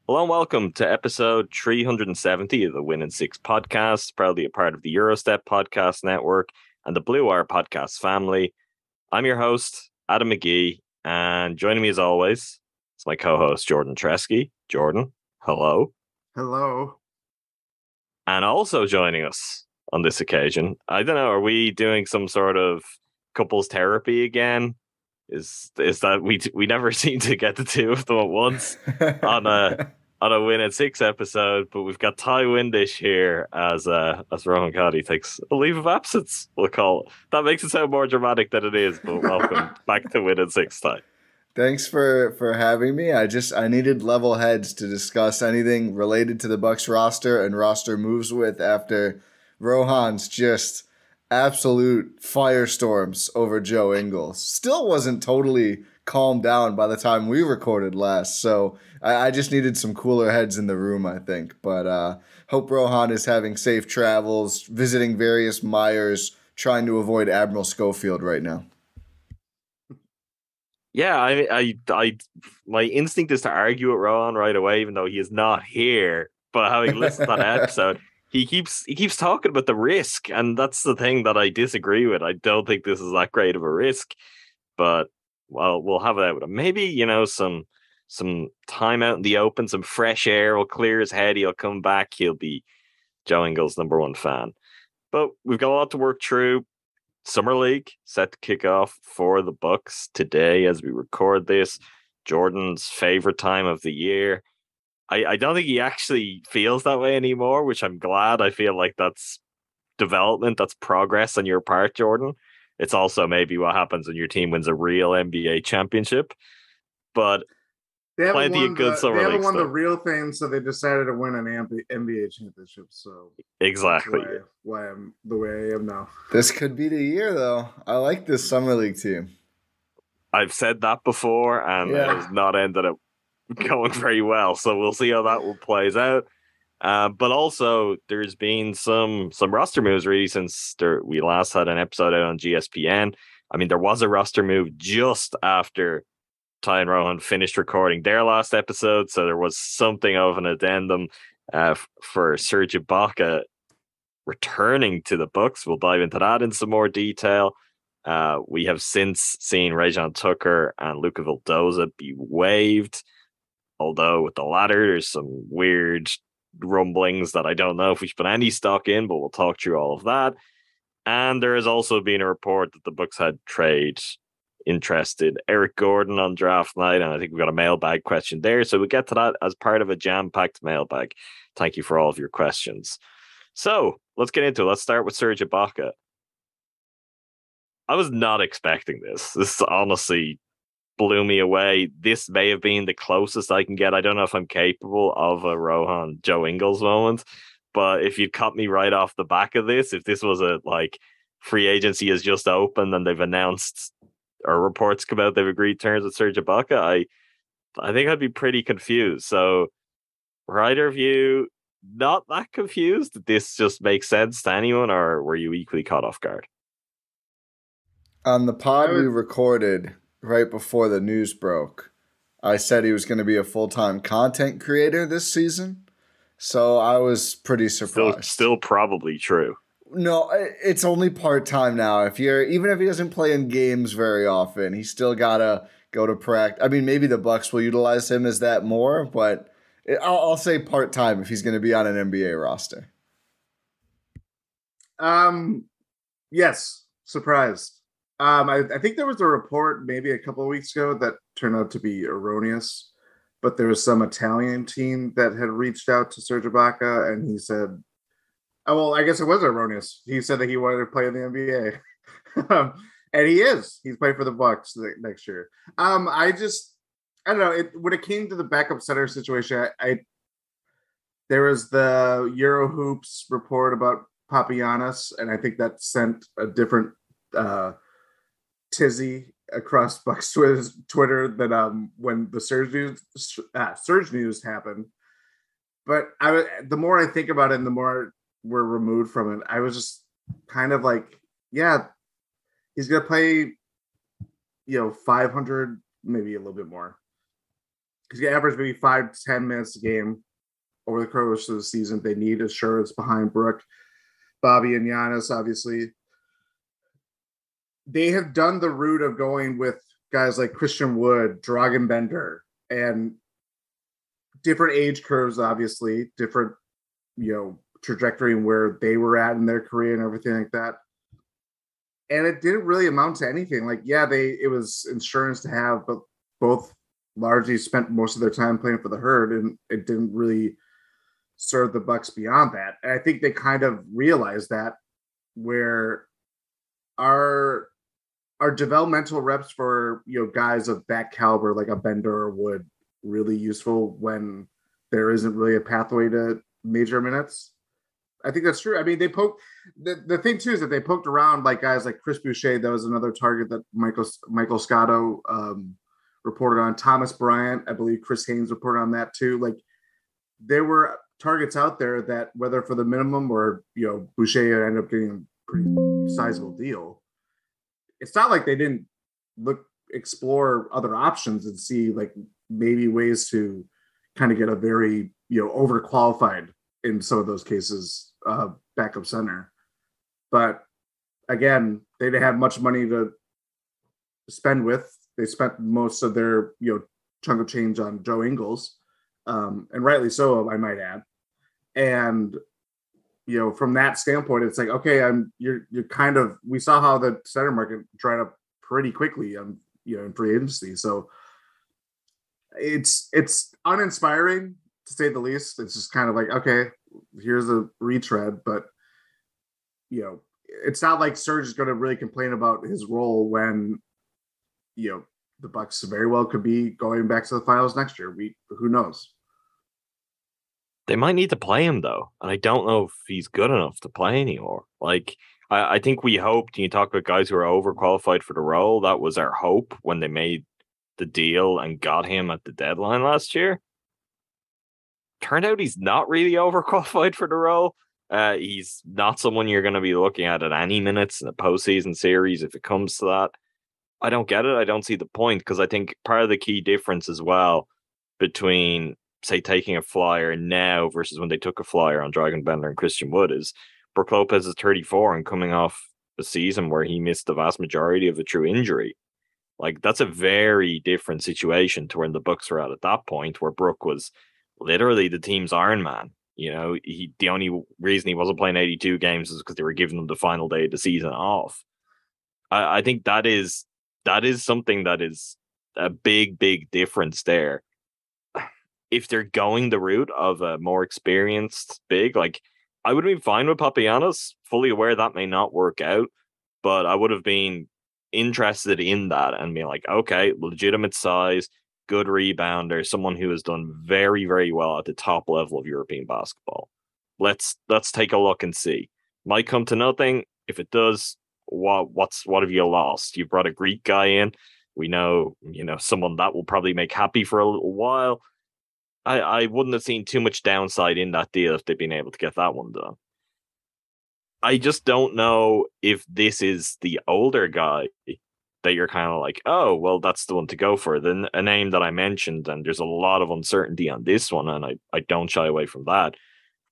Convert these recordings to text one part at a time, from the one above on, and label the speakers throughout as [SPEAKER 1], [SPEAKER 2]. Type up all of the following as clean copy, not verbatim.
[SPEAKER 1] Hello and welcome to episode 370 of the Win in Six podcast, proudly a part of the Gyro Step podcast network and the Blue Wire podcast family. I'm your host, Adam McGee, and joining me as always is my co-host, Jordan Treske. Jordan, hello.
[SPEAKER 2] Hello.
[SPEAKER 1] And also joining us on this occasion, I don't know, are we doing some sort of couples therapy again? Is that we never seem to get the two of them at once on a Win in Six episode, but we've got Ti Windisch here as Rohan Cody takes a leave of absence, we'll call it. That makes it sound more dramatic than it is, but welcome back to Win in Six, Ti.
[SPEAKER 3] Thanks for having me. I needed level heads to discuss anything related to the Bucks roster and roster moves with after Rohan's just absolute firestorms over Joe Ingles. Still wasn't totally calmed down by the time we recorded last, so I just needed some cooler heads in the room, I think. But hope Rohan is having safe travels, visiting various Myers, trying to avoid Admiral Schofield right now.
[SPEAKER 1] Yeah, I my instinct is to argue with Rohan right away, even though he is not here. But having listened to that episode, he keeps talking about the risk, and that's the thing that I disagree with. I don't think this is that great of a risk, but well, we'll have it out with him. Maybe, some time out in the open, some fresh air will clear his head. He'll come back. He'll be Joe Ingles' #1 fan. But we've got a lot to work through. Summer League set to kick off for the Bucks today as we record this. Jordan's favorite time of the year. I don't think he actually feels that way anymore, which I'm glad. I feel like that's development, that's progress on your part, Jordan. It's also maybe what happens when your team wins a real NBA championship. But plenty of good summer league stuff.
[SPEAKER 2] They haven't won the real thing, so they decided to win an NBA championship. So
[SPEAKER 1] exactly
[SPEAKER 2] why I'm the way I am now.
[SPEAKER 3] This could be the year, though. I like this summer league team.
[SPEAKER 1] I've said that before, and it has not ended up going very well. So we'll see how that one plays out. But also, there's been some roster moves really since we last had an episode out on GSPN. I mean, there was a roster move just after Ti and Rohan finished recording their last episode, so there was something of an addendum for Serge Ibaka returning to the Bucks. We'll dive into that in some more detail. We have since seen Rajon Tucker and Luka Vildoza be waived, although with the latter, there's some weird rumblings that I don't know if we should put any stock in, but we'll talk through all of that. And there has also been a report that the Bucks had trade interested Eric Gordon on draft night, and I think we've got a mailbag question there, so we'll get to that as part of a jam-packed mailbag. Thank you for all of your questions. So let's get into it. Let's start with Serge Ibaka. I was not expecting this. This honestly blew me away. This may have been the closest I can get. I don't know if I'm capable of a Rohan Joe Ingles moment, but if you'd cut me right off the back of this, if this was a free agency has just opened and they've announced or reports come out they've agreed terms with Serge Ibaka, I think I'd be pretty confused. So were either of you not that confused? Did this just make sense to anyone, or were you equally caught off guard?
[SPEAKER 3] On the pod we recorded right before the news broke, I said he was going to be a full-time content creator this season, so I was pretty surprised.
[SPEAKER 1] Still probably true.
[SPEAKER 3] No, it's only part-time now. Even if he doesn't play in games very often, he's still gotta go to practice. I mean, maybe the Bucks will utilize him as that more, but I'll say part-time if he's going to be on an NBA roster.
[SPEAKER 2] Yes, surprised. I think there was a report maybe a couple of weeks ago that turned out to be erroneous, but there was some Italian team that had reached out to Serge Ibaka, and he said, oh, well, I guess it was erroneous. He said that he wanted to play in the NBA. And he is. He's playing for the Bucks next year. I don't know. When it came to the backup center situation, there was the Euro Hoops report about Papagiannis, and I think that sent a different tizzy across Bucks Twitter than when the Surge news happened. But the more I think about it, and the more we're removed from it, I was just kind of like, yeah, he's gonna play, 500, maybe a little bit more. Because you average maybe 5 to 10 minutes a game over the course of the season. They need assurance behind Brook, Bobby, and Giannis, obviously. They have done the route of going with guys like Christian Wood, Dragan Bender, and different age curves, obviously, different, trajectory and where they were at in their career and everything like that. And it didn't really amount to anything. Like, it was insurance to have, but both largely spent most of their time playing for the Herd, and it didn't really serve the Bucks beyond that. And I think they kind of realized that, where our developmental reps for guys of that caliber, like a Bender or Wood, really useful when there isn't really a pathway to major minutes. I think that's true. I mean, they poked the thing too is that they poked around like guys like Chris Boucher. That was another target that Michael Scotto reported on. Thomas Bryant, I believe Chris Haynes reported on that too. Like, there were targets out there that, whether for the minimum or Boucher ended up getting a pretty sizable deal. It's not like they didn't explore other options and see like maybe ways to kind of get a very overqualified in some of those cases backup center. But again, they didn't have much money to spend with. They spent most of their chunk of change on Joe Ingles, and rightly so, I might add. And from that standpoint, it's like, okay, you're kind of, we saw how the center market dried up pretty quickly in free agency. So it's uninspiring, to say the least. It's just kind of like, okay, here's a retread, but it's not like Serge is going to really complain about his role when the Bucks very well could be going back to the finals next year. Who knows?
[SPEAKER 1] They might need to play him though, and I don't know if he's good enough to play anymore. Like, I think we hoped. You talk about guys who are overqualified for the role. That was our hope when they made the deal and got him at the deadline last year. Turned out he's not really overqualified for the role. He's not someone you're going to be looking at any minutes in a postseason series if it comes to that. I don't get it. I don't see the point, because I think part of the key difference as well between, say, taking a flyer now versus when they took a flyer on Dragan Bender and Christian Wood is Brook Lopez is 34 and coming off a season where he missed the vast majority of it through injury. Like, that's a very different situation to when the Bucks were at that point, where Brook was literally the team's Iron Man. The only reason he wasn't playing 82 games is because they were giving him the final day of the season off. I think that is something that is a big, big difference there. If they're going the route of a more experienced big, like, I would have been fine with Papagiannis, fully aware that may not work out, but I would have been interested in that and being like, okay, legitimate size, good rebounder, someone who has done very, very well at the top level of European basketball. Let's take a look and see. Might come to nothing. If it does, what have you lost? You brought a Greek guy in. We know, someone that will probably make happy for a little while. I wouldn't have seen too much downside in that deal if they'd been able to get that one done. I just don't know if this is the older guy that you're kind of like, oh, well, that's the one to go for. Then a name that I mentioned, and there's a lot of uncertainty on this one, and I don't shy away from that.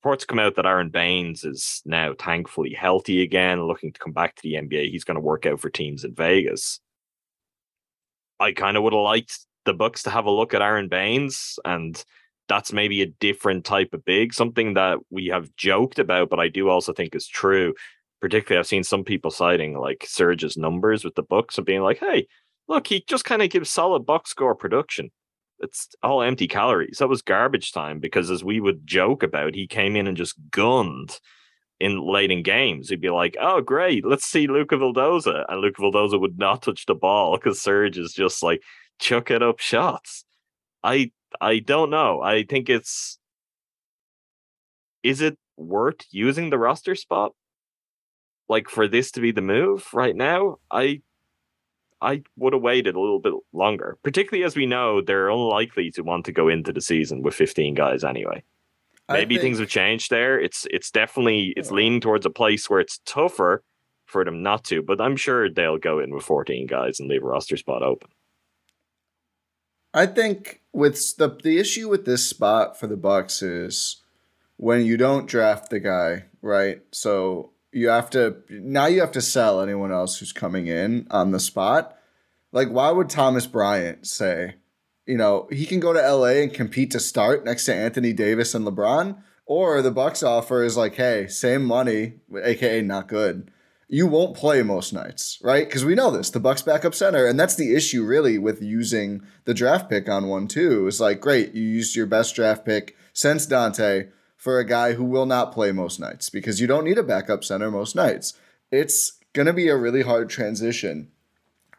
[SPEAKER 1] Reports come out that Aaron Baines is now thankfully healthy again, looking to come back to the NBA. He's going to work out for teams in Vegas. I kind of would have liked the Bucks to have a look at Aaron Baines, and that's maybe a different type of big, something that we have joked about, but I do also think is true. Particularly, I've seen some people citing like Serge's numbers with the Bucks and being like, hey, look, he just kind of gives solid box score production. It's all empty calories. That was garbage time, because as we would joke about, he came in and just gunned late in games. He'd be like, oh, great, let's see Luka Vildoza. And Luka Vildoza would not touch the ball because Serge is just like chucking up shots. I don't know. I think is it worth using the roster spot? Like, for this to be the move right now? I would have waited a little bit longer, particularly as we know they're unlikely to want to go into the season with 15 guys anyway. Maybe things have changed there. It's definitely, it's leaning towards a place where it's tougher for them not to, but I'm sure they'll go in with 14 guys and leave a roster spot open.
[SPEAKER 3] I think with the issue with this spot for the Bucks is when you don't draft the guy, right? So you have to sell anyone else who's coming in on the spot. Like, why would Thomas Bryant say, he can go to LA and compete to start next to Anthony Davis and LeBron, or the Bucks offer is like, hey, same money, aka not good. You won't play most nights, right? Because we know this, the Bucks backup center, and that's the issue really with using the draft pick on 1-2. It's like, great, you used your best draft pick since Dante for a guy who will not play most nights because you don't need a backup center most nights. It's going to be a really hard transition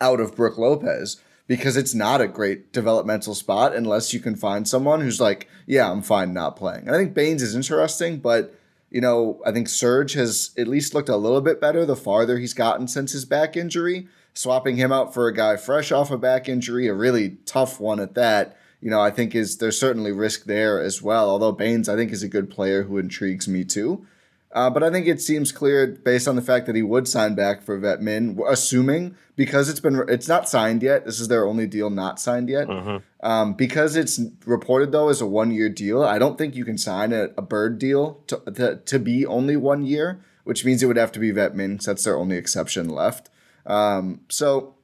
[SPEAKER 3] out of Brook Lopez because it's not a great developmental spot unless you can find someone who's like, yeah, I'm fine not playing. And I think Baines is interesting, but I think Serge has at least looked a little bit better the farther he's gotten since his back injury. Swapping him out for a guy fresh off a back injury, a really tough one at that, I think there's certainly risk there as well. Although Baines, I think, is a good player who intrigues me too. But I think it seems clear based on the fact that he would sign back for vet min, assuming because it's not signed yet. This is their only deal not signed yet.
[SPEAKER 1] Mm-hmm.
[SPEAKER 3] Because it's reported though as a 1-year deal. I don't think you can sign a bird deal to be only 1 year, which means it would have to be vet min because that's their only exception left. So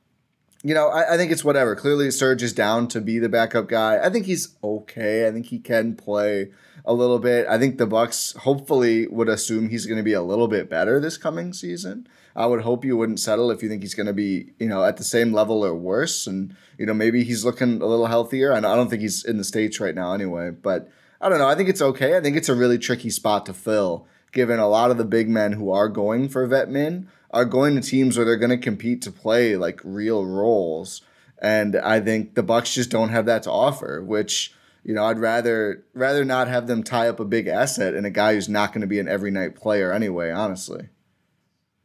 [SPEAKER 3] I think it's whatever. Clearly Serge is down to be the backup guy. I think he's okay. I think he can play a little bit. I think the Bucks hopefully would assume he's going to be a little bit better this coming season. I would hope you wouldn't settle if you think he's going to be, at the same level or worse. And, maybe he's looking a little healthier. And I don't think he's in the States right now anyway. But I don't know. I think it's okay. I think it's a really tricky spot to fill, given a lot of the big men who are going for vet min are going to teams where they're going to compete to play like real roles. And I think the Bucks just don't have that to offer, which, I'd rather not have them tie up a big asset in a guy who's not going to be an every night player anyway, honestly.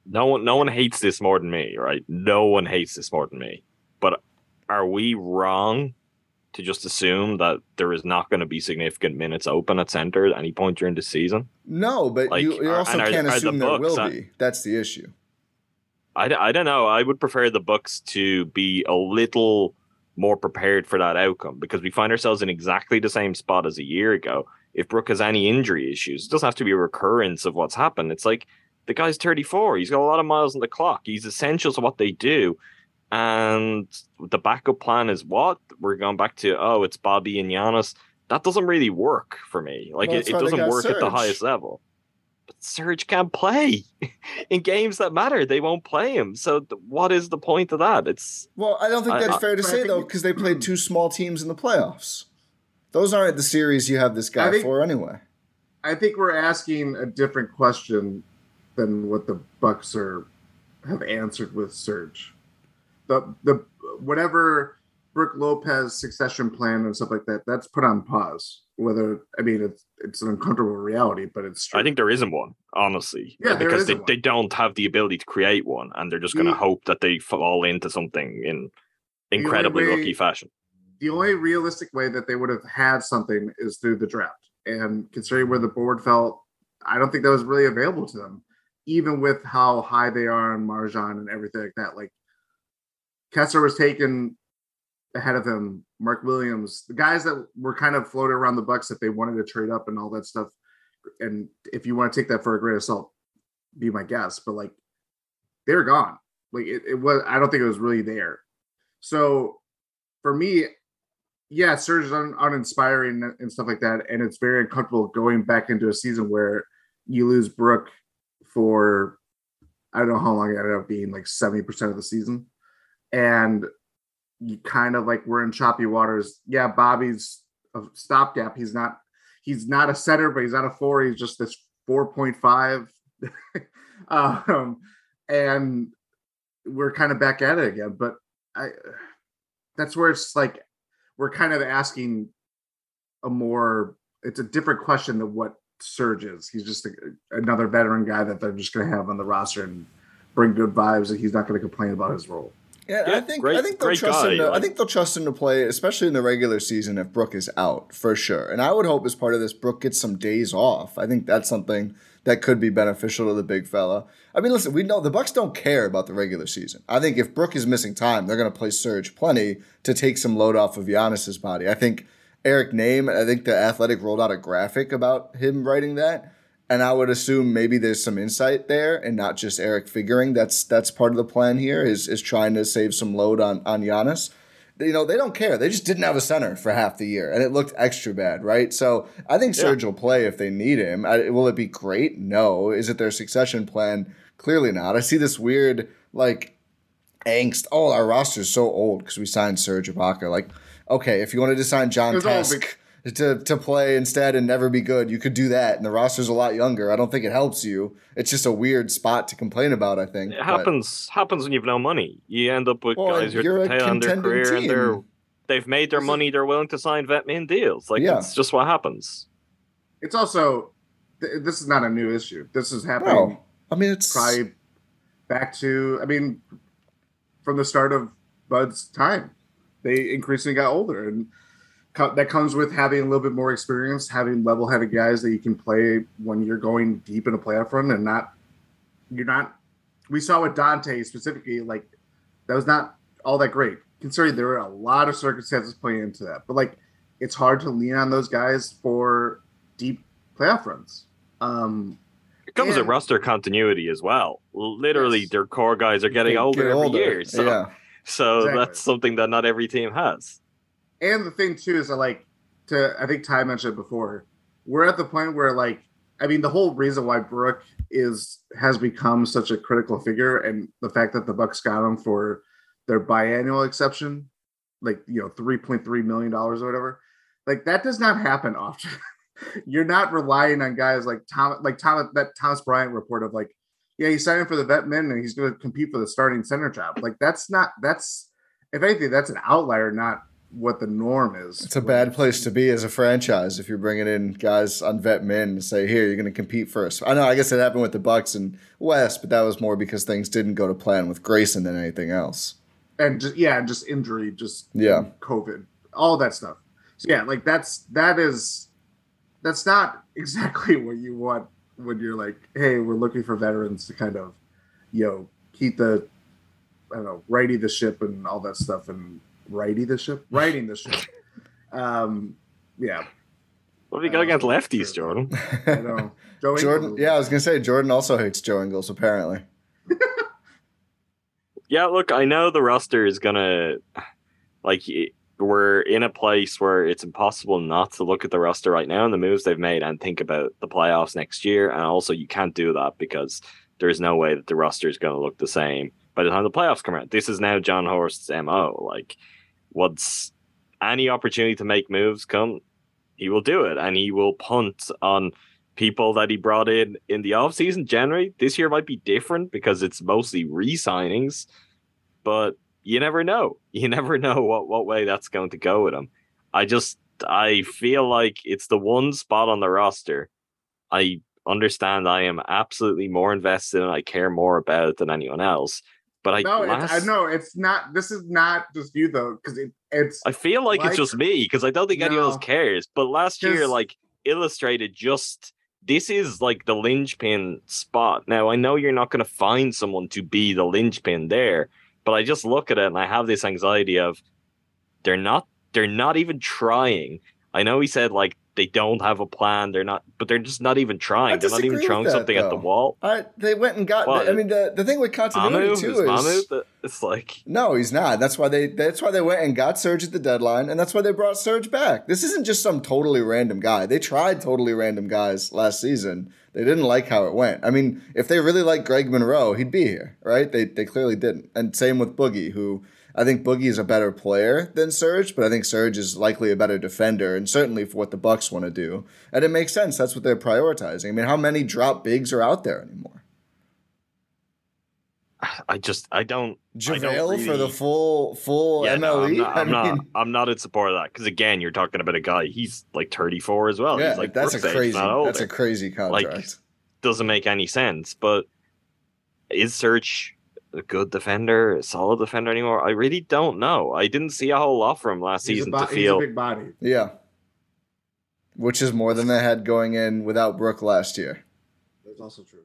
[SPEAKER 1] No one hates this more than me, right? No one hates this more than me. But are we wrong to just assume that there is not going to be significant minutes open at center at any point during the season?
[SPEAKER 3] No, but you also can't assume there will be. That's the issue.
[SPEAKER 1] I don't know. I would prefer the Bucks to be a little more prepared for that outcome because we find ourselves in exactly the same spot as a year ago. If Brook has any injury issues, it doesn't have to be a recurrence of what's happened. It's like the guy's 34. He's got a lot of miles on the clock. He's essential to what they do. And the backup plan is what? We're going back to, it's Bobby and Giannis. That doesn't really work for me. Like, it doesn't work at the highest level. But Serge can't play in games that matter. They won't play him. So what is the point of that?
[SPEAKER 3] I don't think that's fair to say, though, because they played two small teams in the playoffs. Those aren't the series you have this guy for anyway.
[SPEAKER 2] I think we're asking a different question than what the Bucks have answered with Serge. The whatever Brook Lopez succession plan and stuff like that, that's put on pause. It's an uncomfortable reality, but it's true.
[SPEAKER 1] I think there isn't one, honestly.
[SPEAKER 2] Yeah,
[SPEAKER 1] because they don't have the ability to create one, and they're just going to hope that they fall into something in incredibly rookie fashion.
[SPEAKER 2] The only realistic way that they would have had something is through the draft. And considering where the board felt, I don't think that was really available to them, even with how high they are on Marjan and everything like that. Like, Kessler was taken ahead of him, Mark Williams, the guys that were kind of floated around the Bucks that they wanted to trade up and all that stuff. And if you want to take that for a grain of salt, be my guest, but like they were gone. Like it was, I don't think it was really there. So for me, yeah, Serge is uninspiring and stuff like that. And it's very uncomfortable going back into a season where you lose Brook for, I don't know how long it ended up being, like 70% of the season. And you kind of like we're in choppy waters. Yeah, Bobby's a stopgap. He's not a center, but he's not a 4. He's just this 4.5. And we're kind of back at it again. But that's where it's like we're kind of asking it's a different question than what Serge is. He's just another veteran guy that they're just going to have on the roster and bring good vibes, and he's not going to complain about his role.
[SPEAKER 3] Yeah, I think they'll trust him. I think they'll trust him to play, especially in the regular season if Brook is out for sure. And I would hope as part of this, Brook gets some days off. I think that's something that could be beneficial to the big fella. I mean, listen, we know the Bucks don't care about the regular season. I think if Brook is missing time, they're going to play Serge plenty to take some load off of Giannis's body. I think Eric Name, I think the Athletic rolled out a graphic about him writing that. And I would assume maybe there's some insight there and not just Eric figuring that's part of the plan here is trying to save some load on Giannis. They don't care. They just didn't have a center for half the year, and it looked extra bad, right? So I think Serge will play if they need him. Will it be great? No. Is it their succession plan? Clearly not. I see this weird, angst. Oh, our roster's so old because we signed Serge Ibaka. Okay, if you wanted to sign John Tesk to play instead and never be good, you could do that, and the roster's a lot younger. I don't think it helps you. It's just a weird spot to complain about, I think.
[SPEAKER 1] It happens when you've no money. You end up with guys who are tail end their career team. And they've made their money, they're willing to sign vet min deals. It's just what happens.
[SPEAKER 2] It's also, this is not a new issue. This is happening.
[SPEAKER 3] It's
[SPEAKER 2] probably back to, from the start of Bud's time. They increasingly got older, and that comes with having a little bit more experience, having level-headed guys that you can play when you're going deep in a playoff run, and you're not. We saw with Dante specifically, that was not all that great, considering there were a lot of circumstances playing into that. But it's hard to lean on those guys for deep playoff runs.
[SPEAKER 1] It comes with roster continuity as well. Literally, their core guys are getting older every year. So exactly. That's something that not every team has.
[SPEAKER 2] And the thing too is I think Ty mentioned it before, we're at the point where the whole reason why Brook has become such a critical figure, and the fact that the Bucks got him for their biannual exception, $3.3 million or whatever, that does not happen often. You're not relying on guys that Thomas Bryant report of he's signing for the vet min and he's going to compete for the starting center job. That's if anything, that's an outlier, not what the norm is.
[SPEAKER 3] It's a bad place to be as a franchise if you're bringing in guys on vet min and say, here, you're going to compete first. I know, I guess it happened with the Bucks and West, but that was more because things didn't go to plan with Grayson than anything else.
[SPEAKER 2] And just injury, COVID, all that stuff. So that's not exactly what you want when you're hey, we're looking for veterans to kind of, keep the, righty the ship and all that stuff and righting the ship. Yeah.
[SPEAKER 1] What have you got against lefties, Jordan?
[SPEAKER 2] I know.
[SPEAKER 3] Jordan. Yeah, I was gonna say Jordan also hates Joe Ingles, apparently.
[SPEAKER 1] Yeah, look, I know the roster is gonna we're in a place where it's impossible not to look at the roster right now and the moves they've made and think about the playoffs next year. And also, you can't do that because there's no way that the roster is going to look the same by the time the playoffs come around. This is now John Horst's MO. What's any opportunity to make moves come, he will do it, and he will punt on people that he brought in the offseason. Generally, this year might be different because it's mostly re-signings, but you never know. You never know what way that's going to go with him. I feel like it's the one spot on the roster I understand I am absolutely more invested and I care more about it than anyone else. But I
[SPEAKER 2] know it's not. This is not just you though, because it's.
[SPEAKER 1] I feel like it's just me because I don't think anyone else cares. But last year, illustrated just this is the linchpin spot. Now I know you're not going to find someone to be the linchpin there, but I just look at it and I have this anxiety of they're not even trying. I know he said they don't have a plan. But they're just not even trying. They're not even throwing something at the wall.
[SPEAKER 3] They went and got. The thing with continuity too is
[SPEAKER 1] it's
[SPEAKER 3] no, he's not. That's why they went and got Serge at the deadline, and that's why they brought Serge back. This isn't just some totally random guy. They tried totally random guys last season. They didn't like how it went. If they really liked Greg Monroe, he'd be here, right? They clearly didn't. And same with Boogie, who. I think Boogie is a better player than Serge, but I think Serge is likely a better defender, and certainly for what the Bucks want to do. And it makes sense. That's what they're prioritizing. How many drop bigs are out there anymore?
[SPEAKER 1] I don't.
[SPEAKER 3] JaVale for the full MLE?
[SPEAKER 1] I'm not in support of that because again, you're talking about a guy. He's 34 as well.
[SPEAKER 3] Yeah,
[SPEAKER 1] he's
[SPEAKER 3] that's a crazy contract.
[SPEAKER 1] Doesn't make any sense. But is Serge a good defender, a solid defender anymore. I really don't know. I didn't see a whole lot from him last season to feel.
[SPEAKER 2] He's a big body.
[SPEAKER 3] Yeah. Which is more than they had going in without Brook last year.
[SPEAKER 2] That's also true.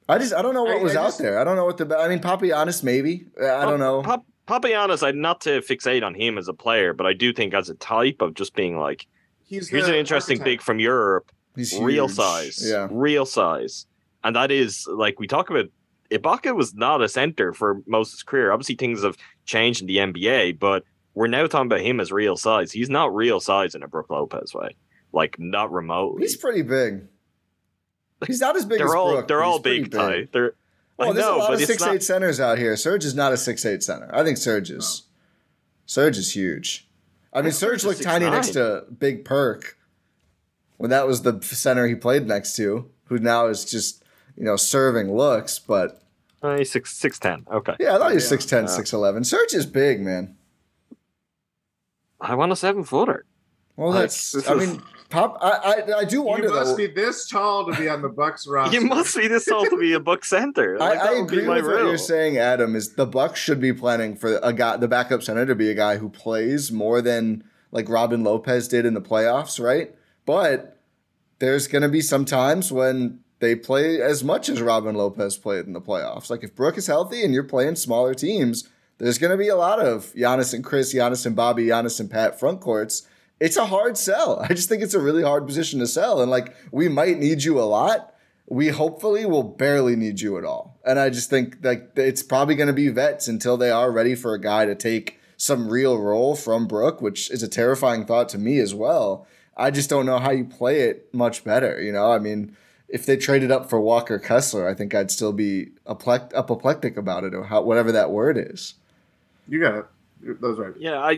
[SPEAKER 3] I don't know what was out there. I don't know what Papagiannis maybe. I don't know.
[SPEAKER 1] Papagiannis, I'm not to fixate on him as a player, but I do think as a type of just being like, here's an interesting big from Europe.
[SPEAKER 3] He's
[SPEAKER 1] real
[SPEAKER 3] huge.
[SPEAKER 1] size.
[SPEAKER 3] Yeah.
[SPEAKER 1] Real size. And that is, like, we talk about, Ibaka was not a center for most of his career. Obviously, things have changed in the NBA, but we're now talking about him as real size. He's not real size in a Brook Lopez way. Like, not remotely.
[SPEAKER 3] He's pretty big. He's not as big as Brook.
[SPEAKER 1] They're all big, Ty.
[SPEAKER 3] There's a lot of 6'8" centers out here. Serge is not a 6'8" center. I think Serge is. No. Serge is huge. I mean, Serge looked tiny next to Big Perk when that was the center he played next to, who now is just, serving looks, but...
[SPEAKER 1] he's 6'10". Okay.
[SPEAKER 3] Yeah, I thought he was 6'10", 6'11". Serge is big, man.
[SPEAKER 1] I want a 7-footer.
[SPEAKER 3] Well, I do wonder.
[SPEAKER 2] You must be this tall to be on the Bucks roster.
[SPEAKER 1] You must be this tall to be a Bucks center.
[SPEAKER 3] Like, I agree with what you're saying, Adam. Is the Bucks should be planning for the backup center to be a guy who plays more than like Robin Lopez did in the playoffs, right? But there's going to be some times when they play as much as Robin Lopez played in the playoffs. Like if Brook is healthy and you're playing smaller teams, there's going to be a lot of Giannis and Chris, Giannis and Bobby, Giannis and Pat front courts. It's a hard sell. I just think it's a really hard position to sell. And like, we might need you a lot. We hopefully will barely need you at all. And I just think like it's probably going to be vets until they are ready for a guy to take some real role from Brook, which is a terrifying thought to me as well. I just don't know how you play it much better. I mean, if they traded up for Walker Kessler, I think I'd still be apoplectic about it, or whatever that word is.
[SPEAKER 2] You got it. That's right.
[SPEAKER 1] Yeah,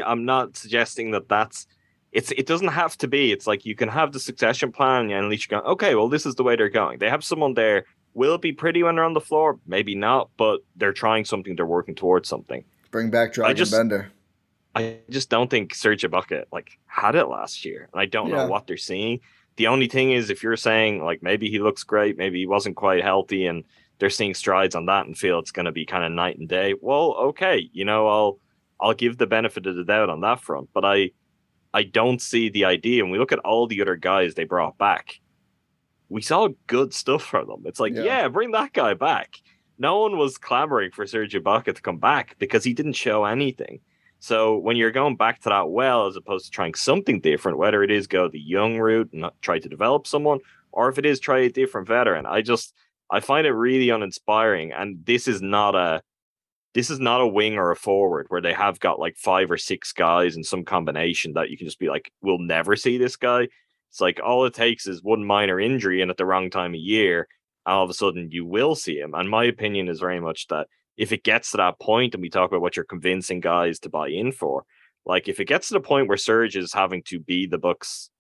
[SPEAKER 1] I'm not suggesting that's it doesn't have to be. It's like you can have the succession plan and at least you go, okay, well, this is the way they're going. They have someone there. Will it be pretty when they're on the floor? Maybe not, but they're trying something. They're working towards something.
[SPEAKER 3] Bring back Dragon Bender.
[SPEAKER 1] I just don't think Serge Ibaka had it last year. And I don't know what they're seeing. The only thing is if you're saying like maybe he looks great, maybe he wasn't quite healthy and they're seeing strides on that and feel it's going to be kind of night and day. Well, okay, I'll give the benefit of the doubt on that front, but I don't see the idea. And we look at all the other guys they brought back. We saw good stuff from them. It's like, bring that guy back. No one was clamoring for Serge Ibaka to come back because he didn't show anything. So when you're going back to that well, as opposed to trying something different, whether it is go the young route and not try to develop someone, or if it is try a different veteran, I find it really uninspiring. And this is not a wing or a forward where they have got like 5 or 6 guys in some combination that you can just be like, we'll never see this guy. It's like all it takes is one minor injury and at the wrong time of year, all of a sudden you will see him. And my opinion is very much that if it gets to that point and we talk about what you're convincing guys to buy in for, like if it gets to the point where Serge is having to be the Bucks,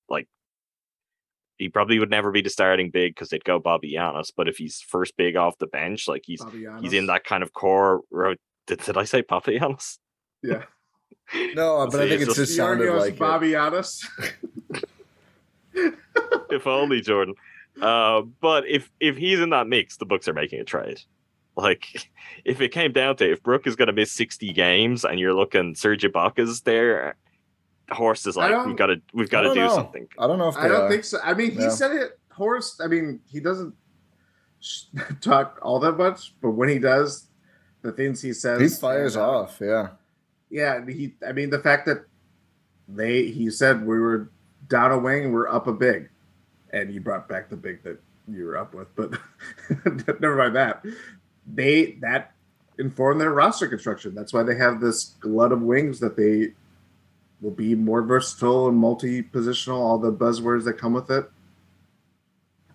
[SPEAKER 1] like he probably would never be the starting big because they'd go Bobby Giannis. But if he's first big off the bench, like he's in that kind of core. Did I say Bobby Giannis?
[SPEAKER 2] Yeah.
[SPEAKER 3] No, but I think it just sounded like
[SPEAKER 2] Bobby Giannis.
[SPEAKER 1] If only, Jordan. But if he's in that mix, the Bucks are making a trade. Like if it came down to it, if Brook is going to miss 60 games and you're looking Serge Ibaka's there. Horst is like, we've got to do something.
[SPEAKER 3] I don't know if
[SPEAKER 2] I don't think so. I mean, he said it. Horst. I mean, he doesn't talk all that much, but when he does, the things he says,
[SPEAKER 3] he fires off. Yeah.
[SPEAKER 2] Yeah. I mean, the fact that he said we were down a wing and we're up a big, and you brought back the big that you were up with, but never mind that. That informed their roster construction. That's why they have this glut of wings that they will be more versatile and multi-positional, all the buzzwords that come with it.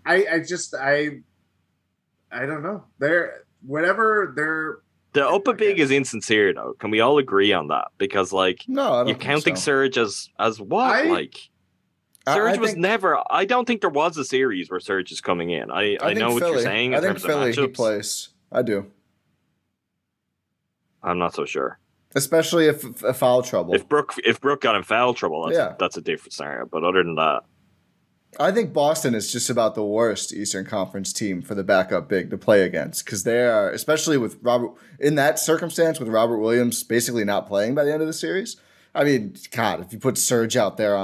[SPEAKER 2] I don't know. The
[SPEAKER 1] up a big is insincere though. Can we all agree on that? Because
[SPEAKER 3] no,
[SPEAKER 1] you're counting Serge as what? Serge was never. I don't think there was a series where Serge is coming in. I know what you're saying.
[SPEAKER 3] I think Philly he plays. I do.
[SPEAKER 1] I'm not so sure.
[SPEAKER 3] Especially if foul trouble.
[SPEAKER 1] If Brook got in foul trouble, that's a different scenario. But other than that,
[SPEAKER 3] I think Boston is just about the worst Eastern Conference team for the backup big to play against because they are, especially with Robert, in that circumstance with Robert Williams basically not playing by the end of the series. I mean, God, if you put Serge out there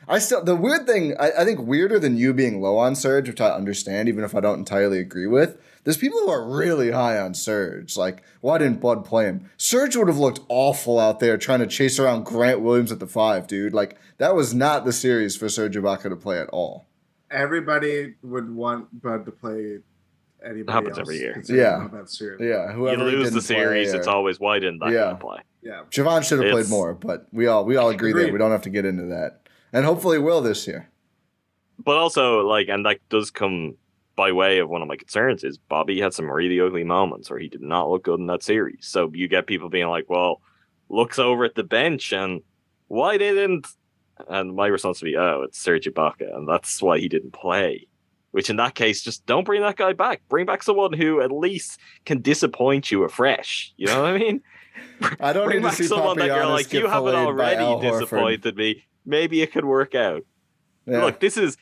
[SPEAKER 3] the weird thing, I think weirder than you being low on Serge, which I understand, even if I don't entirely agree with, there's people who are really high on Serge. Like, why didn't Bud play him? Serge would have looked awful out there trying to chase around Grant Williams at the 5, dude. Like, that was not the series for Serge Ibaka to play at all.
[SPEAKER 2] Everybody would want Bud to play anybody
[SPEAKER 1] happens
[SPEAKER 2] else.
[SPEAKER 1] every year.
[SPEAKER 3] Yeah.
[SPEAKER 2] Series.
[SPEAKER 3] Yeah. Whoever
[SPEAKER 1] you lose the series, it's always why didn't that guy play?
[SPEAKER 2] Yeah.
[SPEAKER 3] Javon should have played more, but we all agree that we don't have to get into that. And hopefully will this year.
[SPEAKER 1] But also, and that does come by way of one of my concerns is Bobby had some really ugly moments where he did not look good in that series. So you get people being like, well, looks over at the bench and why didn't? And my response would be, oh, it's Serge Ibaka, and that's why he didn't play. Which in that case, just don't bring that guy back. Bring back someone who at least can disappoint you afresh. You know what I mean?
[SPEAKER 3] I don't
[SPEAKER 1] bring
[SPEAKER 3] need to see
[SPEAKER 1] someone that you're like, you haven't already disappointed me. Maybe it could work out. Yeah. Look, this is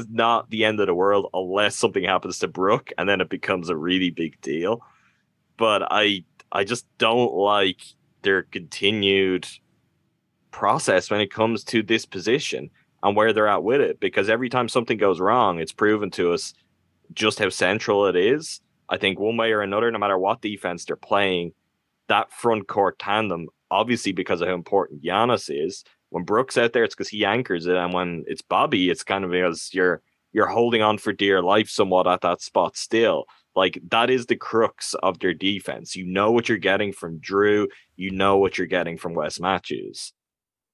[SPEAKER 1] not the end of the world unless something happens to Brook and then it becomes a really big deal. But I just don't like their continued process when it comes to this position and where they're at with it, because every time something goes wrong, it's proven to us just how central it is. I think one way or another, no matter what defense they're playing, that front court tandem, obviously because of how important Giannis is, when Brook's out there, it's because he anchors it. And when it's Bobby, it's kind of because you're holding on for dear life somewhat at that spot still. Like, that is the crux of their defense. You know what you're getting from Drew. You know what you're getting from Wes Matthews.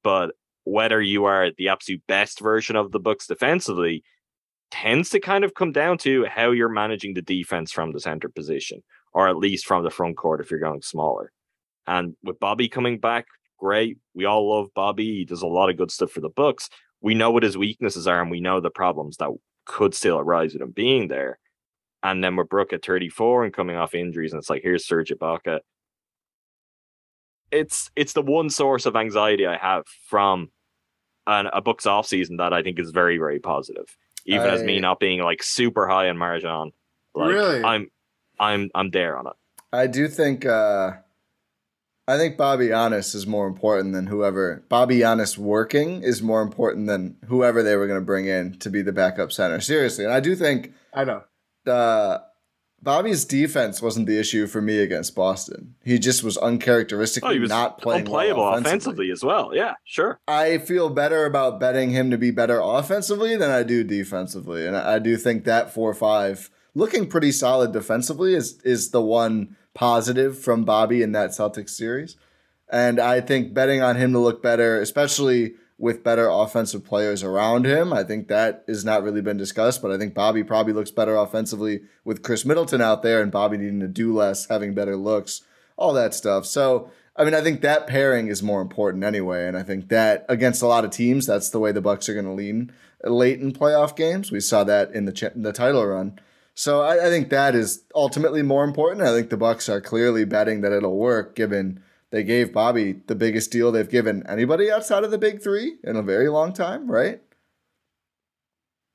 [SPEAKER 1] But whether you are the absolute best version of the Bucks defensively tends to kind of come down to how you're managing the defense from the center position, or at least from the front court if you're going smaller. And with Bobby coming back, great. We all love Bobby. He does a lot of good stuff for the Bucks. We know what his weaknesses are, and we know the problems that could still arise with him being there. And then with Brook at 34 and coming off injuries, and it's like, here's Serge Ibaka. It's the one source of anxiety I have from a Bucks offseason that I think is very, very positive. Even as me not being like super high on Marjan. Like, really? I'm there on it.
[SPEAKER 3] I do think I think Bobby Giannis is more important than whoever. Bobby Giannis working is more important than whoever they were going to bring in to be the backup center. Seriously. And I do think Bobby's defense wasn't the issue for me against Boston. He just was uncharacteristically not playing
[SPEAKER 1] unplayable
[SPEAKER 3] well
[SPEAKER 1] offensively as well. Yeah, sure.
[SPEAKER 3] I feel better about betting him to be better offensively than I do defensively. And I do think that 4-5 looking pretty solid defensively is the one positive from Bobby in that Celtics series. And I think betting on him to look better, especially with better offensive players around him, I think that has not really been discussed, but I think Bobby probably looks better offensively with Chris Middleton out there and Bobby needing to do less, having better looks, all that stuff. So, I mean, I think that pairing is more important anyway, and I think that against a lot of teams, that's the way the Bucks are going to lean late in playoff games. We saw that in the title run. So I think that is ultimately more important. I think the Bucks are clearly betting that it'll work, given they gave Bobby the biggest deal they've given anybody outside of the big three in a very long time, right?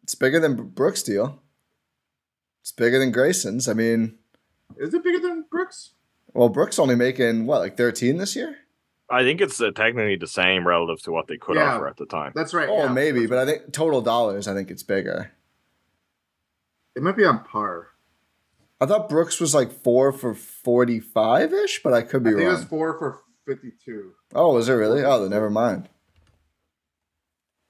[SPEAKER 3] It's bigger than Brooks' deal. It's bigger than Grayson's. I mean,
[SPEAKER 2] is it bigger than Brooks?
[SPEAKER 3] Well, Brooks only making like 13 this year.
[SPEAKER 1] I think it's technically the same relative to what they could offer at the time.
[SPEAKER 2] That's right.
[SPEAKER 3] Oh, maybe, but I think total dollars, I think it's bigger.
[SPEAKER 2] It might be on par.
[SPEAKER 3] I thought Brooks was like 4 for 45-ish, but I could be wrong. I think
[SPEAKER 2] it was 4 for 52.
[SPEAKER 3] Oh, was it really? Oh, then never mind.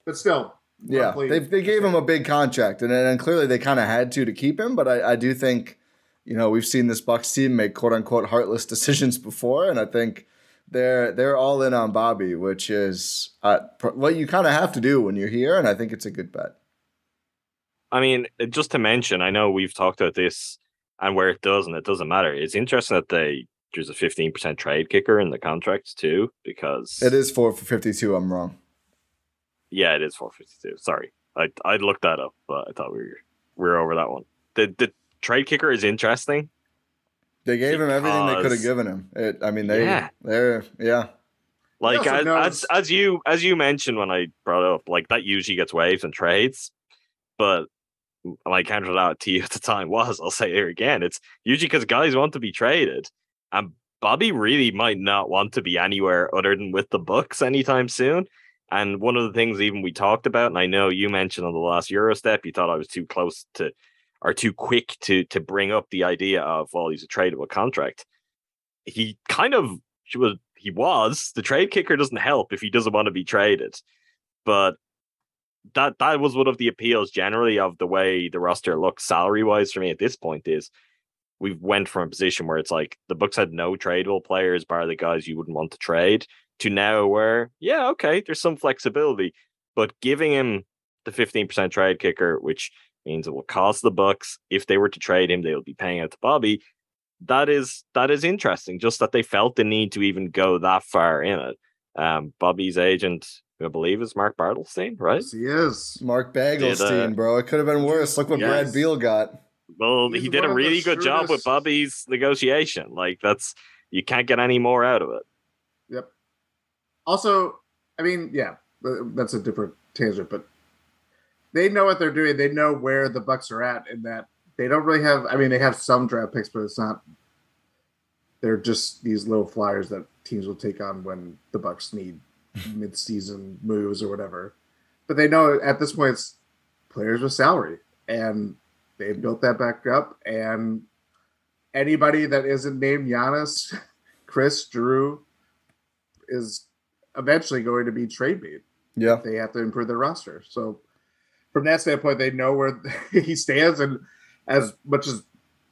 [SPEAKER 2] But still.
[SPEAKER 3] Yeah, they gave him a big contract, and clearly they kind of had to keep him, but I do think, we've seen this Bucks team make quote-unquote heartless decisions before, and I think they're all in on Bobby, which is what you kind of have to do when you're here, and I think it's a good bet.
[SPEAKER 1] I mean, just to mention, I know we've talked about this and where it doesn't matter. It's interesting that there's a 15% trade kicker in the contracts too, because
[SPEAKER 3] it is 4 for 52. I'm wrong.
[SPEAKER 1] Yeah, it is 4 for 52. Sorry, I'd looked that up, but I thought we were over that one. The trade kicker is interesting.
[SPEAKER 3] They gave him everything they could have given him. They're
[SPEAKER 1] Like as you mentioned when I brought it up, like that usually gets waived in trades. But my counter to that to you at the time was, I'll say it again, it's usually because guys want to be traded, and Bobby really might not want to be anywhere other than with the Bucks anytime soon. And one of the things even we talked about, and I know you mentioned on the last Gyro Step, you thought I was too close to, or too quick to bring up the idea of, well, he's a tradable contract. He kind of was. The trade kicker doesn't help if he doesn't want to be traded. But that was one of the appeals generally of the way the roster looks salary-wise for me at this point is we went from a position where it's like the Bucks had no tradable players bar the guys you wouldn't want to trade to now where, yeah, okay, there's some flexibility, but giving him the 15% trade kicker, which means it will cost the Bucks. If they were to trade him, they'll be paying out to Bobby. That is interesting, just that they felt the need to even go that far in it. Bobby's agent, who I believe is Mark Bartelstein, right?
[SPEAKER 2] Yes, he is.
[SPEAKER 3] Mark Bagelstein, bro. It could have been worse. Look what Brad Beal got.
[SPEAKER 1] Well, he did a really good job with Bobby's negotiation. Like, you can't get any more out of it.
[SPEAKER 2] Yep. Also, I mean, yeah, that's a different tangent, but they know what they're doing. They know where the Bucks are at, in that they don't really have. I mean, they have some draft picks, but it's not. They're just these little flyers that teams will take on when the Bucks need mid-season moves or whatever. But they know at this point it's players with salary, and they've built that back up. And anybody that isn't named Giannis, Chris, Drew, is eventually going to be trade bait.
[SPEAKER 3] Yeah,
[SPEAKER 2] they have to improve their roster. So from that standpoint, they know where he stands. And as much as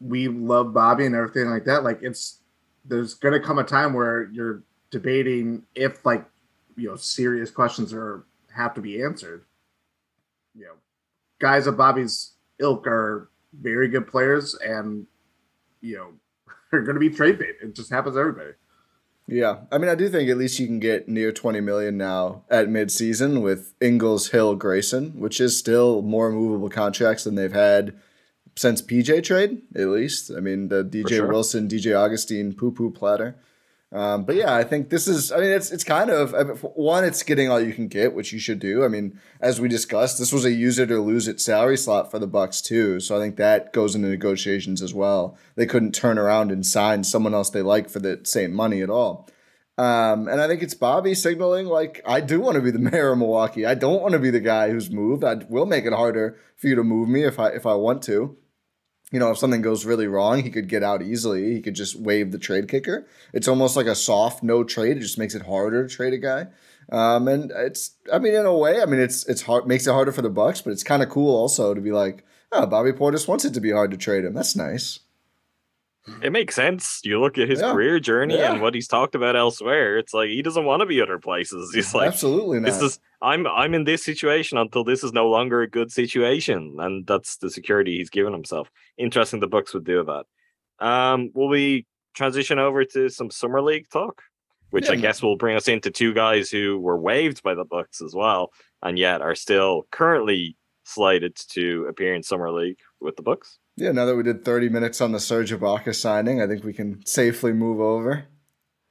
[SPEAKER 2] we love Bobby and everything like that, like there's going to come a time where you're debating if, like, you know, serious questions have to be answered. You know, guys of Bobby's ilk are very good players, and you know, are going to be trade bait. It just happens to everybody.
[SPEAKER 3] Yeah, I mean, I do think at least you can get near $20 million now at midseason with Ingles, Hill, Grayson, which is still more movable contracts than they've had since PJ trade, at least. I mean, the DJ Wilson, DJ Augustine, poo-poo platter. But yeah, I think this is, I mean, it's kind of, one, it's getting all you can get, which you should do. I mean, as we discussed, this was a use it or lose it salary slot for the Bucks too. So I think that goes into negotiations as well. They couldn't turn around and sign someone else they like for the same money at all. And I think it's Bobby signaling, like, I do want to be the mayor of Milwaukee. I don't want to be the guy who's moved. I will make it harder for you to move me if I want to. You know, if something goes really wrong, he could get out easily. He could just waive the trade kicker. It's almost like a soft no trade. It just makes it harder to trade a guy. And it's, I mean, in a way, I mean, it's hard, makes it harder for the Bucks, but it's kind of cool also to be like, oh, Bobby Portis wants it to be hard to trade him. That's nice.
[SPEAKER 1] It makes sense. You look at his career journey and what he's talked about elsewhere. It's like he doesn't want to be other places. He's like, absolutely not. This is I'm in this situation until this is no longer a good situation, and that's the security he's given himself. Interesting, the Bucks would do that. Will we transition over to some Summer League talk, which I guess will bring us into two guys who were waived by the Bucks as well, and yet are still currently slated to appear in Summer League with the Bucks.
[SPEAKER 3] Yeah, now that we did 30 minutes on the Serge Ibaka signing, I think we can safely move over.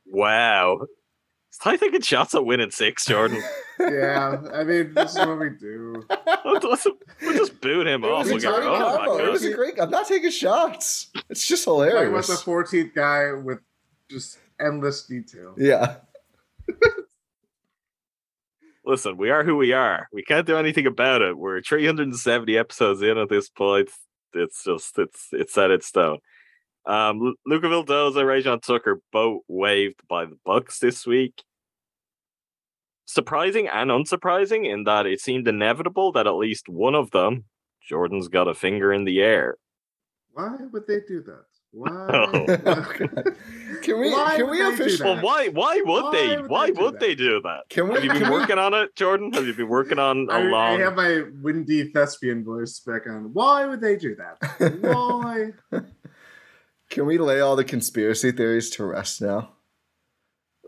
[SPEAKER 1] Wow. Is Ti taking shots at winning 6, Jordan?
[SPEAKER 2] Yeah, I mean, this is what we do.
[SPEAKER 1] We'll just boot him off.
[SPEAKER 3] It was a great. I'm not taking shots. It's just hilarious.
[SPEAKER 2] Talking about the 14th guy with just endless detail.
[SPEAKER 3] Yeah.
[SPEAKER 1] Listen, we are who we are. We can't do anything about it. We're 370 episodes in at this point. It's set in stone. Luka Vildoza, Rajon Tucker, both waived by the Bucks this week. Surprising and unsurprising in that it seemed inevitable that at least one of them, Jordan's got a finger in the air.
[SPEAKER 2] Why would they do that? Why?
[SPEAKER 3] Oh. Can we officially?
[SPEAKER 1] Why would they do that? Have you been working on it, Jordan? Have you been working on a long?
[SPEAKER 2] I have my windy thespian voice back on. Why would they do that? Why?
[SPEAKER 3] Can we lay all the conspiracy theories to rest now?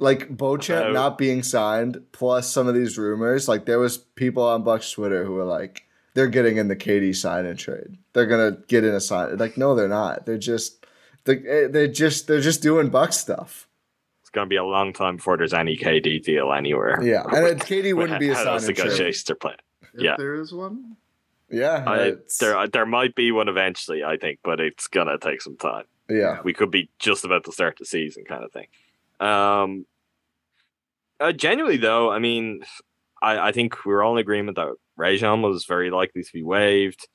[SPEAKER 3] Like Beauchamp not being signed, plus some of these rumors. Like there was people on Bucks Twitter who were like, they're getting in the KD sign and trade. They're gonna get in a sign. Like no, they're not. They're just doing Bucks stuff.
[SPEAKER 1] It's gonna be a long time before there's any KD deal anywhere.
[SPEAKER 3] Yeah, and KD wouldn't be a sign and trade.
[SPEAKER 1] Negotiations are planned.
[SPEAKER 2] If there is one.
[SPEAKER 3] Yeah,
[SPEAKER 1] there might be one eventually, I think, but it's gonna take some time.
[SPEAKER 3] Yeah,
[SPEAKER 1] we could be just about to start the season, kind of thing. Genuinely though, I mean, I think we're all in agreement that Rajon was very likely to be waived.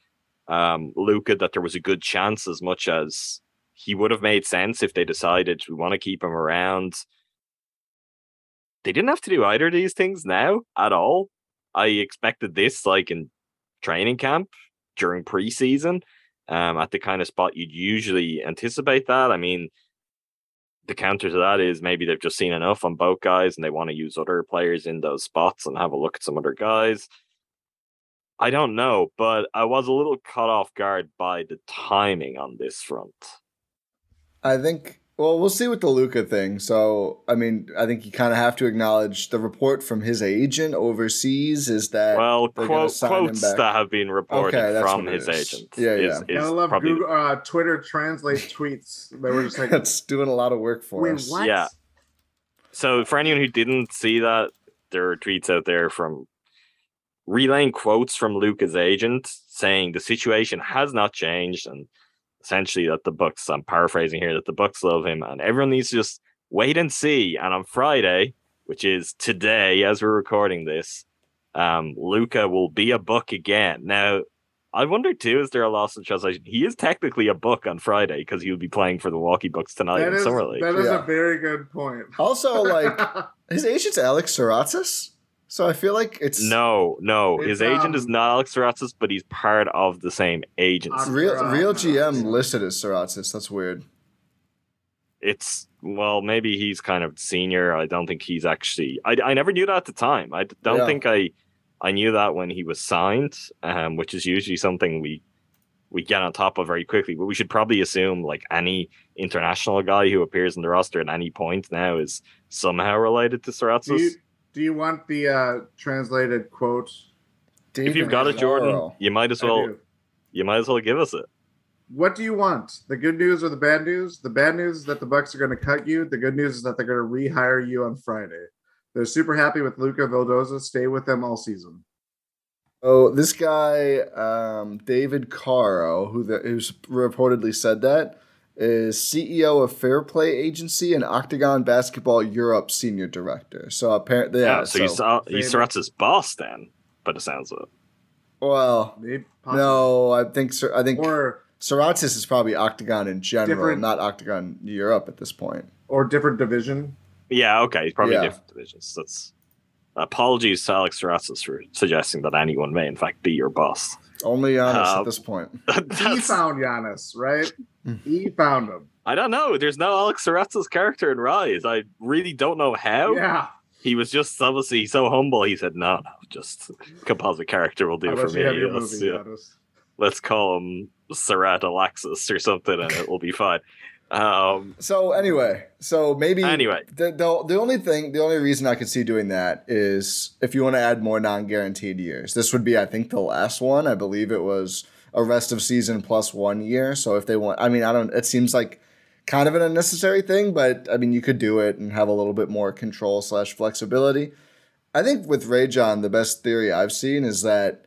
[SPEAKER 1] Luka, that there was a good chance, as much as he would have made sense if they decided we want to keep him around. They didn't have to do either of these things now at all. I expected this like in training camp during preseason, at the kind of spot you'd usually anticipate that. I mean, the counter to that is maybe they've just seen enough on both guys and they want to use other players in those spots and have a look at some other guys. I don't know, but I was a little caught off guard by the timing on this front.
[SPEAKER 3] I think, well, we'll see with the Luka thing. So, I mean, I think you kind of have to acknowledge the report from his agent overseas is that
[SPEAKER 1] quotes that have been reported from his agent.
[SPEAKER 2] I love Google, Twitter translate tweets. They were just like,
[SPEAKER 3] that's doing a lot of work for us.
[SPEAKER 2] What?
[SPEAKER 1] Yeah. So for anyone who didn't see that, there are tweets out there from relaying quotes from Luka's agent saying the situation has not changed, and essentially that the Bucks, I'm paraphrasing here, that the Bucks love him and everyone needs to just wait and see. And on Friday, which is today as we're recording this, Luka will be a Buck again. Now, I wonder too, is there a loss in translation? He is technically a Buck on Friday because he'll be playing for the Milwaukee Bucks tonight in Summer League.
[SPEAKER 2] That is a very good point.
[SPEAKER 3] Also, like, his agent's Alex Saratzis. So I feel like it's...
[SPEAKER 1] No. His agent is not Alex Saratzis, but he's part of the same agency.
[SPEAKER 3] Real GM listed as Saratzis. That's weird.
[SPEAKER 1] Maybe he's kind of senior. I don't think he's actually... I never knew that at the time. I don't think I knew that when he was signed, which is usually something we get on top of very quickly. But we should probably assume like any international guy who appears in the roster at any point now is somehow related to Saratzis.
[SPEAKER 2] Do you want the translated quote?
[SPEAKER 1] If you've got it, Jordan, you might as well give us it.
[SPEAKER 2] What do you want? The good news or the bad news? The bad news is that the Bucks are going to cut you. The good news is that they're going to rehire you on Friday. They're super happy with Luka Vildoza. Stay with them all season.
[SPEAKER 3] Oh, this guy, David Caro, who's reportedly said that, is CEO of Fair Play Agency and Octagon Basketball Europe Senior Director. So apparently,
[SPEAKER 1] he's Saratz's boss then, by the sounds of it.
[SPEAKER 3] Well, no, I think Saratzis is probably Octagon in general, not Octagon Europe at this point.
[SPEAKER 2] Or different division.
[SPEAKER 1] Yeah, okay, he's probably different divisions. That's apologies to Alex Saratzis for suggesting that anyone may in fact be your boss.
[SPEAKER 3] Only Giannis at this point.
[SPEAKER 2] He found Giannis, right? He found him.
[SPEAKER 1] I don't know. There's no Alex Saratzis character in Rise. I really don't know how.
[SPEAKER 2] Yeah.
[SPEAKER 1] He was just obviously so humble. He said, no, just composite character will do for me. Let's call him Sarat Alexis or something and it will be fine.
[SPEAKER 3] The only reason I could see doing that is if you want to add more non-guaranteed years. This would be, I think, the last one. I believe it was a rest of season plus 1 year. So if they want, it seems like kind of an unnecessary thing, but I mean, you could do it and have a little bit more control / flexibility. I think with Rajon, the best theory I've seen is that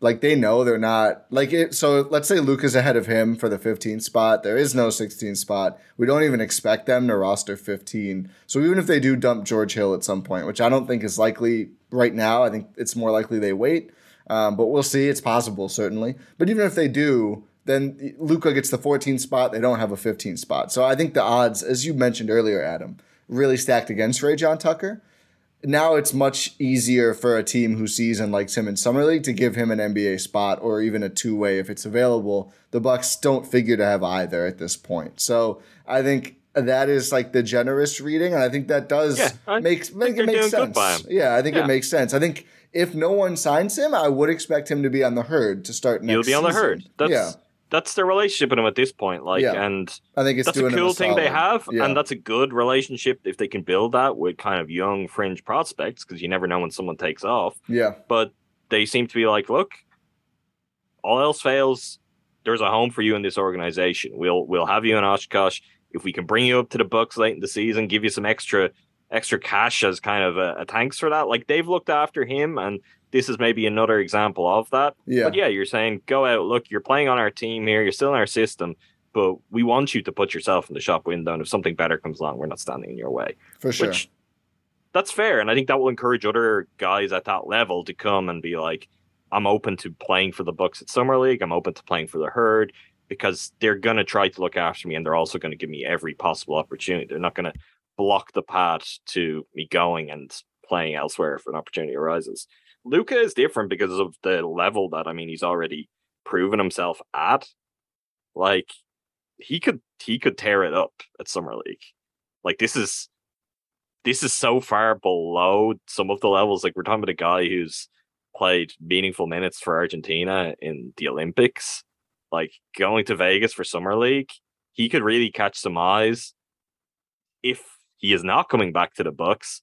[SPEAKER 3] like they know they're not like it. So let's say Luka's ahead of him for the 15th spot. There is no 16th spot. We don't even expect them to roster 15. So even if they do dump George Hill at some point, which I don't think is likely right now, I think it's more likely they wait. But we'll see. It's possible, certainly. But even if they do, then Luka gets the 14th spot. They don't have a 15th spot. So I think the odds, as you mentioned earlier, Adam, really stacked against Rajon Tucker. Now it's much easier for a team whose season likes him in Summer League to give him an NBA spot or even a two-way if it's available. The Bucks don't figure to have either at this point. So I think that is like the generous reading, and I think that does make sense. Yeah, I think it makes sense. I think if no one signs him, I would expect him to be on the herd to start next season.
[SPEAKER 1] He'll be on the herd. That's their relationship with him at this point. And
[SPEAKER 3] I think
[SPEAKER 1] that's a cool thing they have, and that's a good relationship if they can build that with kind of young fringe prospects, because you never know when someone takes off.
[SPEAKER 3] Yeah.
[SPEAKER 1] But they seem to be like, look, all else fails, there's a home for you in this organization. We'll have you in Oshkosh. If we can bring you up to the Bucks late in the season, give you some extra cash as kind of a thanks for that. Like, they've looked after him, and this is maybe another example of that.
[SPEAKER 3] Yeah.
[SPEAKER 1] But yeah, you're saying, go out, look, you're playing on our team here, you're still in our system, but we want you to put yourself in the shop window, and if something better comes along, we're not standing in your way.
[SPEAKER 3] For sure.
[SPEAKER 1] Which, that's fair, and I think that will encourage other guys at that level to come and be like, I'm open to playing for the Bucks at Summer League, I'm open to playing for the Herd, because they're going to try to look after me, and they're also going to give me every possible opportunity. They're not going to block the path to me going and playing elsewhere if an opportunity arises. Luka is different because of the level that, I mean, he's already proven himself at. Like, he could tear it up at Summer League. Like, this is so far below some of the levels. Like, we're talking about a guy who's played meaningful minutes for Argentina in the Olympics. Like, going to Vegas for Summer League, he could really catch some eyes. If he is not coming back to the Bucks,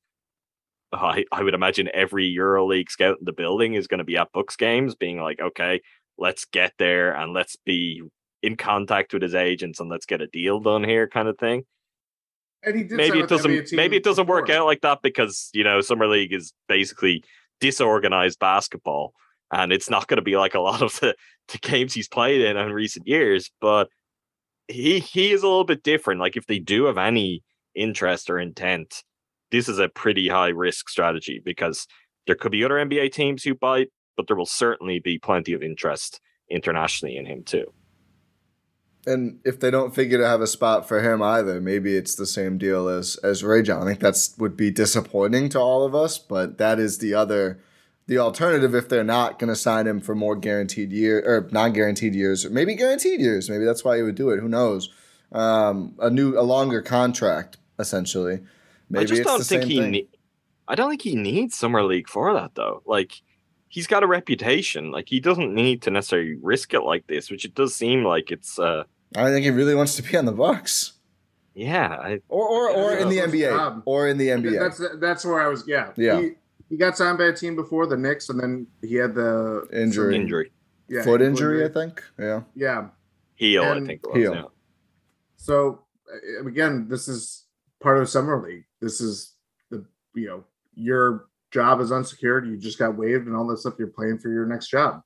[SPEAKER 1] I would imagine every EuroLeague scout in the building is going to be at Bucks games, being like, okay, let's get there and let's be in contact with his agents and let's get a deal done here, kind of thing.
[SPEAKER 2] And he did
[SPEAKER 1] maybe it doesn't work out like that because, you know, Summer League is basically disorganized basketball, and it's not going to be like a lot of the games he's played in recent years. But he is a little bit different. Like, if they do have any interest or intent, this is a pretty high risk strategy, because there could be other NBA teams who bite, but there will certainly be plenty of interest internationally in him too.
[SPEAKER 3] And if they don't figure to have a spot for him either, maybe it's the same deal as Ray John. I think that would be disappointing to all of us, but that is the alternative if they're not going to sign him for more guaranteed year or non-guaranteed years, or maybe guaranteed years. Maybe that's why he would do it. Who knows? A longer contract, essentially. Maybe
[SPEAKER 1] I just don't think I don't think he needs Summer League for that, though. Like, he's got a reputation. Like, he doesn't need to necessarily risk it like this, which it does seem like it's.
[SPEAKER 3] I think he really wants to be on the Bucks.
[SPEAKER 1] Yeah,
[SPEAKER 3] or in the NBA, or in the NBA.
[SPEAKER 2] That's where I was. Yeah. He got signed by a team before the Knicks, and then he had the
[SPEAKER 1] injury.
[SPEAKER 2] Yeah,
[SPEAKER 3] foot injury, I think. Yeah.
[SPEAKER 2] Yeah.
[SPEAKER 1] Heel, I think it was.
[SPEAKER 3] Heel.
[SPEAKER 1] Yeah.
[SPEAKER 2] So again, this is part of Summer League. This is your job is unsecured. You just got waived and all that stuff. You're playing for your next job.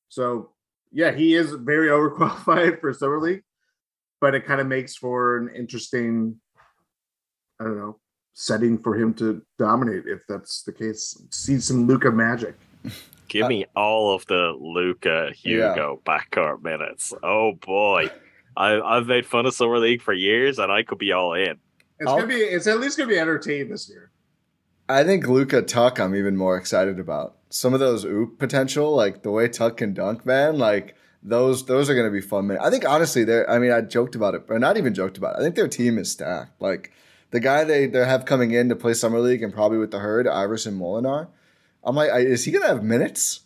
[SPEAKER 2] So yeah, he is very overqualified for Summer League, but it kind of makes for an interesting, I don't know, setting for him to dominate if that's the case. See some Luka magic.
[SPEAKER 1] Give me all of the Luka Hugo backcourt minutes. Oh boy. I've made fun of Summer League for years, and I could be all in.
[SPEAKER 2] It's at least gonna be entertaining this year.
[SPEAKER 3] I think Luka Tuck I'm even more excited about. Some of those oop potential, like the way Tuck can dunk, man, like those are gonna be fun, man. I think honestly, I joked about it, but not even joked about it. I think their team is stacked. Like the guy they have coming in to play Summer League and probably with the Herd, Iverson Molinar. I'm like, is he gonna have minutes?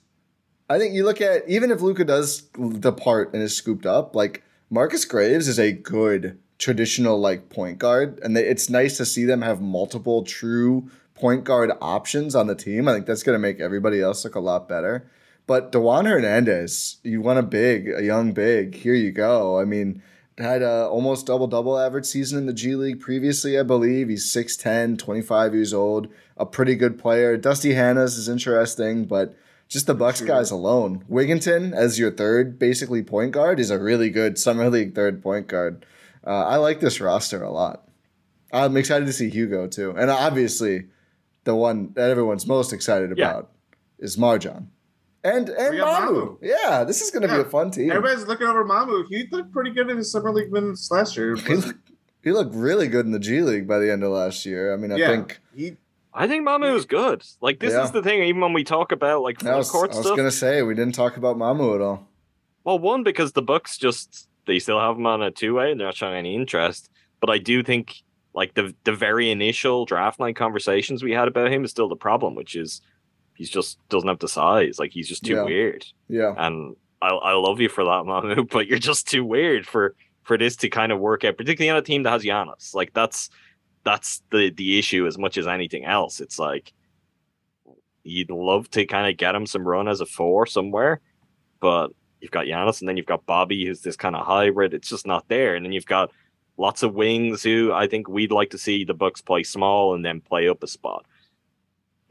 [SPEAKER 3] I think you look at, even if Luka does depart and is scooped up, like Marcus Graves is a good traditional like point guard, and it's nice to see them have multiple true point guard options on the team. I think that's going to make everybody else look a lot better. But DeJuan Hernandez, you want a young big, here you go. I mean, had a almost double-double average season in the G League previously, I believe. He's 6'10", 25 years old, a pretty good player. Dusty Hannas is interesting, but just the Bucks guys alone. Wigginton as your third, basically, point guard is a really good Summer League third point guard. I like this roster a lot. I'm excited to see Hugo, too. And obviously, the one that everyone's most excited about is Marjan. And Mamu. Yeah, this is going to be a fun team.
[SPEAKER 2] Everybody's looking over Mamu. He looked pretty good in his Summer League minutes last year.
[SPEAKER 3] He looked really good in the G League by the end of last year. I mean,
[SPEAKER 1] I think Mamu is good. Like, this is the thing, even when we talk about, like, full court stuff.
[SPEAKER 3] I was going to say, we didn't talk about Mamu at all.
[SPEAKER 1] Well, one, because the Bucks they still have him on a two-way, and they're not showing any interest. But I do think, like, the very initial draft night conversations we had about him is still the problem, which is he just doesn't have the size. Like, he's just too weird. Yeah. And I love you for that, Mamu, but you're just too weird for this to kind of work out, particularly on a team that has Giannis. Like, that's the issue as much as anything else. It's like, you'd love to kind of get him some run as a 4 somewhere, but you've got Giannis, and then you've got Bobby, who's this kind of hybrid. It's just not there. And then you've got lots of wings who I think we'd like to see the Bucks play small and then play up a spot.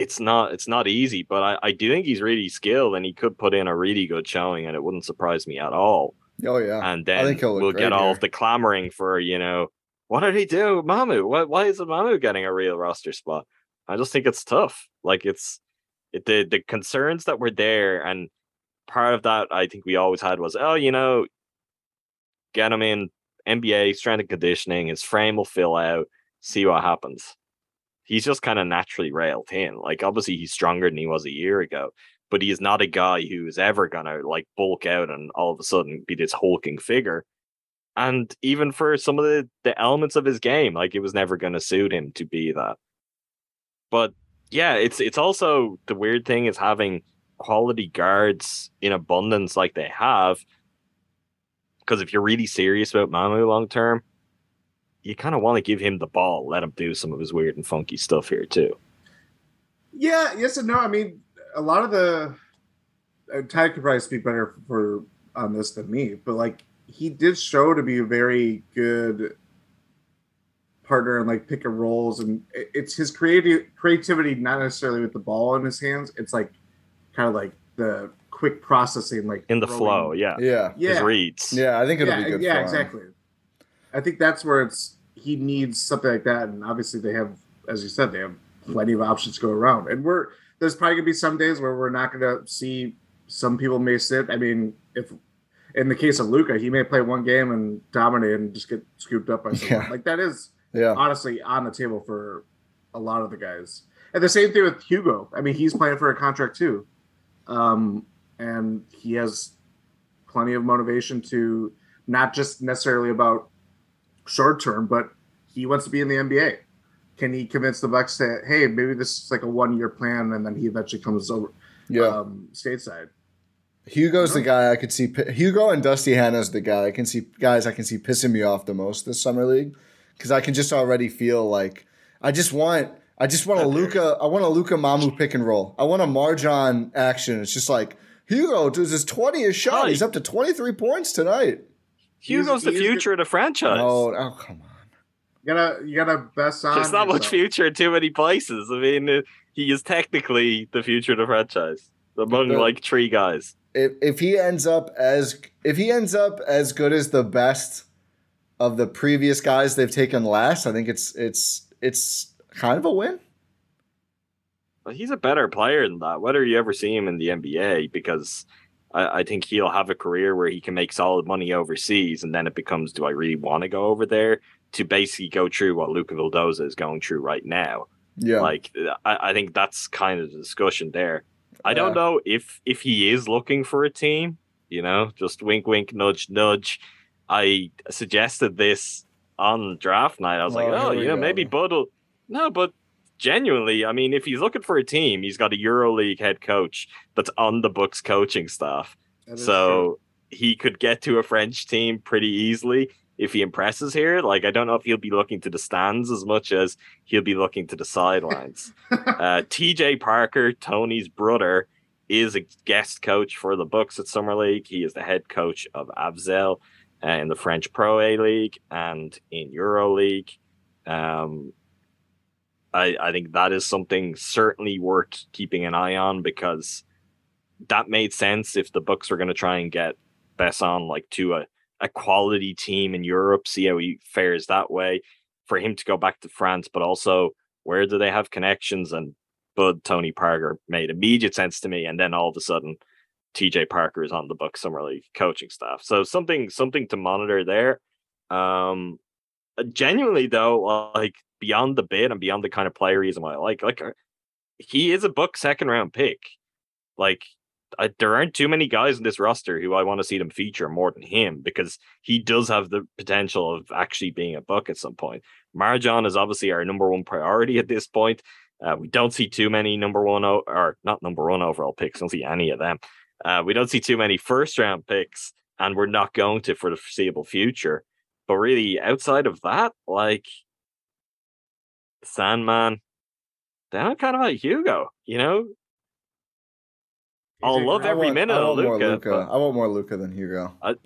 [SPEAKER 1] it's not easy, but I do think he's really skilled and he could put in a really good showing, and it wouldn't surprise me at all.
[SPEAKER 3] Oh yeah,
[SPEAKER 1] And
[SPEAKER 3] I think
[SPEAKER 1] then
[SPEAKER 3] he'll look
[SPEAKER 1] we'll
[SPEAKER 3] great
[SPEAKER 1] get all
[SPEAKER 3] here.
[SPEAKER 1] of the clamoring for, what did he do, Mamu? Why isn't Mamu getting a real roster spot? I just think it's tough. Like the concerns that were there, and part of that I think we always had was, get him in NBA strength and conditioning, his frame will fill out, see what happens. He's just kind of naturally railed in. Like, obviously he's stronger than he was a year ago, but he is not a guy who is ever gonna like bulk out and all of a sudden be this hulking figure. And even for some of the elements of his game, like, it was never gonna suit him to be that. But yeah, it's also, the weird thing is having quality guards in abundance like they have, because if you're really serious about Mamu long term, you kind of want to give him the ball, let him do some of his weird and funky stuff here too.
[SPEAKER 2] Yeah, yes and no. I mean, a lot of the Ty could probably speak better for on this than me, but like, he did show to be a very good partner and like pick and rolls, and it's his creativity, not necessarily with the ball in his hands. It's like kind of like the quick processing, like
[SPEAKER 1] in the flow,
[SPEAKER 3] yeah,
[SPEAKER 1] his reads.
[SPEAKER 3] Yeah, I think it'll be good.
[SPEAKER 2] Yeah,
[SPEAKER 3] for him.
[SPEAKER 2] exactly. I think that's where he needs something like that, and obviously they have, as you said, they have plenty of options to go around. And there's probably gonna be some days where we're not gonna see. Some people may sit. I mean, if in the case of Luka, he may play one game and dominate and just get scooped up by someone. Like, that is honestly on the table for a lot of the guys. And the same thing with Hugo. I mean, he's playing for a contract too, and he has plenty of motivation to not just necessarily about short term, but he wants to be in the NBA. Can he convince the Bucks that, hey, maybe this is like a 1-year plan, and then he eventually comes over stateside?
[SPEAKER 3] Hugo's the guy I could see. Hugo and Dusty Hannah's the guy I can see pissing me off the most this summer league, because I can just already feel like I just want a Luka. I want a Luka Mamu pick and roll. I want a Marjan action. It's just like, Hugo does his 20th shot. He's up to 23 points tonight.
[SPEAKER 1] Hugo's the future of the franchise.
[SPEAKER 3] Oh, come on.
[SPEAKER 2] You gotta best on.
[SPEAKER 1] There's not much future in too many places. I mean, he is technically the future of the franchise among like 3 guys.
[SPEAKER 3] If he ends up as good as the best of the previous guys they've taken last, I think it's kind of a win.
[SPEAKER 1] But he's a better player than that, whether you ever see him in the NBA, because I think he'll have a career where he can make solid money overseas, and then it becomes, do I really want to go over there to basically go through what Luka Vildoza is going through right now?
[SPEAKER 3] Yeah.
[SPEAKER 1] Like, I think that's kind of the discussion there. I don't know if he is looking for a team, just wink, wink, nudge, nudge. I suggested this on draft night. I was maybe Bud will. No, but genuinely, I mean, if he's looking for a team, he's got a EuroLeague head coach that's on the Bucks coaching staff. So he could get to a French team pretty easily if he impresses here. Like, I don't know if he'll be looking to the stands as much as he'll be looking to the sidelines. TJ Parker, Tony's brother, is a guest coach for the Bucks at Summer League. He is the head coach of Avzel in the French Pro A League and in EuroLeague. I think that is something certainly worth keeping an eye on, because that made sense if the Bucks were going to try and get Besson like to a quality team in Europe, see how he fares that way, for him to go back to France. But also, where do they have connections? And Bud, Tony Parker made immediate sense to me. And then all of a sudden, TJ Parker is on the Bucks Summer League coaching staff. So something to monitor there. Genuinely though, like, beyond the bid and beyond the kind of player he is, like he is a Bucks second round pick. Like, there aren't too many guys in this roster who I want to see them feature more than him, because he does have the potential of actually being a Buck at some point. Marjan is obviously our number one priority at this point. We don't see too many not number one overall picks. Don't see any of them. We don't see too many first round picks, and we're not going to for the foreseeable future. But really, outside of that, like, Sandman, then kind of like Hugo, I'll love every minute of Luka.
[SPEAKER 3] I want more Luka than Hugo.
[SPEAKER 1] I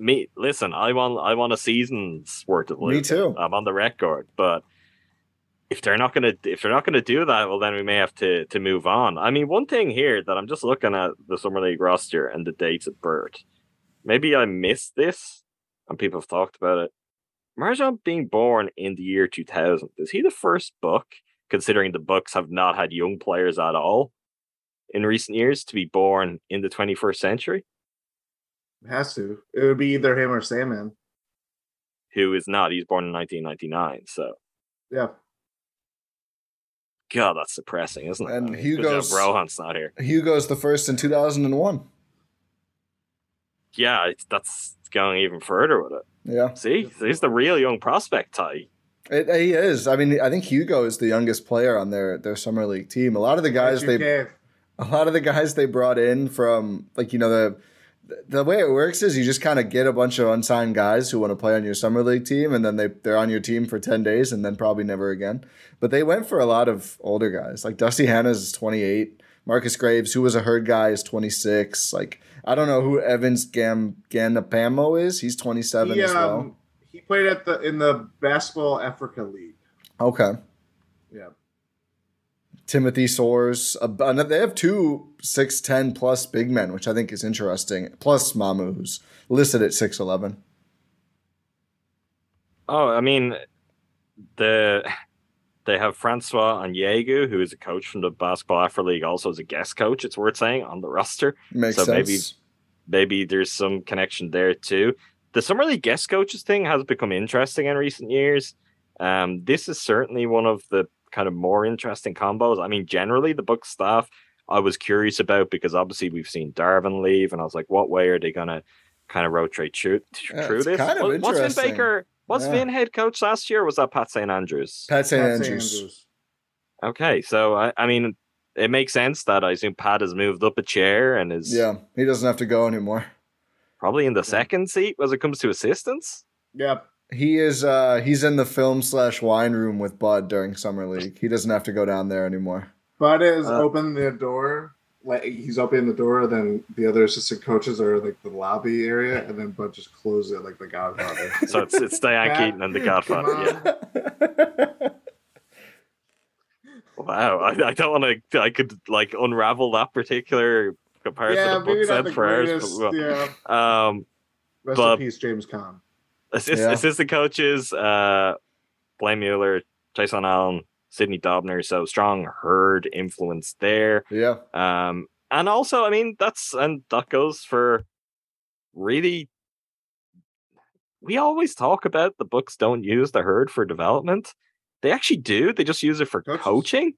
[SPEAKER 1] want a season's worth of Luka.
[SPEAKER 3] Me too.
[SPEAKER 1] I'm on the record, but if they're not gonna do that, well, then we may have to move on. I mean, one thing here that I'm just looking at the Summer League roster and the dates of birth. Maybe I missed this, and people have talked about it. Marjan being born in the year 2000, is he the first Buck, considering the Bucks have not had young players at all in recent years, to be born in the 21st century?
[SPEAKER 2] It has to. It would be either him or Sandman.
[SPEAKER 1] Who is not. He's born in 1999, so.
[SPEAKER 2] Yeah.
[SPEAKER 1] God, that's depressing, isn't it?
[SPEAKER 3] And Hugo's
[SPEAKER 1] Rohan's not here.
[SPEAKER 3] Hugo's the first in 2001.
[SPEAKER 1] Yeah, that's going even further with it.
[SPEAKER 3] Yeah.
[SPEAKER 1] See, he's the real young prospect, Ti.
[SPEAKER 3] He is. I mean, I think Hugo is the youngest player on their summer league team. A lot of the guys they brought in from, like, you know, the way it works is you just kind of get a bunch of unsigned guys who want to play on your summer league team, and then they're on your team for 10 days and then probably never again. But they went for a lot of older guys. Like Dusty Hannas is 28. Marcus Graves, who was a herd guy, is 26. Like, I don't know who Evans Ganapamo is. He's 27 as well.
[SPEAKER 2] He played in the Basketball Africa League.
[SPEAKER 3] Okay.
[SPEAKER 2] Yeah.
[SPEAKER 3] Timothy Soares. They have 2 6'10 plus big men, which I think is interesting. Plus Mamu, who's listed at 6'11.
[SPEAKER 1] Oh, I mean, they have Francois Onyegu, who is a coach from the Basketball Africa League, also as a guest coach, it's worth saying, on the roster.
[SPEAKER 3] Makes sense.
[SPEAKER 1] Maybe there's some connection there too. The Summer League guest coaches thing has become interesting in recent years. This is certainly one of the kind of more interesting combos. I mean, generally, the Bucks staff I was curious about, because obviously we've seen Darvin leave, and I was like, what way are they going to kind of rotate through this?
[SPEAKER 3] Kind of
[SPEAKER 1] was Vin Baker... Was Vin head coach last year, or was that Pat St. Andrews?
[SPEAKER 3] Pat St. Andrews.
[SPEAKER 1] Okay, so I mean, it makes sense that I assume Pat has moved up a chair and is...
[SPEAKER 3] Yeah, he doesn't have to go anymore.
[SPEAKER 1] Probably in the second seat as it comes to assistants?
[SPEAKER 2] Yep.
[SPEAKER 3] He is. He's in the film/wine room with Bud during Summer League. He doesn't have to go down there anymore.
[SPEAKER 2] Bud is opening the door. Like, he's opening the door, then the other assistant coaches are like the lobby area, and then Bud just closes it like the Godfather.
[SPEAKER 1] So it's Diane Keaton and the Godfather. Yeah. Wow, I don't want to. I could like unravel that particular comparison to book set for ours.
[SPEAKER 2] Yeah. Rest in peace, James Conn.
[SPEAKER 1] Assistant coaches: Blaine Mueller, Jason Allen, Sidney Dobner, so strong herd influence there.
[SPEAKER 3] Yeah.
[SPEAKER 1] And also, I mean, that goes for really. We always talk about the Bucks don't use the herd for development. They actually do. They just use it for coaching.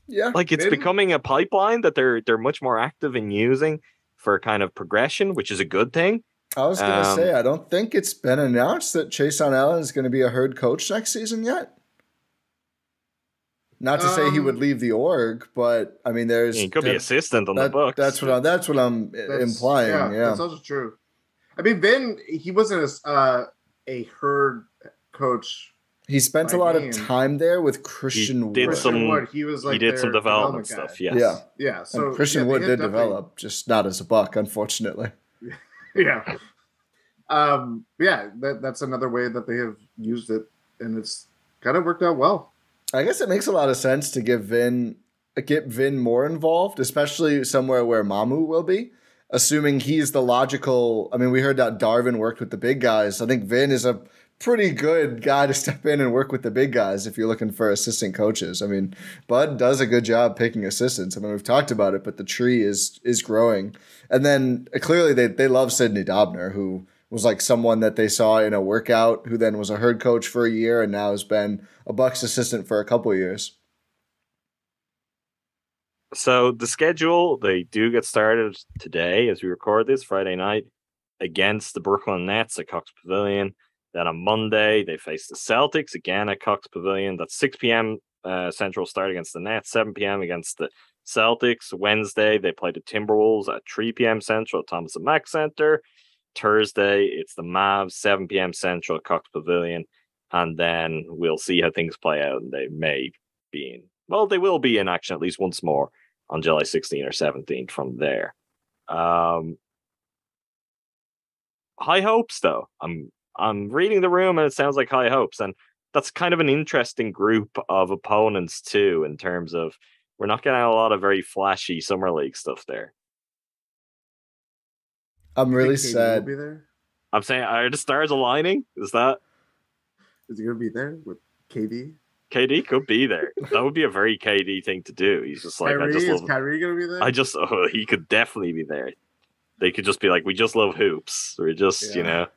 [SPEAKER 3] Yeah.
[SPEAKER 1] Like, it's becoming a pipeline that they're much more active in using for kind of progression, which is a good thing.
[SPEAKER 3] I was going to say, I don't think it's been announced that Chason Allen is going to be a herd coach next season yet. Not to say he would leave the org, but I mean,
[SPEAKER 1] he could be assistant on the Bucks.
[SPEAKER 3] That's what I'm implying. Yeah,
[SPEAKER 2] that's also true. I mean, Vin, he wasn't a herd coach.
[SPEAKER 3] He spent a lot of time there with Christian Wood.
[SPEAKER 2] He was like,
[SPEAKER 1] he did some development stuff. Yes.
[SPEAKER 2] Yeah. So
[SPEAKER 3] and Christian Wood did develop, just not as a Buck, unfortunately.
[SPEAKER 2] Yeah. That's another way that they have used it, and it's kind of worked out well.
[SPEAKER 3] I guess it makes a lot of sense to get Vin more involved, especially somewhere where Mamu will be, assuming he's the logical. I mean, we heard that Darvin worked with the big guys. I think Vin is a pretty good guy to step in and work with the big guys if you're looking for assistant coaches. I mean, Bud does a good job picking assistants. I mean, we've talked about it, but the tree is growing. And then clearly they love Sidney Dobner, who was like someone that they saw in a workout, who then was a herd coach for a year and now has been a Bucks assistant for a couple of years.
[SPEAKER 1] So the schedule, they do get started today as we record this, Friday night, against the Brooklyn Nets at Cox Pavilion. Then on Monday, they face the Celtics again at Cox Pavilion. That's 6 p.m. Central start against the Nets, 7 p.m. against the Celtics. Wednesday, they play the Timberwolves at 3 p.m. Central at Thomas and Mack Center. Thursday, it's the Mavs, 7 p.m. Central at Cox Pavilion. And then we'll see how things play out. And they may be they will be in action at least once more on July 16th or 17th from there. High hopes, though. I'm reading the room and it sounds like high hopes. And that's kind of an interesting group of opponents too, in terms of we're not getting a lot of very flashy summer league stuff there.
[SPEAKER 3] I'm really
[SPEAKER 2] KD
[SPEAKER 3] sad.
[SPEAKER 2] Will be there?
[SPEAKER 1] I'm saying, are the stars aligning? Is he
[SPEAKER 2] gonna be there with KD?
[SPEAKER 1] KD could be there. That would be a very KD thing to do. He's just like,
[SPEAKER 2] Is Kyrie gonna be there?
[SPEAKER 1] He could definitely be there. They could just be like, we just love hoops. We're just,
[SPEAKER 3] That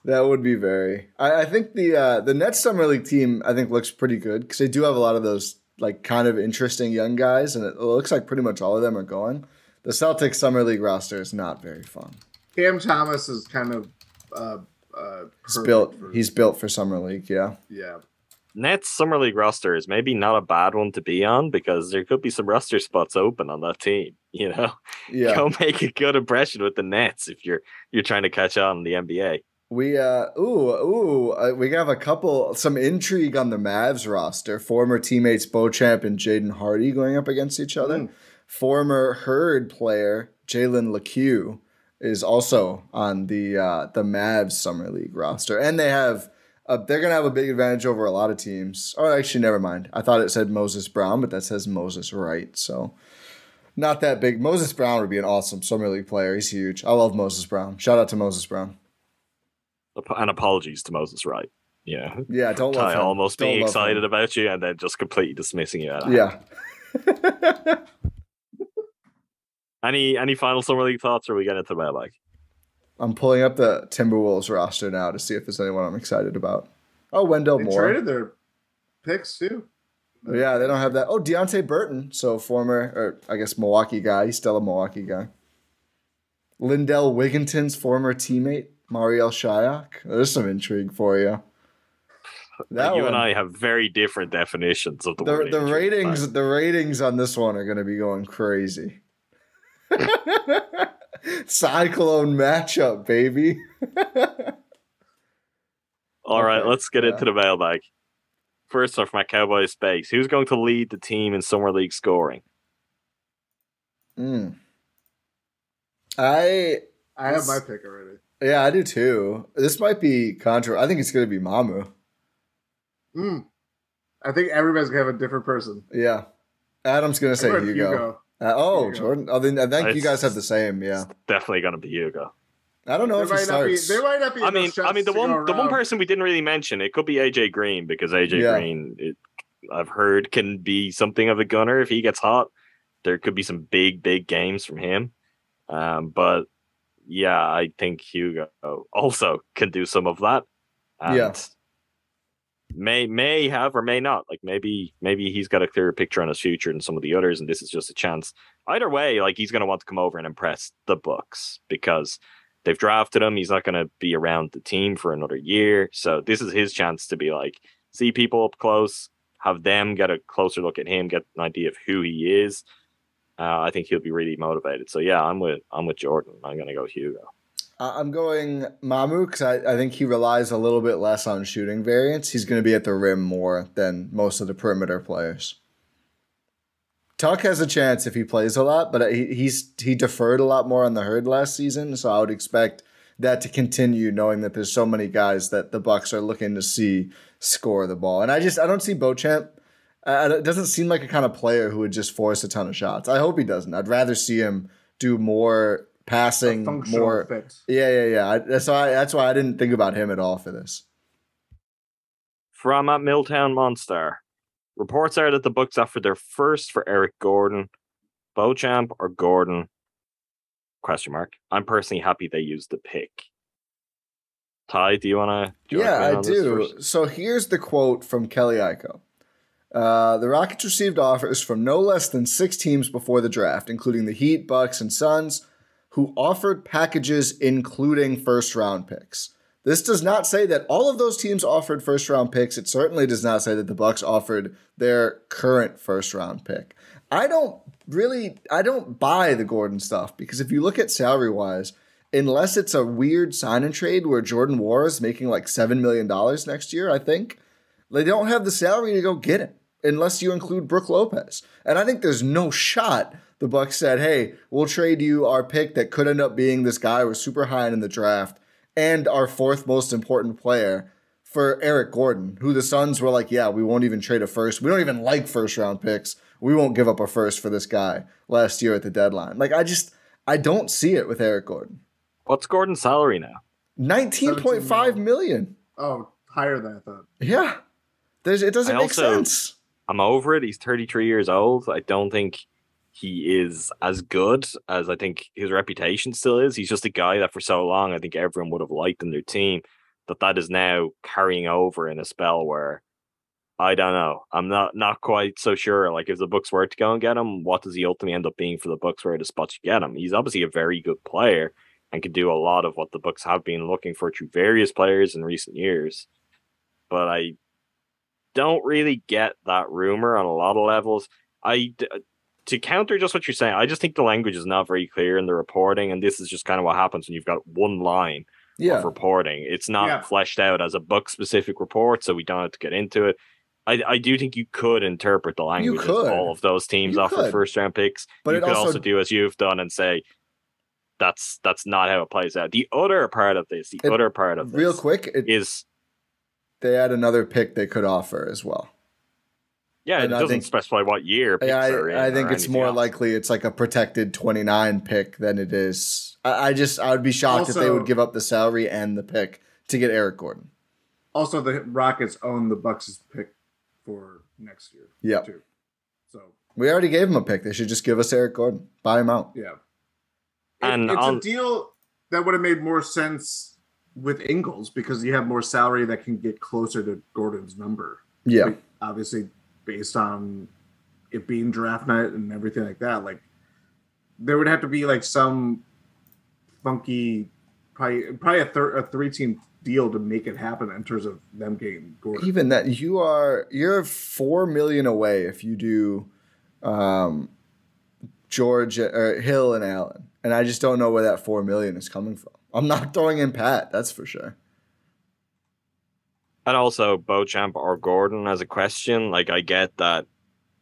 [SPEAKER 3] would be very. I think the Nets Summer League team, I think, looks pretty good because they do have a lot of those like kind of interesting young guys, and it looks like pretty much all of them are going. The Celtics Summer League roster is not very fun.
[SPEAKER 2] Cam Thomas is kind of
[SPEAKER 3] he's built for Summer League, yeah.
[SPEAKER 2] Yeah.
[SPEAKER 1] Nets Summer League roster is maybe not a bad one to be on because there could be some roster spots open on that team.
[SPEAKER 3] Yeah.
[SPEAKER 1] Go make a good impression with the Nets if you're trying to catch on in the NBA.
[SPEAKER 3] We we have some intrigue on the Mavs roster. Former teammates Beauchamp and Jaden Hardy going up against each other. Former Herd player Jalen LeCue is also on the Mavs Summer League roster, and they're gonna have a big advantage over a lot of teams. Oh, actually, never mind. I thought it said Moses Brown, but that says Moses Wright, so not that big. Moses Brown would be an awesome Summer League player. He's huge. I love Moses Brown. Shout out to Moses Brown.
[SPEAKER 1] And apologies to Moses Wright. Yeah,
[SPEAKER 3] don't love him.
[SPEAKER 1] Almost being excited about you and then just completely dismissing you.
[SPEAKER 3] Yeah.
[SPEAKER 1] Any final Summer League thoughts, or we get into the mailbag?
[SPEAKER 3] I'm pulling up the Timberwolves roster now to see if there's anyone I'm excited about. Oh, Wendell Moore.
[SPEAKER 2] They traded their picks too.
[SPEAKER 3] Yeah, they don't have that. Oh, Deonte Burton, so Milwaukee guy. He's still a Milwaukee guy. Lindell Wigginton's former teammate, Mariel Shayok. There's some intrigue for you.
[SPEAKER 1] And I have very different definitions of the word.
[SPEAKER 3] The ratings on this one are going to be going crazy. Cyclone matchup, baby.
[SPEAKER 1] All right, let's get into the mailbag. First off, my Cowboys space. Who's going to lead the team in Summer League scoring?
[SPEAKER 2] I have my pick already.
[SPEAKER 3] Yeah, I do too. This might be controversial. I think it's going to be Mamu.
[SPEAKER 2] I think everybody's going to have a different person.
[SPEAKER 3] Yeah. Adam's going to say Hugo. Jordan. I think you guys have the same. Yeah,
[SPEAKER 1] it's definitely gonna be Hugo.
[SPEAKER 3] I don't know if he starts.
[SPEAKER 2] There might not be.
[SPEAKER 1] I mean, the one person we didn't really mention, it could be AJ Green because AJ Green, I've heard, can be something of a gunner if he gets hot. There could be some big games from him. But yeah, I think Hugo also can do some of that. And may have or may not. Like maybe he's got a clearer picture on his future than some of the others, and this is just a chance. Either way, like he's going to want to come over and impress the Bucks because they've drafted him. He's not going to be around the team for another year, so this is his chance to be like see people up close, have them get a closer look at him, get an idea of who he is. I think he'll be really motivated. So yeah, I'm with Jordan. I'm going to go Hugo.
[SPEAKER 3] I'm going Mamu because I think he relies a little bit less on shooting variance. He's going to be at the rim more than most of the perimeter players. Tuck has a chance if he plays a lot, but he deferred a lot more on the Herd last season, so I would expect that to continue, knowing that there's so many guys that the Bucks are looking to see score the ball. And I don't see Beauchamp. It doesn't seem like a kind of player who would just force a ton of shots. I hope he doesn't. I'd rather see him do more passing, more.
[SPEAKER 2] Fit.
[SPEAKER 3] Yeah. That's why I didn't think about him at all for this.
[SPEAKER 1] From at Milltown Monster, reports are that the Bucks offered their first for Eric Gordon, Beauchamp or Gordon? ? I'm personally happy they used the pick. Ty, do you want to?
[SPEAKER 3] Yeah, I do. So here's the quote from Kelly Iko. The Rockets received offers from no less than 6 teams before the draft, including the Heat, Bucks, and Suns, who offered packages including first-round picks. This does not say that all of those teams offered first-round picks. It certainly does not say that the Bucks offered their current first-round pick. I don't buy the Gordon stuff because if you look at salary-wise, unless it's a weird sign-and-trade where Jordan Wara is making like $7 million next year, I think, they don't have the salary to go get him unless you include Brook Lopez. And I think there's no shot the Bucks said, hey, we'll trade you our pick that could end up being this guy who was super high in the draft and our 4th most important player for Eric Gordon, who the Suns were like, yeah, we won't even trade a first. We don't even like first-round picks. We won't give up a first for this guy last year at the deadline. Like, I don't see it with Eric Gordon.
[SPEAKER 1] What's Gordon's salary now?
[SPEAKER 3] $19.5 million.
[SPEAKER 2] Oh, higher than I thought.
[SPEAKER 3] Yeah. It doesn't make sense.
[SPEAKER 1] I'm over it. He's 33 years old. I don't think he is as good as I think his reputation still is. He's just a guy that for so long I think everyone would have liked in their team, that is now carrying over in a spell where I don't know. I'm not quite so sure. Like, if the Bucks were to go and get him, what does he ultimately end up being for the Bucks? Where the spots you get him? He's obviously a very good player and can do a lot of what the Bucks have been looking for through various players in recent years. But I don't really get that rumor on a lot of levels. To counter just what you're saying, I just think the language is not very clear in the reporting, and this is just kind of what happens when you've got one line of reporting. It's not fleshed out as a Buck-specific report, so we don't have to get into it. I do think you could interpret the language of all of those teams offer first-round picks. But you could also do as you've done and say, that's not how it plays out. The other part of this,
[SPEAKER 3] real quick,
[SPEAKER 1] is
[SPEAKER 3] they had another pick they could offer as well.
[SPEAKER 1] Yeah, it doesn't specify what year picks are in.
[SPEAKER 3] I think it's more likely it's like a protected 29 pick than it is. I would be shocked if they would give up the salary and the pick to get Eric Gordon.
[SPEAKER 2] Also, the Rockets own the Bucks' pick for next year.
[SPEAKER 3] Yeah.
[SPEAKER 2] Too. So
[SPEAKER 3] we already gave him a pick. They should just give us Eric Gordon. Buy him out.
[SPEAKER 2] Yeah. It's a deal that would have made more sense with Ingles because you have more salary that can get closer to Gordon's number.
[SPEAKER 3] Yeah.
[SPEAKER 2] Like, obviously, based on it being draft night and everything like that, like there would have to be like some funky, probably a 3-team deal to make it happen in terms of them getting Gordon.
[SPEAKER 3] Even that you're $4 million away if you do George or Hill and Allen, and I just don't know where that $4 million is coming from. I'm not throwing in Pat, that's for sure.
[SPEAKER 1] And also Beauchamp or Gordon as a question. Like, I get that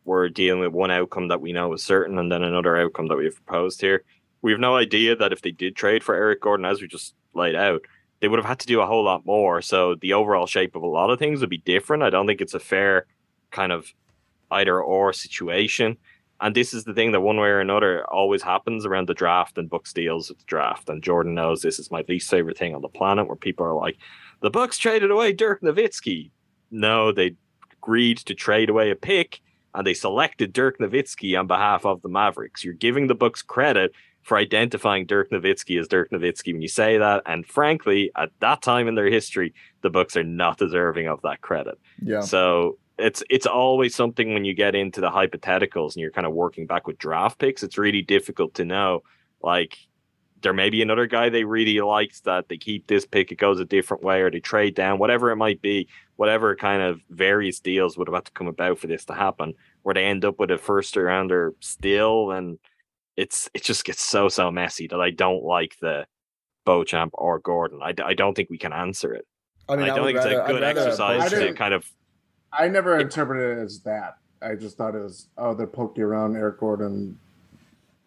[SPEAKER 1] we're dealing with one outcome that we know is certain and then another outcome that we've proposed here. We have no idea that if they did trade for Eric Gordon, as we just laid out, they would have had to do a whole lot more. So the overall shape of a lot of things would be different. I don't think it's a fair kind of either or situation. And this is the thing that one way or another always happens around the draft and Bucks deals with the draft. And Jordan knows this is my least favorite thing on the planet, where people are like, the Bucks traded away Dirk Nowitzki. No, they agreed to trade away a pick and they selected Dirk Nowitzki on behalf of the Mavericks. You're giving the Bucks credit for identifying Dirk Nowitzki as Dirk Nowitzki when you say that. And frankly, at that time in their history, the Bucks are not deserving of that credit.
[SPEAKER 3] Yeah.
[SPEAKER 1] So it's always something when you get into the hypotheticals and you're kind of working back with draft picks, it's really difficult to know, like, there may be another guy they really liked that they keep this pick, it goes a different way, or they trade down, whatever it might be, whatever kind of various deals would have had to come about for this to happen, where they end up with a first rounder still, and it just gets so messy that I don't like the Beauchamp or Gordon. I don't think we can answer it.
[SPEAKER 3] I mean,
[SPEAKER 1] I don't think it's a good exercise to kind of.
[SPEAKER 2] I never interpreted it as that. I just thought it was, they're poking around Eric Gordon.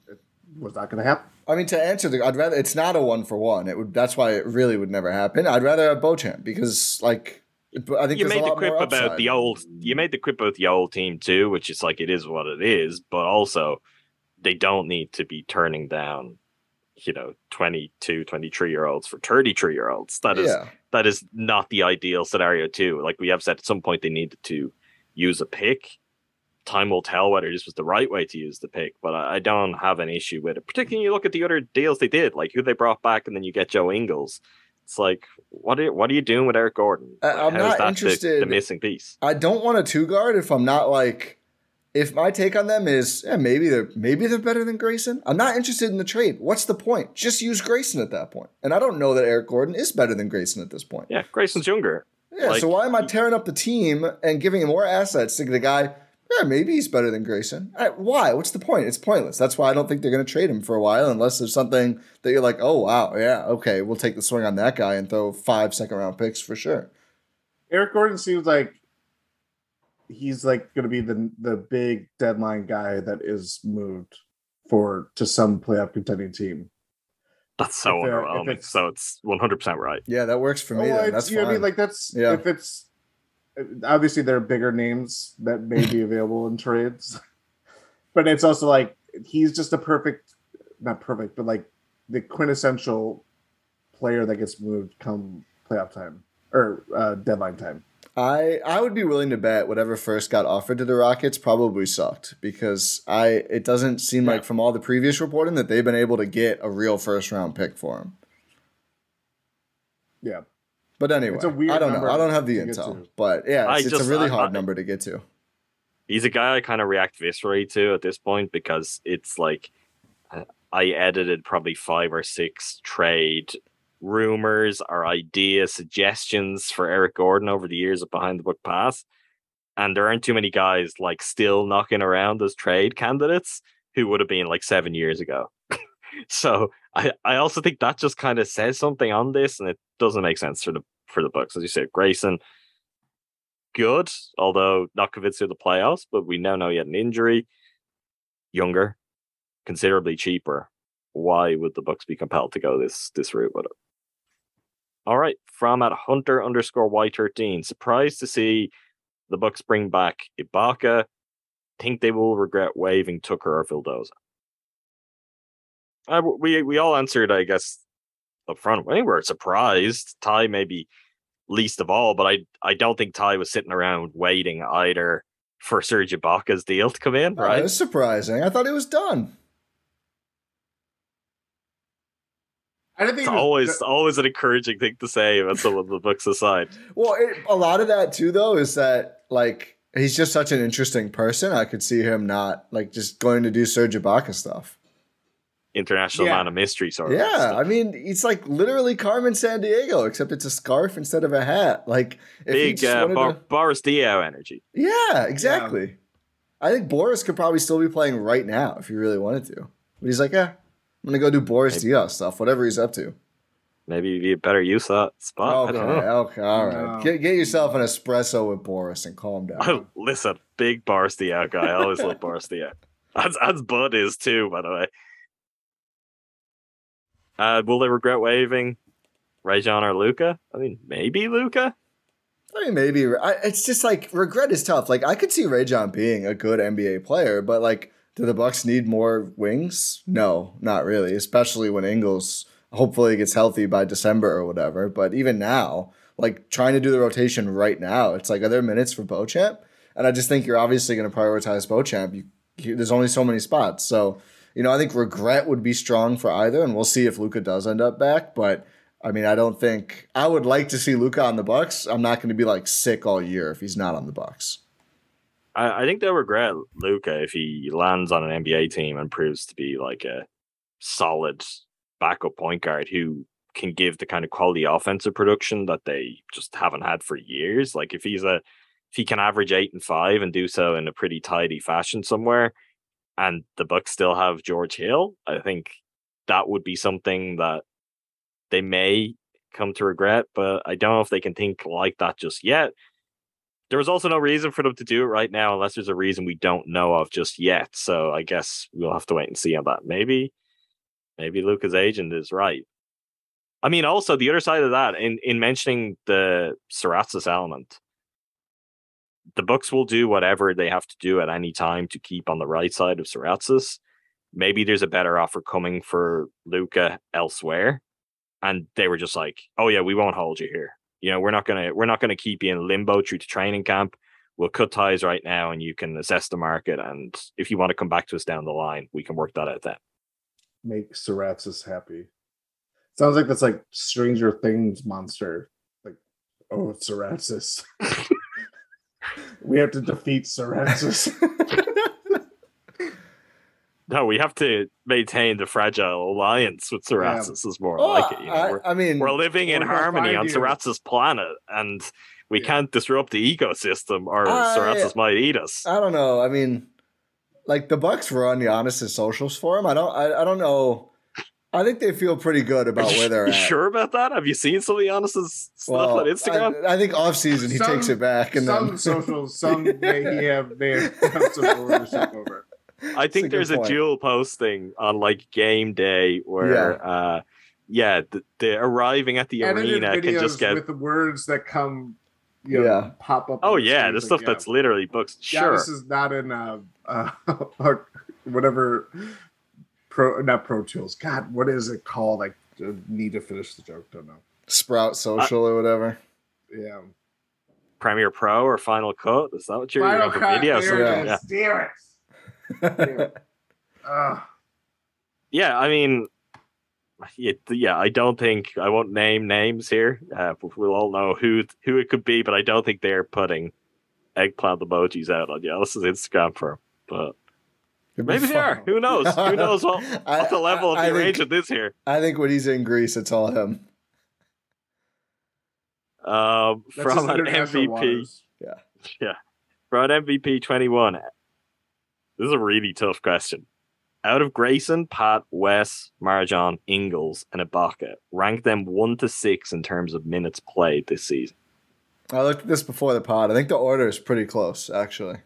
[SPEAKER 2] It was not going to happen.
[SPEAKER 3] I mean, to answer
[SPEAKER 2] I'd
[SPEAKER 3] rather, it's not a 1-for-1. That's why it really would never happen. I'd rather have Beauchamp because, like, I think
[SPEAKER 1] you made the quip about the old. You made the quip about the old team too, which is like, it is what it is. But also, they don't need to be turning down, 22, 23-year-olds for 33-year-olds. That is not the ideal scenario too. Like we have said, at some point they needed to use a pick. Time will tell whether this was the right way to use the pick, but I don't have an issue with it. Particularly when you look at the other deals they did, like who they brought back, and then you get Joe Ingles. It's like, what are you doing with Eric Gordon? Like,
[SPEAKER 3] I'm not interested.
[SPEAKER 1] The missing piece.
[SPEAKER 3] I don't want a 2-guard if I'm not like. If my take on them is maybe they're better than Grayson, I'm not interested in the trade. What's the point? Just use Grayson at that point. And I don't know that Eric Gordon is better than Grayson at this point.
[SPEAKER 1] Yeah, Grayson's younger.
[SPEAKER 3] Yeah, so why am I tearing up the team and giving him more assets to the guy? Yeah, maybe he's better than Grayson. Why? What's the point? It's pointless. That's why I don't think they're going to trade him for a while unless there's something that you're like, oh, wow, yeah, okay, we'll take the swing on that guy and throw 5 second-round picks for sure.
[SPEAKER 2] Eric Gordon seems like he's like going to be the big deadline guy that is moved to some playoff contending team.
[SPEAKER 1] That's so underwhelming. So it's 100% right.
[SPEAKER 3] Yeah, that works for me. That's fine.
[SPEAKER 2] I mean, like if it's obviously there are bigger names that may be available in trades, but it's also like he's just not perfect, but like the quintessential player that gets moved come playoff time or deadline time.
[SPEAKER 3] I would be willing to bet whatever first got offered to the Rockets probably sucked because it doesn't seem like from all the previous reporting that they've been able to get a real first round pick for him.
[SPEAKER 2] Yeah.
[SPEAKER 3] But anyway, I don't know. I don't have the intel. But yeah, it's a really hard number to get to.
[SPEAKER 1] He's a guy I kind of react viscerally to at this point because it's like I edited probably 5 or 6 trade rumors or ideas, suggestions for Eric Gordon over the years of Behind the Book Pass. And there aren't too many guys like still knocking around as trade candidates who would have been like 7 years ago. So I also think that just kind of says something on this, and it doesn't make sense for the Bucks. As you said, Grayson, good, although not convinced of the playoffs, but we now know he had an injury. Younger, considerably cheaper. Why would the Bucks be compelled to go this route with it? All right, from at Hunter_Y13, surprised to see the Bucks bring back Ibaka. Think they will regret waiving Tucker or Vildoza. We all answered, I guess, up front. I think we're surprised. Ti maybe least of all, but I don't think Ti was sitting around waiting either for Serge Ibaka's deal to come in, right?
[SPEAKER 3] That's surprising. I thought it was done.
[SPEAKER 2] I don't think
[SPEAKER 1] it's always an encouraging thing to say when someone the Bucks aside.
[SPEAKER 3] Well, a lot of that too, though, is that like he's just such an interesting person. I could see him not like just going to do Serge Ibaka stuff.
[SPEAKER 1] International man of mystery sort of.
[SPEAKER 3] Yeah, I mean, it's like literally Carmen Sandiego, except it's a scarf instead of a hat. Like
[SPEAKER 1] big Boris Diaw energy.
[SPEAKER 3] Yeah, exactly. Yeah. I think Boris could probably still be playing right now if he really wanted to. But he's like, I'm gonna go do Boris Diaw stuff, whatever he's up to.
[SPEAKER 1] Maybe you'd be a better use of that spot.
[SPEAKER 3] Okay, all right. Get yourself an espresso with Boris and calm down.
[SPEAKER 1] Listen, big Boris Diaw guy. I always love Boris Diaw. As Bud is too, by the way. Will they regret waiving Rajon or Luka? I mean, maybe Luka.
[SPEAKER 3] I mean, maybe. It's just like regret is tough. Like I could see Rajon being a good NBA player, but like, do the Bucks need more wings? No, not really. Especially when Ingles hopefully gets healthy by December or whatever. But even now, like trying to do the rotation right now, it's like, are there minutes for Beauchamp? And I just think you're obviously going to prioritize Beauchamp. There's only so many spots, so. I think regret would be strong for either, and we'll see if Luka does end up back. But I mean, I don't think I would like to see Luka on the Bucks. I'm not going to be like sick all year if he's not on the Bucks.
[SPEAKER 1] I think they'll regret Luka if he lands on an NBA team and proves to be like a solid backup point guard who can give the kind of quality offensive production that they just haven't had for years. Like if he can average 8 and 5 and do so in a pretty tidy fashion somewhere. And the Bucks still have George Hill, I think that would be something that they may come to regret, but I don't know if they can think like that just yet. There was also no reason for them to do it right now unless there's a reason we don't know of just yet. So I guess we'll have to wait and see on that. Maybe Luka's agent is right. I mean, also the other side of that, in mentioning the Saratsas element, the Bucks will do whatever they have to do at any time to keep on the right side of Saratsas. Maybe there's a better offer coming for Luka elsewhere, and they were just like, "Oh yeah, we won't hold you here. We're not gonna keep you in limbo through to training camp. We'll cut ties right now, and you can assess the market. And if you want to come back to us down the line, we can work that out then."
[SPEAKER 2] Make Saratsas happy. Sounds like that's like Stranger Things monster. Like, oh, it's Saratsas. We have to defeat Saratsas.
[SPEAKER 1] No, we have to maintain the fragile alliance with Saratsas is more like it. We're living in harmony on Saratsas' planet, and we can't disrupt the ecosystem, or Saratsas might eat us.
[SPEAKER 3] I don't know. I mean, like the Bucks run Giannis' socials for him. I don't know. I think they feel pretty good about where they're at.
[SPEAKER 1] You sure about that? Have you seen some of Giannis' stuff on Instagram?
[SPEAKER 3] I think off season he takes it back, and
[SPEAKER 2] some socials, some may have some ownership over.
[SPEAKER 1] I think there's a dual posting on like game day where the arriving at the arena can just get
[SPEAKER 2] with the words that come, pop up.
[SPEAKER 1] Oh yeah, the stuff that's literally books. Sure,
[SPEAKER 2] this is not in whatever not Pro Tools. God, what is it called? I need to finish the joke. Don't know.
[SPEAKER 3] Sprout Social or whatever.
[SPEAKER 2] Yeah.
[SPEAKER 1] Premiere Pro or Final Cut? Is that what you're
[SPEAKER 2] Final
[SPEAKER 1] for
[SPEAKER 2] Cut,
[SPEAKER 1] video?
[SPEAKER 2] Damn it.
[SPEAKER 1] Yeah, I mean, I don't think I won't name names here. But we'll all know who it could be, but I don't think they're putting eggplant emojis out on Giannis's Instagram for him. But maybe they are. Who knows? Who knows what the level of the arrangement is here?
[SPEAKER 3] I think when he's in Greece, it's all him.
[SPEAKER 1] From an MVP,
[SPEAKER 2] waters.
[SPEAKER 1] From an MVP 21. This is a really tough question. Out of Grayson, Pat, Wes, Marjan, Ingles, and Ibaka, rank them 1 to 6 in terms of minutes played this season.
[SPEAKER 3] I looked at this before the pod. I think the order is pretty close, actually.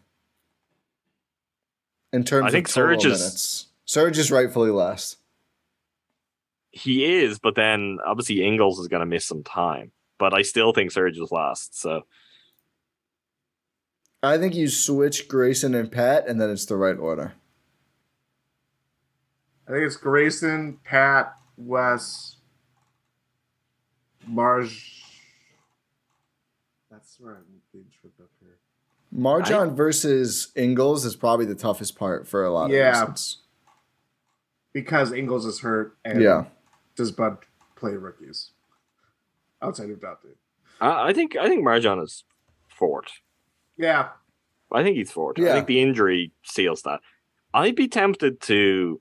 [SPEAKER 3] In terms of total minutes. Serge is rightfully last.
[SPEAKER 1] He is, but then obviously Ingles is going to miss some time. But I still think Serge is last. So
[SPEAKER 3] I think you switch Grayson and Pat, and then it's the right order.
[SPEAKER 2] I think it's Grayson, Pat, Wes, Marj. That's where I'm being tripped up here.
[SPEAKER 3] Marjan versus Ingles is probably the toughest part for a lot of reasons.
[SPEAKER 2] Because Ingles is hurt, and does Bud play rookies? Outside of that, dude.
[SPEAKER 1] I think Marjan is fourth.
[SPEAKER 2] Yeah.
[SPEAKER 1] I think he's fourth.
[SPEAKER 3] Yeah.
[SPEAKER 1] I think the injury seals that. I'd be tempted to...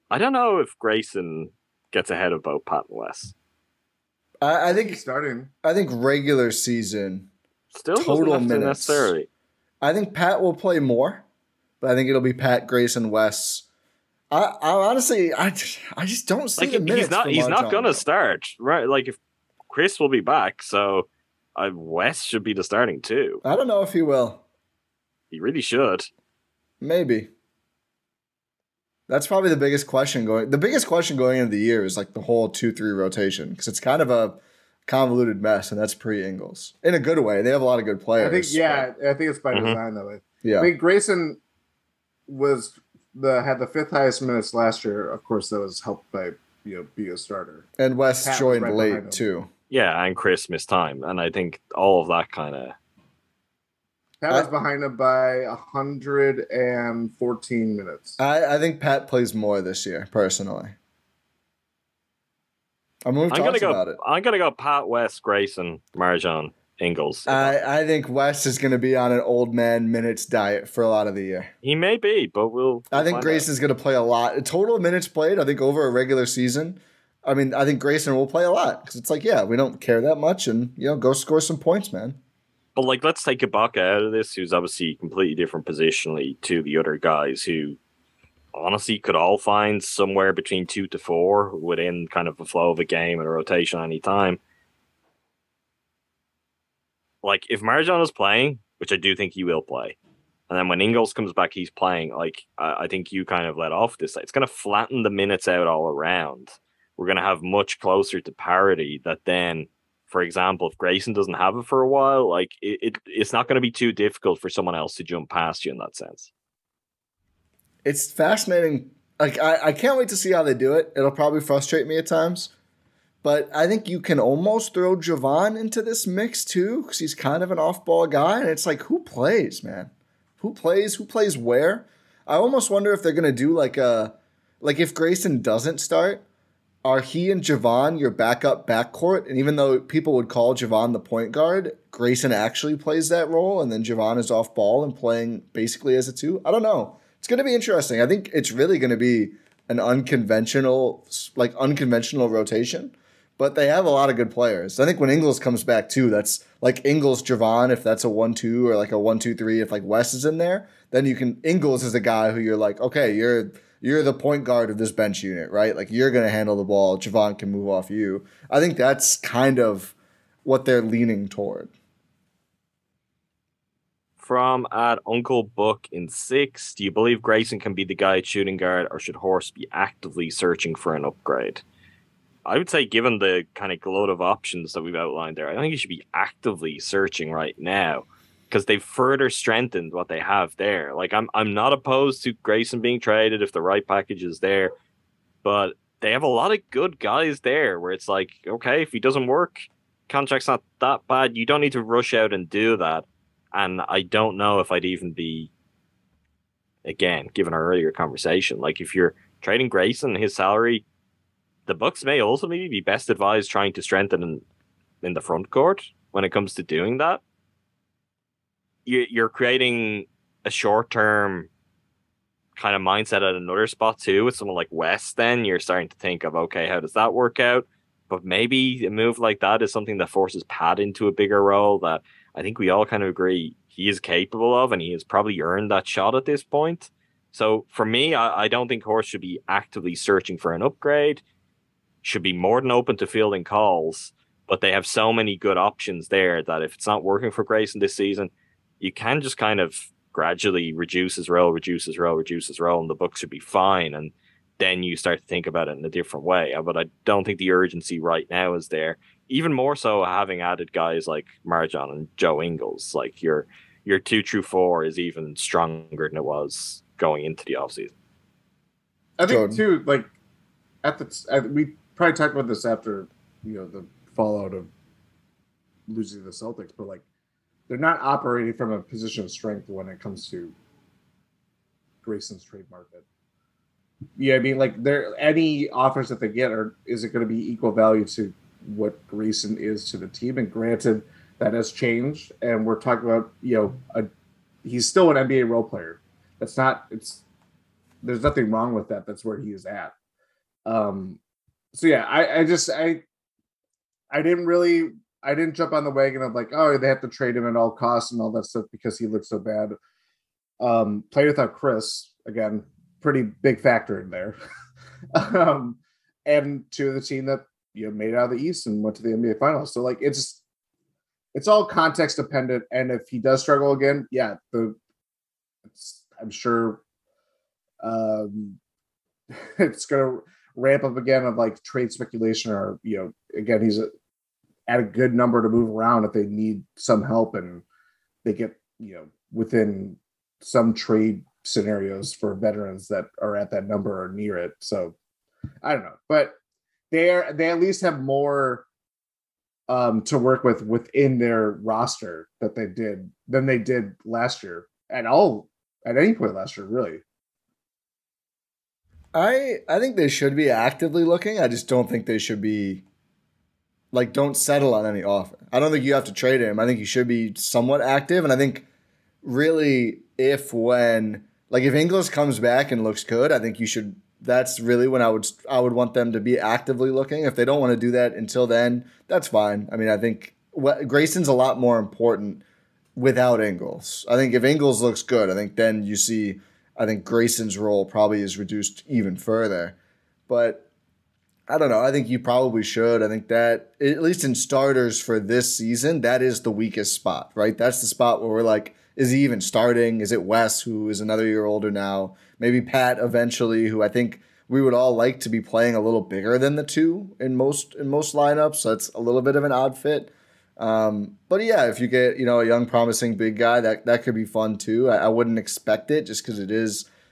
[SPEAKER 1] I don't know if Grayson gets ahead of both Pat and Wes.
[SPEAKER 2] I think he's starting.
[SPEAKER 3] I think regular season,
[SPEAKER 1] still
[SPEAKER 3] total minutes.
[SPEAKER 1] Necessarily.
[SPEAKER 3] I think Pat will play more, but I think it'll be Pat, Grayson, Wes. I honestly, I just don't see the minutes.
[SPEAKER 1] He's not gonna start, right? Like if Chris will be back, so Wes should be the starting too.
[SPEAKER 3] I don't know if he will.
[SPEAKER 1] He really should.
[SPEAKER 3] Maybe. That's probably the biggest question going. The biggest question going into the year is like the whole 2-3 rotation because it's kind of a convoluted mess, and that's pre-Ingles in a good way. They have a lot of good players.
[SPEAKER 2] I think it's by design that way.
[SPEAKER 3] Yeah,
[SPEAKER 2] I mean Grayson had the 5th highest minutes last year. Of course, that was helped by being a starter.
[SPEAKER 3] And Wes joined late too.
[SPEAKER 1] Yeah, and Chris missed time, and I think all of that kind of.
[SPEAKER 2] Pat was behind him by 114 minutes.
[SPEAKER 3] I think Pat plays more this year, personally. I'm gonna
[SPEAKER 1] go Pat, Wes, Grayson, Marjan, Ingles.
[SPEAKER 3] I think Wes is gonna be on an old man minutes diet for a lot of the year.
[SPEAKER 1] He may be, but I
[SPEAKER 3] think Grayson's gonna play a lot. Total minutes played, I think over a regular season. I mean, I think Grayson will play a lot because it's like, we don't care that much, and go score some points, man.
[SPEAKER 1] But let's take Ibaka out of this, who's obviously completely different positionally to the other guys who honestly could all find somewhere between 2 to 4 within kind of the flow of a game and a rotation any time. Like, if Marjan is playing, which I do think he will play, and then when Ingles comes back, he's playing, I think you kind of let off this. It's going to flatten the minutes out all around. We're going to have much closer to parity that then... For example, if Grayson doesn't have it for a while, it's not going to be too difficult for someone else to jump past you in that sense.
[SPEAKER 3] It's fascinating. Like I can't wait to see how they do it. It'll probably frustrate me at times, but I think you can almost throw Javon into this mix too because he's kind of an off-ball guy, and it's like, who plays, man? Who plays? Who plays where? I almost wonder if they're going to do if Grayson doesn't start. Are he and Javon your backup backcourt? And even though people would call Javon the point guard, Grayson actually plays that role, and then Javon is off ball and playing basically as a 2? I don't know. It's going to be interesting. I think it's really going to be an unconventional rotation, but they have a lot of good players. I think when Ingles comes back too, that's like Ingles, Javon, if that's a 1-2 or like a 1-2-3, if like Wes is in there, then Ingles is a guy who you're like, okay, you're the point guard of this bench unit, right? Like, you're going to handle the ball. Javon can move off you. I think that's kind of what they're leaning toward.
[SPEAKER 1] From Uncle Buck in 6, do you believe Grayson can be the guy at shooting guard, or should Horst be actively searching for an upgrade? I would say, given the kind of glut of options that we've outlined there, I think you should be actively searching right now because they've further strengthened what they have there. Like, I'm not opposed to Grayson being traded if the right package is there, but they have a lot of good guys there where it's like, okay, if he doesn't work, contract's not that bad. You don't need to rush out and do that. And I don't know if I'd even be, again, given our earlier conversation, like if you're trading Grayson, his salary, the Bucks may ultimately be best advised trying to strengthen in the front court when it comes to doing that. You're creating a short-term kind of mindset at another spot too with someone like West. Then you're starting to think of, okay, how does that work out? But maybe a move like that is something that forces Pat into a bigger role that I think we all kind of agree he is capable of, and he has probably earned that shot at this point. So for me, I don't think Horst should be actively searching for an upgrade. Should be more than open to fielding calls, but they have so many good options there that if it's not working for Grayson this season, you can just kind of gradually reduce his role, and the Bucks should be fine. And then you start to think about it in a different way. But I don't think the urgency right now is there. Even more so having added guys like Marjon and Joe Ingles. Like your 2 through 4 is even stronger than it was going into the offseason.
[SPEAKER 2] I think too, like we probably talked about this after, the fallout of losing the Celtics, but like they're not operating from a position of strength when it comes to Grayson's trade market. Yeah, I mean, like any offers that they get is it going to be equal value to what Grayson is to the team? And granted, that has changed, and we're talking about he's still an NBA role player. There's nothing wrong with that. That's where he is at. So yeah, I didn't jump on the wagon of like, oh, they have to trade him at all costs and all that stuff because he looks so bad. Play without Chris, again, pretty big factor in there. And to the team that made it out of the East and went to the NBA Finals. So like it's all context dependent. And if he does struggle again, yeah, I'm sure it's gonna ramp up again of like trade speculation, or again, he's at a good number to move around if they need some help and they get within some trade scenarios for veterans that are at that number or near it. So I don't know, but they at least have more to work with within their roster than they did last year at any point last year, really.
[SPEAKER 3] I think they should be actively looking. I just don't think they should be don't settle on any offer. I don't think you have to trade him. I think you should be somewhat active. And I think really if Ingles comes back and looks good, I think you should. That's really when I would want them to be actively looking. If they don't want to do that until then, that's fine. I mean, I think Grayson's a lot more important without Ingles. I think if Ingles looks good, I think then you see. I think Grayson's role probably is reduced even further. But I don't know. I think you probably should. I think that, at least in starters for this season, that is the weakest spot, right? That's the spot where we're like, is he even starting? Is it Wes, who is another year older now? Maybe Pat eventually, who I think we would all like to be playing a little bigger than the two in most lineups. So it's a little bit of an odd fit. But yeah, if you get, a young promising big guy, that could be fun too. I wouldn't expect it just because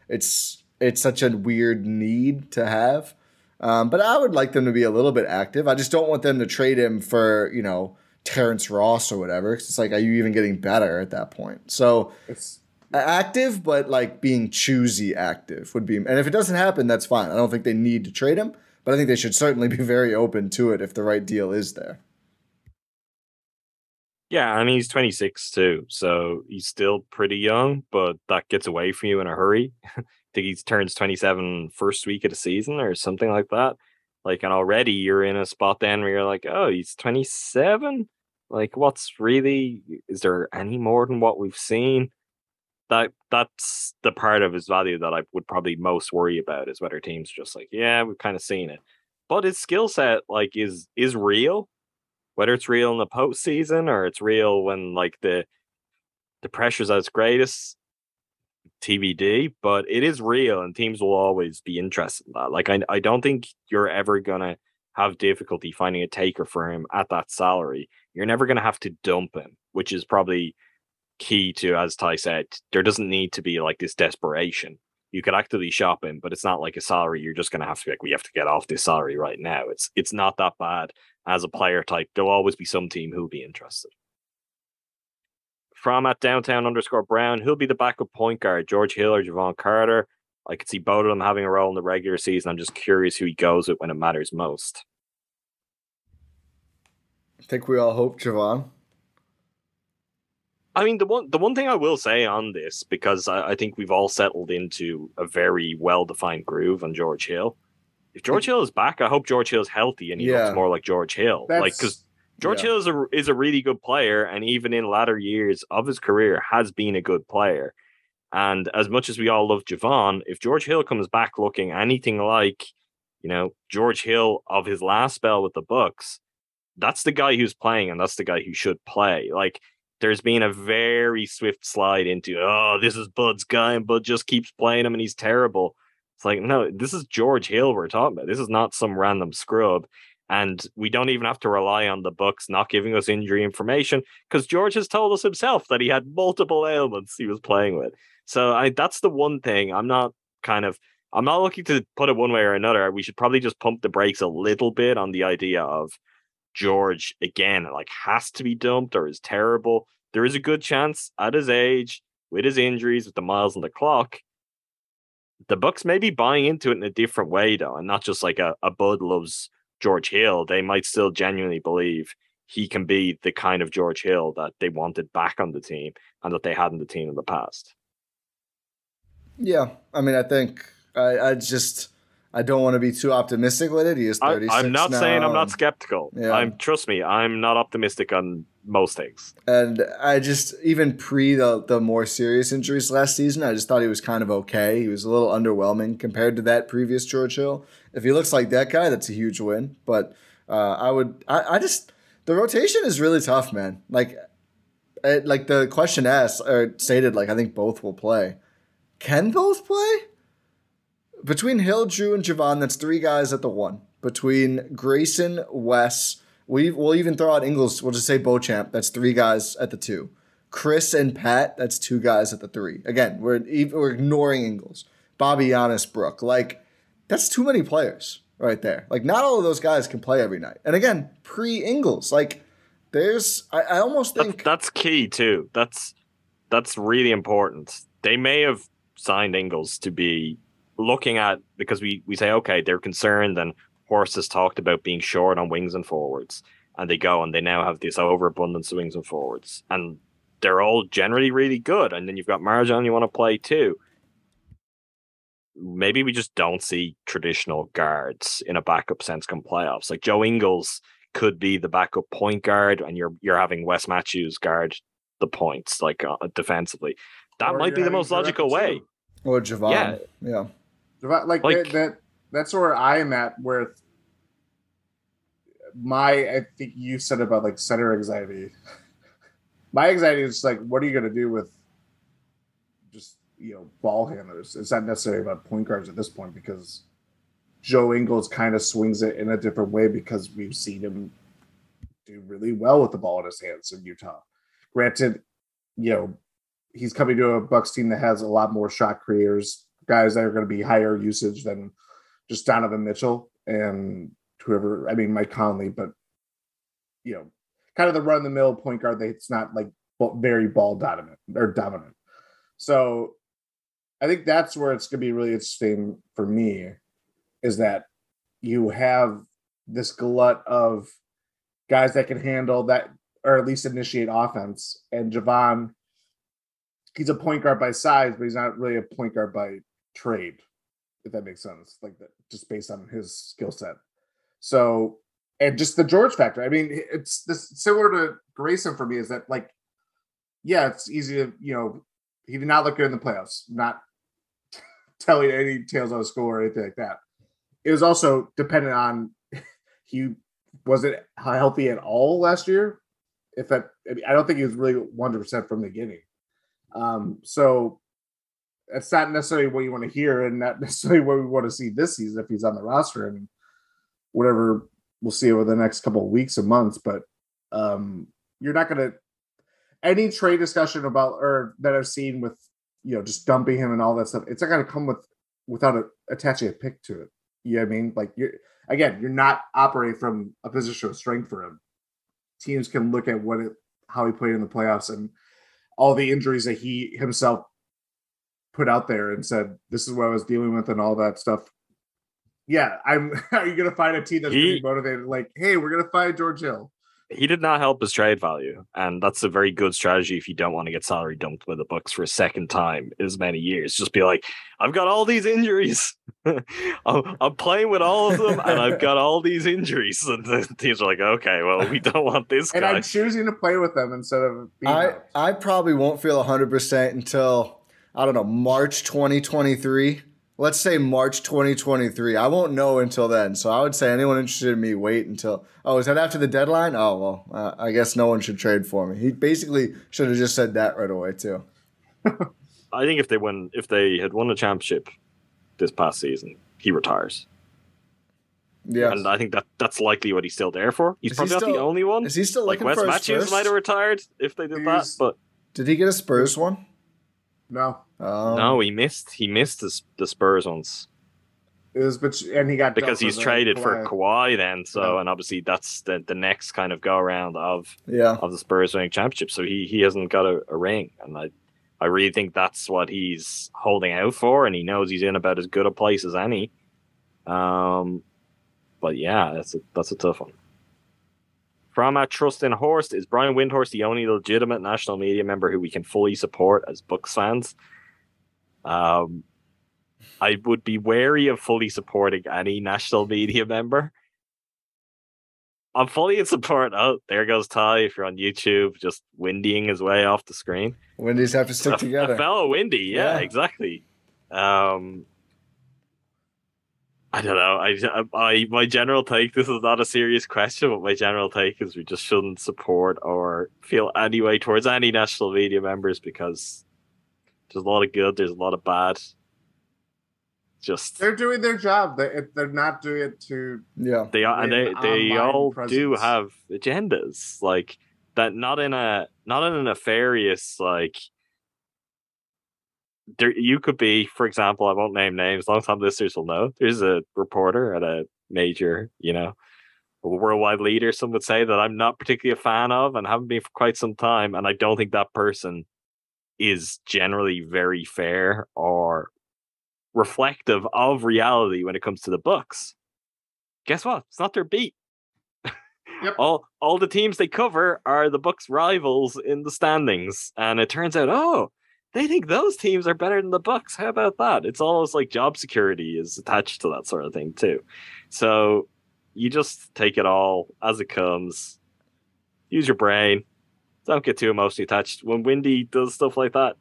[SPEAKER 3] it's such a weird need to have. But I would like them to be a little bit active. I just don't want them to trade him for, Terrence Ross or whatever. It's like, are you even getting better at that point? So it's active, but being choosy active would be, and if it doesn't happen, that's fine. I don't think they need to trade him, but I think they should certainly be very open to it if the right deal is there.
[SPEAKER 1] Yeah, I mean, he's 26 too, so he's still pretty young, but that gets away from you in a hurry. I think he turns 27 first week of the season or something like that. And already you're in a spot then where you're like, oh, he's 27? Is there any more than what we've seen? That's the part of his value that I would probably most worry about, is whether teams are just like, yeah, we've kind of seen it. But his skill set, is real. Whether it's real in the postseason or it's real when the pressure's at its greatest, TBD. But it is real, and teams will always be interested in that. I don't think you're ever gonna have difficulty finding a taker for him at that salary, you're never going to have to dump him, which is probably key to, as Ty said, there doesn't need to be like this desperation. You could actively shop him, but it's not like a salary you're just going to have to be like, we have to get off this salary right now. It's not that bad as a player type. There'll always be some team who'll be interested. From at downtown_Brown, who'll be the backup point guard, George Hill or Javon Carter? I could see both of them having a role in the regular season. I'm just curious who he goes with when it matters most.
[SPEAKER 3] I think we all hope Javon.
[SPEAKER 1] I mean, the one thing I will say on this, because I think we've all settled into a very well-defined groove on George Hill. If George Hill is back, I hope George Hill's healthy and he looks more like George Hill. Because George Hill is a really good player, and even in latter years of his career has been a good player. And as much as we all love Javon, if George Hill comes back looking anything like, George Hill of his last spell with the Bucks, that's the guy who's playing, and that's the guy who should play. Like, there's been a very swift slide into, this is Bud's guy, and Bud just keeps playing him, and he's terrible. It's like, no, this is George Hill we're talking about. This is not some random scrub. And we don't even have to rely on the Bucks not giving us injury information, because George has told us himself that he had multiple ailments he was playing with. So that's the one thing. I'm not looking to put it one way or another. We should probably just pump the brakes a little bit on the idea of George, again, like, has to be dumped or is terrible. There is a good chance at his age, with his injuries, with the miles on the clock, the Bucks may be buying into it in a different way, though, and not just like a Bud loves George Hill. They might still genuinely believe he can be the kind of George Hill that they wanted back on the team and that they had in the team in the past.
[SPEAKER 3] Yeah, I mean, I think I don't want to be too optimistic with it. He is 36
[SPEAKER 1] I'm not
[SPEAKER 3] now,
[SPEAKER 1] saying I'm not skeptical.
[SPEAKER 3] Yeah.
[SPEAKER 1] Trust me, I'm not optimistic on most things.
[SPEAKER 3] And I just, even pre the more serious injuries last season, I just thought he was kind of okay. He was a little underwhelming compared to that previous George Hill. If he looks like that guy, that's a huge win. But the rotation is really tough, man. Like the question asked or stated, like, I think both will play. Can both play? Between Hill, Drew, and Javon, that's three guys at the one. Between Grayson, Wes, we'll even throw out Ingles. We'll just say Beauchamp. That's three guys at the two. Chris and Pat, that's two guys at the three. Again, we're ignoring Ingles. Bobby, Giannis, Brooke. Like, that's too many players right there. Like, not all of those guys can play every night. And again, pre-Ingles. Like, I almost think...
[SPEAKER 1] That's key, too. That's really important. They may have signed Ingles to be... looking at, because we say, okay, they're concerned, and Horst has talked about being short on wings and forwards, and they go and they now have this overabundance of wings and forwards, and they're all generally really good, and then you've got Marjan you want to play too. Maybe we just don't see traditional guards in a backup sense come playoffs. Like, Joe Ingles could be the backup point guard, and you're having Wes Matthews guard the points, like, defensively. That might be the most logical way.
[SPEAKER 3] Or Javon. Yeah.
[SPEAKER 2] Like that's where I am at, where I think you said about, like, center anxiety. My anxiety is just like, what are you going to do with just, ball handlers? It's not necessarily about point guards at this point, because Joe Ingles kind of swings it in a different way, because we've seen him do really well with the ball in his hands in Utah. Granted, he's coming to a Bucks team that has a lot more shot creators, guys that are going to be higher usage than just Donovan Mitchell and whoever. I mean, Mike Conley, but kind of the run-of-the-mill point guard. It's not like very ball dominant. So I think that's where it's going to be really interesting for me, is that you have this glut of guys that can handle that, or at least initiate offense. And Javon, he's a point guard by size, but he's not really a point guard by trade, if that makes sense, like that, just based on his skill set. So, and just the George factor. I mean, it's this similar to Grayson for me, is that, like, yeah, it's easy to, he did not look good in the playoffs, not telling any tales out of school or anything like that. It was also dependent on he wasn't healthy at all last year. I don't think he was really 100% from the beginning. So that's not necessarily what you want to hear, and not necessarily what we want to see this season if he's on the roster and whatever we'll see over the next couple of weeks and months. But you're not going to any trade discussion about or that I've seen with just dumping him and all that stuff. It's not going to come without attaching a pick to it. You know what I mean? Like you're not operating from a position of strength for him. Teams can look at how he played in the playoffs and all the injuries that he himself put out there and said, this is what I was dealing with and all that stuff. Yeah, are you going to find a team that's going to be motivated? Like, hey, we're going to find George Hill.
[SPEAKER 1] He did not help his trade value, and that's a very good strategy if you don't want to get salary dumped by the Bucks for a second time in as many years. Just be like, I've got all these injuries. I'm playing with all of them, and I've got all these injuries. And the teams are like, okay, well, we don't want this guy.
[SPEAKER 2] And I'm choosing to play with them instead of being
[SPEAKER 3] I probably won't feel 100% until, I don't know, March 2023. Let's say March 2023. I won't know until then. So I would say anyone interested in me, wait until... Oh, is that after the deadline? Oh, well, I guess no one should trade for me. He basically should have just said that right away, too.
[SPEAKER 1] I think if they had won the championship this past season, he retires.
[SPEAKER 3] Yeah.
[SPEAKER 1] And I think that's likely what he's still there for. He's probably not the only one.
[SPEAKER 3] Is he still looking
[SPEAKER 1] Wes
[SPEAKER 3] for his
[SPEAKER 1] Matthews
[SPEAKER 3] first?
[SPEAKER 1] might have retired if they did that, but...
[SPEAKER 3] Did he get a Spurs one?
[SPEAKER 2] No.
[SPEAKER 1] No, he missed the Spurs ones.
[SPEAKER 2] It was, and he got
[SPEAKER 1] because he's traded for Kawhi then. So, and obviously that's the next kind of go around of the Spurs winning championship. So he hasn't got a ring, and I really think that's what he's holding out for, and he knows he's in about as good a place as any. But yeah, that's a tough one. From Trust in Horst, is Brian Windhorst the only legitimate national media member who we can fully support as Bucks fans? I would be wary of fully supporting any national media member. I'm fully in support. Oh, there goes Ty. If you're on YouTube, just windying his way off the screen.
[SPEAKER 3] Windies have to stick together.
[SPEAKER 1] A fellow Windy, yeah, exactly. I don't know. My general take, this is not a serious question, but my general take is we just shouldn't support or feel any way towards any national media members because there's a lot of good, there's a lot of bad. Just
[SPEAKER 2] they're doing their job. They're not doing it to
[SPEAKER 1] they are, and they all do have agendas like that. Not in a nefarious like. There, you could be, for example, I won't name names. Long-time listeners will know. There's a reporter at a major, a worldwide leader. Some would say that I'm not particularly a fan of, and haven't been for quite some time. And I don't think that person is generally very fair or reflective of reality when it comes to the Bucks. Guess what? It's not their beat.
[SPEAKER 2] Yep.
[SPEAKER 1] All the teams they cover are the Bucks' rivals in the standings, and it turns out, they think those teams are better than the Bucks. How about that? It's almost like job security is attached to that sort of thing too. So you just take it all as it comes. Use your brain. Don't get too emotionally attached. When Windy does stuff like that,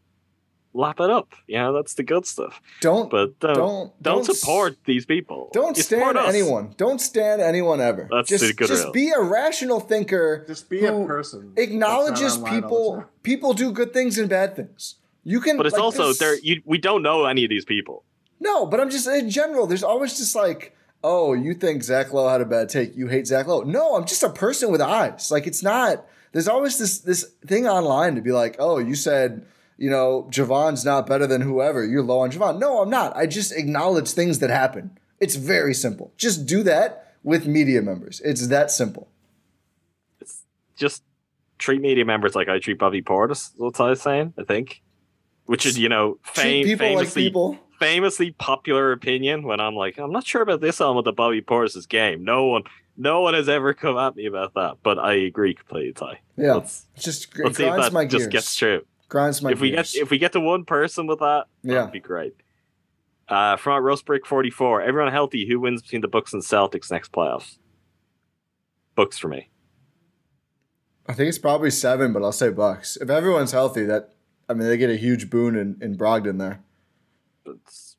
[SPEAKER 1] lap it up. That's the good stuff. Don't support these people.
[SPEAKER 3] Don't stand anyone. Don't stand anyone ever.
[SPEAKER 1] That's
[SPEAKER 3] just be a rational thinker.
[SPEAKER 2] Just be a person.
[SPEAKER 3] Acknowledges people. People do good things and bad things. You can,
[SPEAKER 1] but it's like also there. We don't know any of these people.
[SPEAKER 3] No, but I'm just in general. There's always just like, oh, you think Zach Lowe had a bad take. You hate Zach Lowe. No, I'm just a person with eyes. Like it's not. There's always this thing online to be like, oh, you said Javon's not better than whoever. You're low on Javon. No, I'm not. I just acknowledge things that happen. It's very simple. Just do that with media members. It's that simple.
[SPEAKER 1] It's just treat media members like I treat Bobby Portis. That's what I was saying. I think. Which is, famously popular opinion when I'm like, I'm not sure about this element of Bobby Portis' game. No one has ever come at me about that, but I agree completely, Ty.
[SPEAKER 3] Yeah, let's see if that
[SPEAKER 1] just gets true.
[SPEAKER 3] Grinds my gears.
[SPEAKER 1] If we get to one person with that, that'd be great. From Roast Brick 44, everyone healthy. Who wins between the Bucks and Celtics next playoffs? Bucks for me.
[SPEAKER 3] I think it's probably 7, but I'll say Bucks. If everyone's healthy, they get a huge boon in Brogdon there.
[SPEAKER 1] But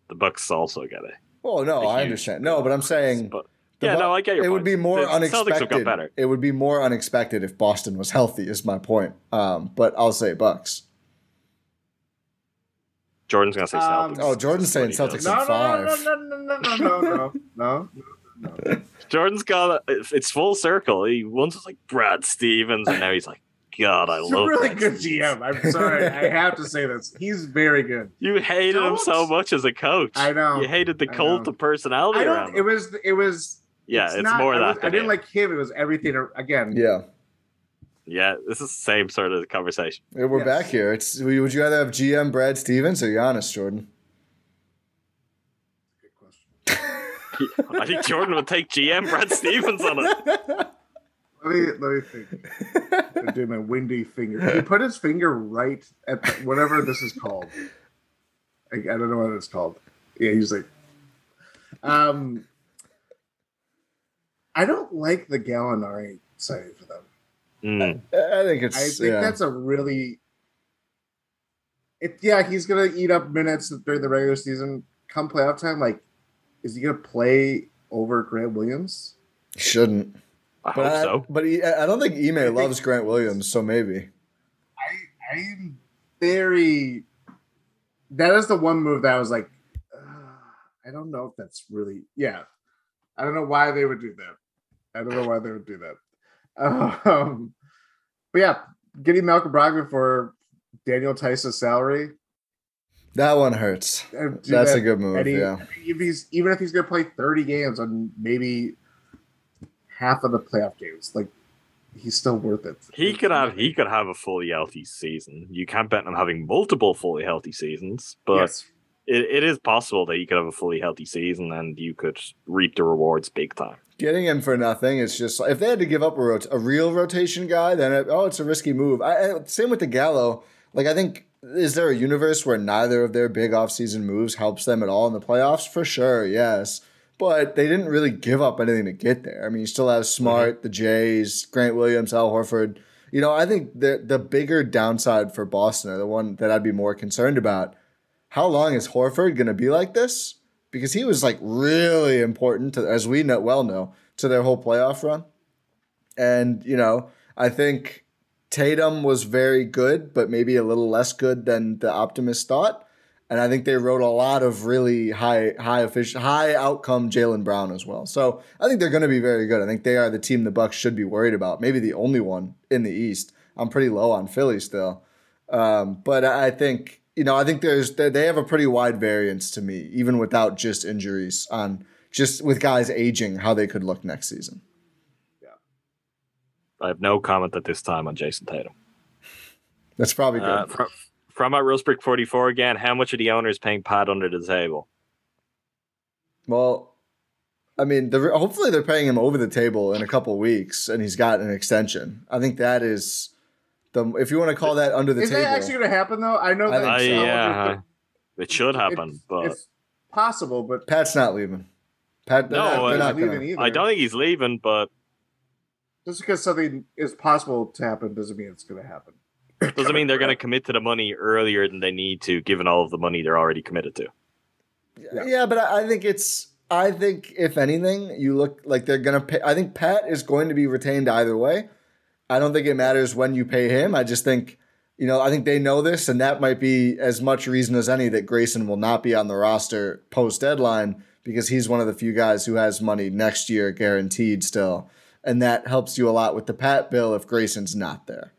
[SPEAKER 1] the Bucks also get it.
[SPEAKER 3] Well, no, I understand. No, but I'm saying...
[SPEAKER 1] I get your point.
[SPEAKER 3] It would be more unexpected.
[SPEAKER 1] Celtics have got better.
[SPEAKER 3] It would be more unexpected if Boston was healthy, is my point. But I'll say Bucks.
[SPEAKER 1] Jordan's going to say Celtics.
[SPEAKER 3] Jordan's saying Celtics in 5.
[SPEAKER 2] No.
[SPEAKER 1] Jordan's got it's full circle. He once was like Brad Stevens, and now he's like, God, I
[SPEAKER 2] He's
[SPEAKER 1] love
[SPEAKER 2] a really
[SPEAKER 1] Brad
[SPEAKER 2] good
[SPEAKER 1] Stevens.
[SPEAKER 2] GM. I'm sorry, I have to say this. He's very good.
[SPEAKER 1] You hated him so much as a coach.
[SPEAKER 2] I know.
[SPEAKER 1] You hated the cult of personality
[SPEAKER 2] I
[SPEAKER 1] around
[SPEAKER 2] don't.
[SPEAKER 1] him.
[SPEAKER 2] It was.
[SPEAKER 1] Yeah, it's
[SPEAKER 2] not,
[SPEAKER 1] more
[SPEAKER 2] I
[SPEAKER 1] that.
[SPEAKER 2] I didn't like him. It was everything. Again.
[SPEAKER 3] Yeah.
[SPEAKER 1] Yeah, this is the same sort of conversation.
[SPEAKER 3] Yeah, we're back here. Would you rather have GM Brad Stevens or Giannis, Jordan?
[SPEAKER 2] Good question.
[SPEAKER 1] I think Jordan would take GM Brad Stevens on it.
[SPEAKER 2] Let me think. I do my windy finger. He put his finger right at whatever this is called. I don't know what it's called. Yeah, he's like, I don't like the Gallinari signing for them.
[SPEAKER 3] I think
[SPEAKER 2] that's a really. He's gonna eat up minutes during the regular season. Come playoff time, like, is he gonna play over Grant Williams?
[SPEAKER 3] Shouldn't.
[SPEAKER 1] I hope so.
[SPEAKER 3] But I don't think Ime loves Grant Williams, so maybe.
[SPEAKER 2] I'm very. That is the one move that I was like, I don't know if that's really. Yeah, I don't know why they would do that. But yeah, getting Malcolm Brogdon for Daniel Tice's salary.
[SPEAKER 3] That one hurts. That's a good move. Yeah.
[SPEAKER 2] Even if he's going to play 30 games on maybe half of the playoff games, like, he's still worth it.
[SPEAKER 1] He could have a fully healthy season. You can't bet on having multiple fully healthy seasons, but
[SPEAKER 2] yes.
[SPEAKER 1] It is possible that you could have a fully healthy season and you could reap the rewards big time.
[SPEAKER 3] Getting him for nothing, it's just if they had to give up a real rotation guy, then it's a risky move. Same with the Gallo. Like, I think, is there a universe where neither of their big offseason moves helps them at all in the playoffs? For sure, yes. But they didn't really give up anything to get there. I mean, you still have Smart, the Jays, Grant Williams, Al Horford. You know, I think the bigger downside for Boston, or the one that I'd be more concerned about, how long is Horford going to be like this? Because he was like really important, as we well know, to their whole playoff run. And, you know, I think Tatum was very good, but maybe a little less good than the optimists thought. And I think they wrote a lot of really high outcome Jaylen Brown as well. So I think they're going to be very good. I think they are the team the Bucks should be worried about. Maybe the only one in the East. I'm pretty low on Philly still. But I think, you know, I think they have a pretty wide variance to me, even without just injuries, on just with guys aging, how they could look next season.
[SPEAKER 2] Yeah.
[SPEAKER 1] I have no comment at this time on Jason Tatum.
[SPEAKER 3] That's probably good.
[SPEAKER 1] From at Rosebrick 44 again, how much are the owners paying Pat under the table?
[SPEAKER 3] Well, I mean, hopefully they're paying him over the table in a couple weeks, and he's got an extension. I think that is if you want to call that under the table.
[SPEAKER 2] Is that actually going to happen, though? I know that.
[SPEAKER 1] Yeah, it should happen, but
[SPEAKER 2] it's possible. But
[SPEAKER 3] Pat's not leaving. They're not
[SPEAKER 2] leaving either.
[SPEAKER 1] I don't think he's leaving, but
[SPEAKER 2] just because something is possible to happen doesn't mean it's going to happen.
[SPEAKER 1] Doesn't mean they're going to commit to the money earlier than they need to, given all of the money they're already committed to.
[SPEAKER 3] Yeah, but I think if anything, you look like they're going to pay. I think Pat is going to be retained either way. I don't think it matters when you pay him. I just think, you know, I think they know this, and that might be as much reason as any that Grayson will not be on the roster post-deadline, because he's one of the few guys who has money next year guaranteed still. And that helps you a lot with the Pat bill if Grayson's not there.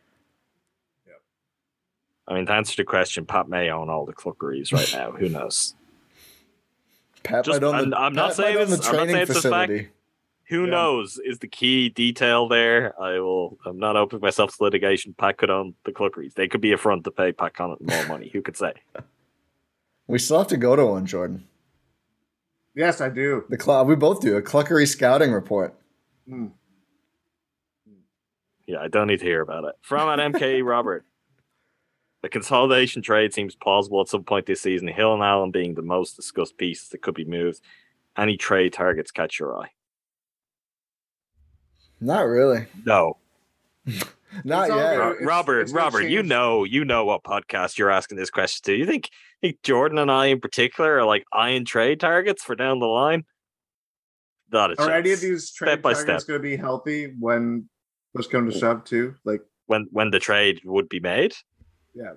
[SPEAKER 1] I mean, to answer the question, Pat may own all the Cluckeries right now. Who knows?
[SPEAKER 3] Pat might own the,
[SPEAKER 1] I'm not saying it's a fact. Who knows is the key detail there. I'm not opening myself to litigation. Pat could own the Cluckeries. They could be a front to pay Pat Connaughton more money. Who could say?
[SPEAKER 3] We still have to go to one, Jordan.
[SPEAKER 2] Yes, I do.
[SPEAKER 3] We both do. A Cluckery scouting report.
[SPEAKER 1] Yeah, I don't need to hear about it. From an MKE Robert. The consolidation trade seems plausible at some point this season. Hill and Allen being the most discussed pieces that could be moved. Any trade targets catch your eye?
[SPEAKER 3] Not really.
[SPEAKER 1] No.
[SPEAKER 3] Not yet.
[SPEAKER 1] Robert, you know what podcast you're asking this question to. You think Jordan and I in particular are like eyeing trade targets for down the line? Not a chance.
[SPEAKER 2] Are any of these trade targets going to be healthy when push comes to shove too? Like
[SPEAKER 1] when the trade would be made?
[SPEAKER 2] Yeah.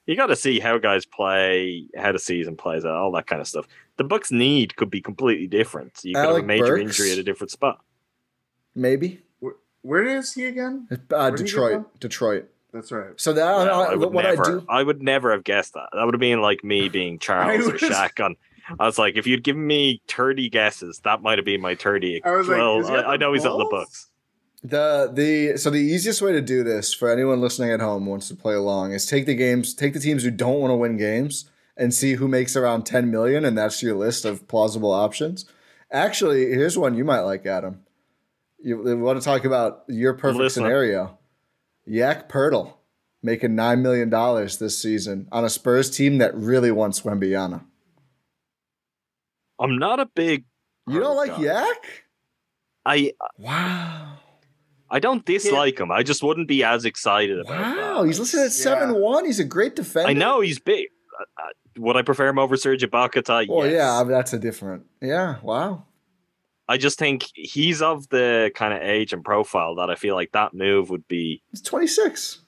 [SPEAKER 1] You got to see how guys play, how the season plays out, all that kind of stuff. The Bucks' need could be completely different. You could have a major injury at a different spot.
[SPEAKER 3] maybe.
[SPEAKER 2] Where is he again?
[SPEAKER 3] Detroit.
[SPEAKER 2] That's right.
[SPEAKER 3] So that
[SPEAKER 1] I would never have guessed that. That would have been like me being Charles or Shaq. I was like, if you'd given me 30 guesses, that might have been my 30.
[SPEAKER 2] I was
[SPEAKER 1] I know he's on the Bucks.
[SPEAKER 3] So the easiest way to do this for anyone listening at home who wants to play along is take the teams who don't want to win games and see who makes around 10 million, and that's your list of plausible options. Actually, here's one you might like, Adam. You want to talk about your perfect scenario. Yak Pirtle making $9 million this season on a Spurs team that really wants Wembanyama.
[SPEAKER 1] I'm not a big...
[SPEAKER 3] You don't like Yak?
[SPEAKER 1] Wow. I don't dislike him. I just wouldn't be as excited about that.
[SPEAKER 3] Wow, he's listed at 7-1. He's a great defender.
[SPEAKER 1] I know, he's big. Would I prefer him over Serge Ibaka?
[SPEAKER 3] Well,
[SPEAKER 1] yes.
[SPEAKER 3] Yeah, that's a different... Yeah, wow.
[SPEAKER 1] I just think he's of the kind of age and profile that I feel like that move would be...
[SPEAKER 3] He's 26.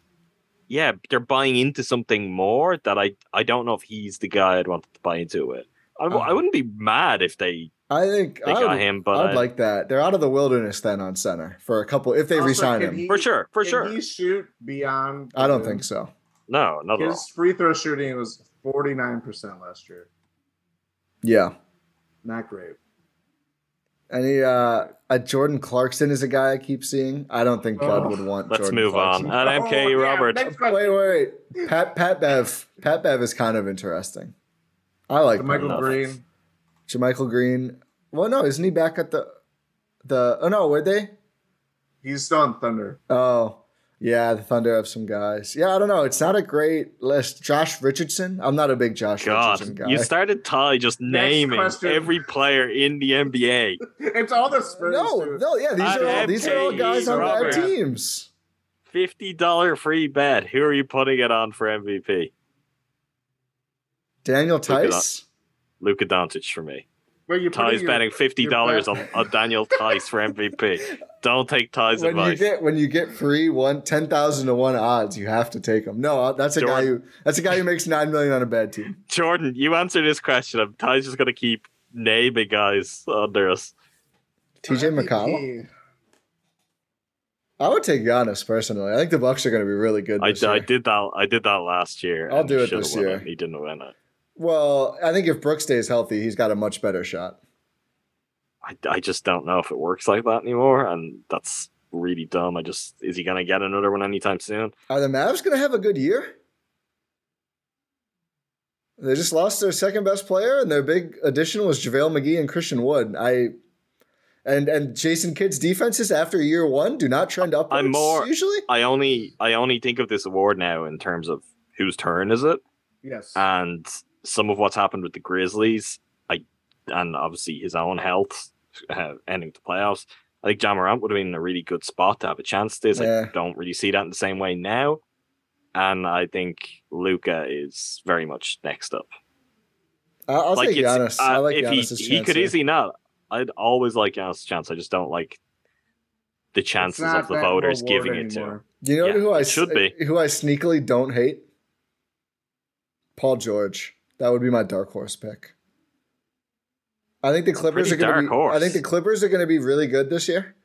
[SPEAKER 1] Yeah, they're buying into something more that I don't know if he's the guy I'd want to buy into it. I wouldn't be mad if they got him, but
[SPEAKER 3] I'd like that. They're out of the wilderness then on center for a couple if they resign him.
[SPEAKER 1] For sure.
[SPEAKER 2] Can he shoot beyond?
[SPEAKER 3] I don't think so.
[SPEAKER 1] No, not at all.
[SPEAKER 2] His free throw shooting was 49% last year.
[SPEAKER 3] Yeah.
[SPEAKER 2] Not great.
[SPEAKER 3] Any Jordan Clarkson is a guy I keep seeing. I don't think Bud would want.
[SPEAKER 1] Let's
[SPEAKER 3] Jordan
[SPEAKER 1] move
[SPEAKER 3] Clarkson.
[SPEAKER 1] on. And MK Robert.
[SPEAKER 3] Wait. Pat Bev is kind of interesting. I like
[SPEAKER 2] Michael Green.
[SPEAKER 3] JaMychal Green. Well, no, isn't he back at the? Oh no, were they?
[SPEAKER 2] He's still on Thunder.
[SPEAKER 3] Oh. Yeah, the Thunder have some guys. Yeah, I don't know. It's not a great list. Josh Richardson. I'm not a big Richardson guy.
[SPEAKER 1] You started Ty just naming every player in the NBA.
[SPEAKER 2] It's all the Spurs.
[SPEAKER 3] No, yeah, these are all guys on bad teams.
[SPEAKER 1] $50 free bet. Who are you putting it on for MVP?
[SPEAKER 3] Daniel Tice?
[SPEAKER 1] Luka Doncic for me.
[SPEAKER 2] Ty's
[SPEAKER 1] betting $50 on Daniel Tice for MVP. Don't take Ty's advice.
[SPEAKER 3] When you get free 10,000 to 1 odds, you have to take them. No, that's a guy who makes $9 million on a bad team.
[SPEAKER 1] Jordan, you answer this question. Ty's just gonna keep naming guys under us.
[SPEAKER 3] TJ McConnell. I would take Giannis personally. I think the Bucks are going to be really good this year.
[SPEAKER 1] I did that last year.
[SPEAKER 3] I'll do it this year.
[SPEAKER 1] He didn't win it.
[SPEAKER 3] Well, I think if Brooks stays healthy, he's got a much better shot.
[SPEAKER 1] I just don't know if it works like that anymore, and that's really dumb. Is he going to get another one anytime soon?
[SPEAKER 3] Are the Mavs going to have a good year? They just lost their second best player, and their big addition was JaVale McGee and Christian Wood. And Jason Kidd's defenses after year one do not trend upwards usually.
[SPEAKER 1] I only think of this award now in terms of whose turn is it?
[SPEAKER 2] Yes.
[SPEAKER 1] And some of what's happened with the Grizzlies, and obviously his own health ending the playoffs. I think Ja Morant would have been in a really good spot to have a chance to this.
[SPEAKER 3] Yeah.
[SPEAKER 1] I don't really see that in the same way now. And I think Luka is very much next up.
[SPEAKER 3] I'll take Giannis. I like Giannis's chance.
[SPEAKER 1] He could easily not. I'd always like Giannis' chance. I just don't like the chances of the voters giving it to him.
[SPEAKER 3] Do you know who I sneakily don't hate? Paul George. That would be my dark horse pick. I think the Clippers are going to be really good this year,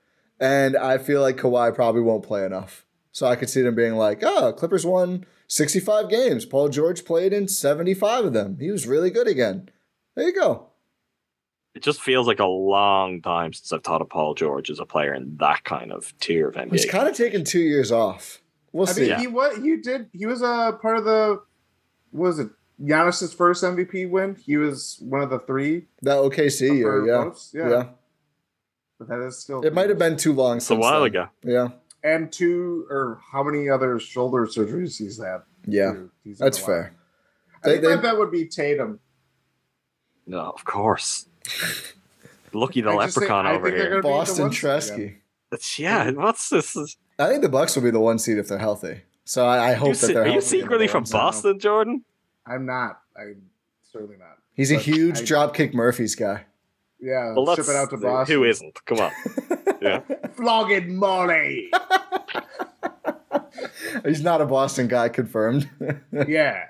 [SPEAKER 3] and I feel like Kawhi probably won't play enough. So I could see them being like, Clippers won 65 games. Paul George played in 75 of them. He was really good again. There you go.
[SPEAKER 1] It just feels like a long time since I've thought of Paul George as a player in that kind of tier of NBA.
[SPEAKER 3] He's kind of taken 2 years off. We'll see.
[SPEAKER 2] He was a part of the, what was it, Giannis's first MVP win? He was one of the three.
[SPEAKER 3] That OKC year, yeah.
[SPEAKER 2] But that is still...
[SPEAKER 3] It might have been too long since
[SPEAKER 1] a while ago.
[SPEAKER 3] Yeah.
[SPEAKER 2] And how many other shoulder surgeries he's had.
[SPEAKER 3] Yeah, that's fair.
[SPEAKER 2] I think that would be Tatum.
[SPEAKER 1] No, of course. Lucky the leprechaun over here.
[SPEAKER 3] Boston Treske.
[SPEAKER 1] What's this?
[SPEAKER 3] I think the Bucks will be the 1 seed if they're healthy. So I hope that they're healthy.
[SPEAKER 1] Are you secretly from Boston, Jordan?
[SPEAKER 2] I'm not. I'm certainly not.
[SPEAKER 3] He's a huge Dropkick Murphys guy.
[SPEAKER 2] Yeah, ship it out to Boston.
[SPEAKER 1] Who isn't? Come on. Yeah.
[SPEAKER 2] Flogging Molly.
[SPEAKER 3] He's not a Boston guy, confirmed.
[SPEAKER 2] Yeah.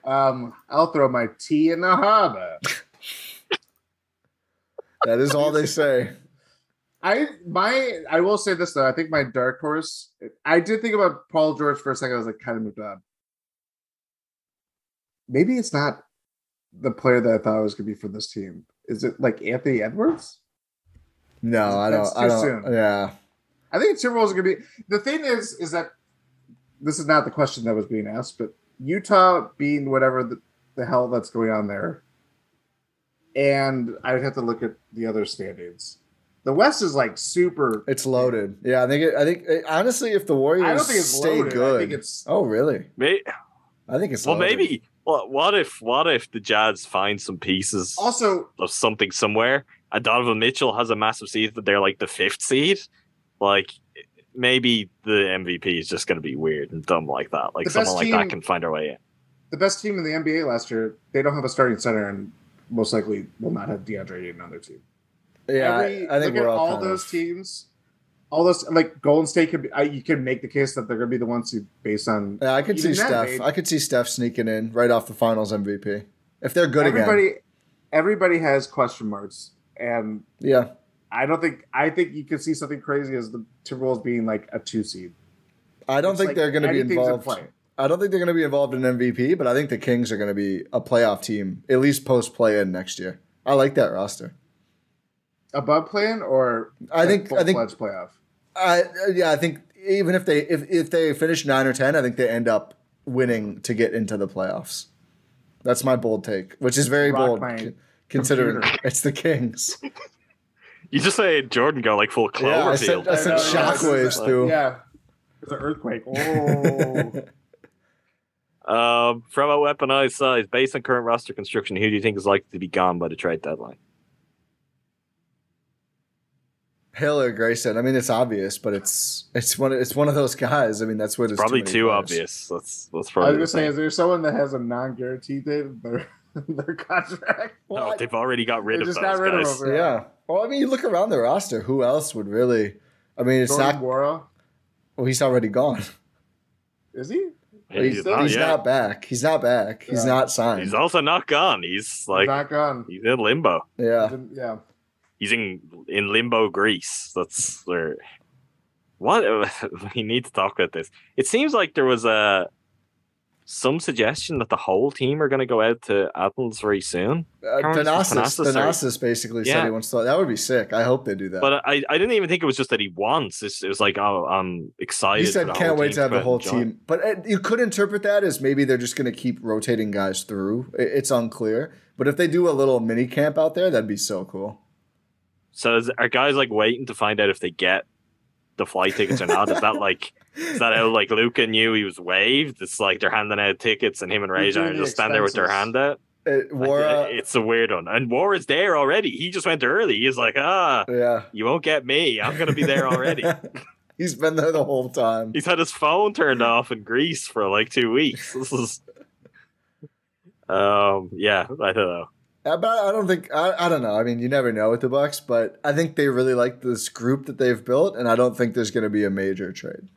[SPEAKER 2] I'll throw my tea in the harbor.
[SPEAKER 3] That is all they say.
[SPEAKER 2] I will say this though. I think my dark horse. I did think about Paul George for a second. I was like, kind of moved on. Maybe it's not the player that I thought it was going to be for this team. Is it like Anthony Edwards?
[SPEAKER 3] No, I don't.
[SPEAKER 2] Soon.
[SPEAKER 3] Yeah,
[SPEAKER 2] I think Timberwolves are going to be. The thing is that this is not the question that was being asked, but Utah being whatever the hell that's going on there, and I would have to look at the other standings. The West is like super.
[SPEAKER 3] It's loaded. Yeah, I think honestly, if the Warriors
[SPEAKER 2] I don't think it's
[SPEAKER 3] stay
[SPEAKER 2] loaded.
[SPEAKER 3] good,
[SPEAKER 2] I think it's.
[SPEAKER 3] Oh, really? I think it's loaded.
[SPEAKER 1] Maybe. What if the Jazz find some pieces
[SPEAKER 2] Also
[SPEAKER 1] of something somewhere, and Donovan Mitchell has a massive season that they're like the 5th seed? Like, maybe the MVP is just going to be weird and dumb like that. Like, someone like that can find their way in.
[SPEAKER 2] The best team in the NBA last year, they don't have a starting center and most likely will not have DeAndre Ayton on their team.
[SPEAKER 3] Yeah, I think
[SPEAKER 2] look at all those teams. All those, like Golden State, could be, you can make the case that they're going to be the ones who, based on.
[SPEAKER 3] Yeah, I could see Steph. I could see Steph sneaking in right off the Finals MVP if they're good again.
[SPEAKER 2] Everybody has question marks, and
[SPEAKER 3] yeah,
[SPEAKER 2] I think you could see something crazy as the Timberwolves being like a 2 seed.
[SPEAKER 3] I don't think they're going to be involved. I don't think they're going to be involved in MVP, but I think the Kings are going to be a playoff team, at least post play-in next year. I like that roster.
[SPEAKER 2] Above play-in or
[SPEAKER 3] I think
[SPEAKER 2] playoff.
[SPEAKER 3] I think even if they finish 9 or 10, I think they end up winning to get into the playoffs. That's my bold take, which is very bold considering it's the Kings.
[SPEAKER 1] You just say Jordan go like full Cloverfield.
[SPEAKER 3] I sent shockwaves through.
[SPEAKER 2] Yeah, it's an earthquake. Oh.
[SPEAKER 1] From a weaponized size, based on current roster construction, who do you think is likely to be gone by the trade deadline?
[SPEAKER 3] Hill or Grayson. I mean, it's obvious, but it's one of those guys. I mean, that's what it's
[SPEAKER 1] probably too obvious. That's probably.
[SPEAKER 2] I was gonna say, is there someone that has a non-guaranteed date in their contract?
[SPEAKER 1] No, they've already got rid of those guys.
[SPEAKER 3] Of them, yeah. Well, I mean, you look around the roster. Who else would really? I mean, it's
[SPEAKER 2] Jordan
[SPEAKER 3] not.
[SPEAKER 2] Wara?
[SPEAKER 3] Well, he's already gone.
[SPEAKER 2] Is he?
[SPEAKER 3] He's not back. He's not back. He's not signed.
[SPEAKER 1] He's also not gone. He's
[SPEAKER 2] not gone.
[SPEAKER 1] He's in limbo.
[SPEAKER 3] Yeah.
[SPEAKER 2] Yeah.
[SPEAKER 1] He's in limbo Greece. That's where. What we need to talk about this. It seems like there was some suggestion that the whole team are going to go out to Athens very soon.
[SPEAKER 3] Thanasis basically said he wants to. That would be sick. I hope they do that.
[SPEAKER 1] But I didn't even think it was just that he wants. It was like, oh, I'm excited.
[SPEAKER 3] He said, can't wait to have the whole team. But you could interpret that as maybe they're just going to keep rotating guys through. It's unclear. But if they do a little mini camp out there, that'd be so cool.
[SPEAKER 1] So are guys like waiting to find out if they get the flight tickets or not? Is that how like Luka knew he was waived? It's like they're handing out tickets and him and Rajon are just stand there with their hand out. It's a weird one. And Wara's there already. He just went early. He's like, you won't get me. I'm going to be there already.
[SPEAKER 3] He's been there the whole time.
[SPEAKER 1] He's had his phone turned off in Greece for like 2 weeks. This is, I don't know.
[SPEAKER 3] But I don't think I don't know. I mean, you never know with the Bucks, but I think they really like this group that they've built, and I don't think there's going to be a major trade.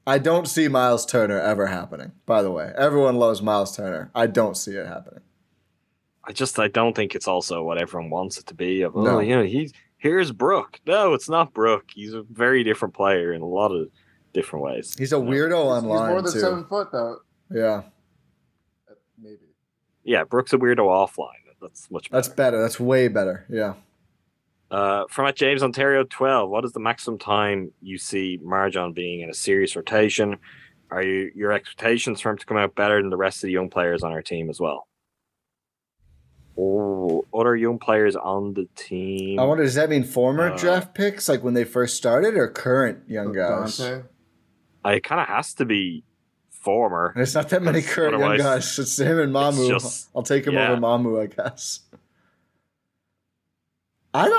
[SPEAKER 3] I don't see Miles Turner ever happening. By the way, everyone loves Miles Turner. I don't see it happening.
[SPEAKER 1] I don't think it's also what everyone wants it to be. Here's Brook. No, it's not Brook. He's a very different player in a lot of different ways.
[SPEAKER 3] He's a weirdo online.
[SPEAKER 2] He's more than
[SPEAKER 3] too.
[SPEAKER 2] 7 foot though.
[SPEAKER 3] Yeah.
[SPEAKER 2] Maybe.
[SPEAKER 1] Yeah, Brook's a weirdo offline. That's much better.
[SPEAKER 3] That's better. That's way better. Yeah.
[SPEAKER 1] From James Ontario 12, what is the maximum time you see Marjon being in a serious rotation? Are your expectations for him to come out better than the rest of the young players on our team as well? Oh, other young players on the team.
[SPEAKER 3] I wonder, does that mean former draft picks, like when they first started, or current young guys?
[SPEAKER 2] It
[SPEAKER 1] kind of has to be former.
[SPEAKER 3] There's not that many current young guys. It's him and Mamu. I'll take him over Mamu, I guess. I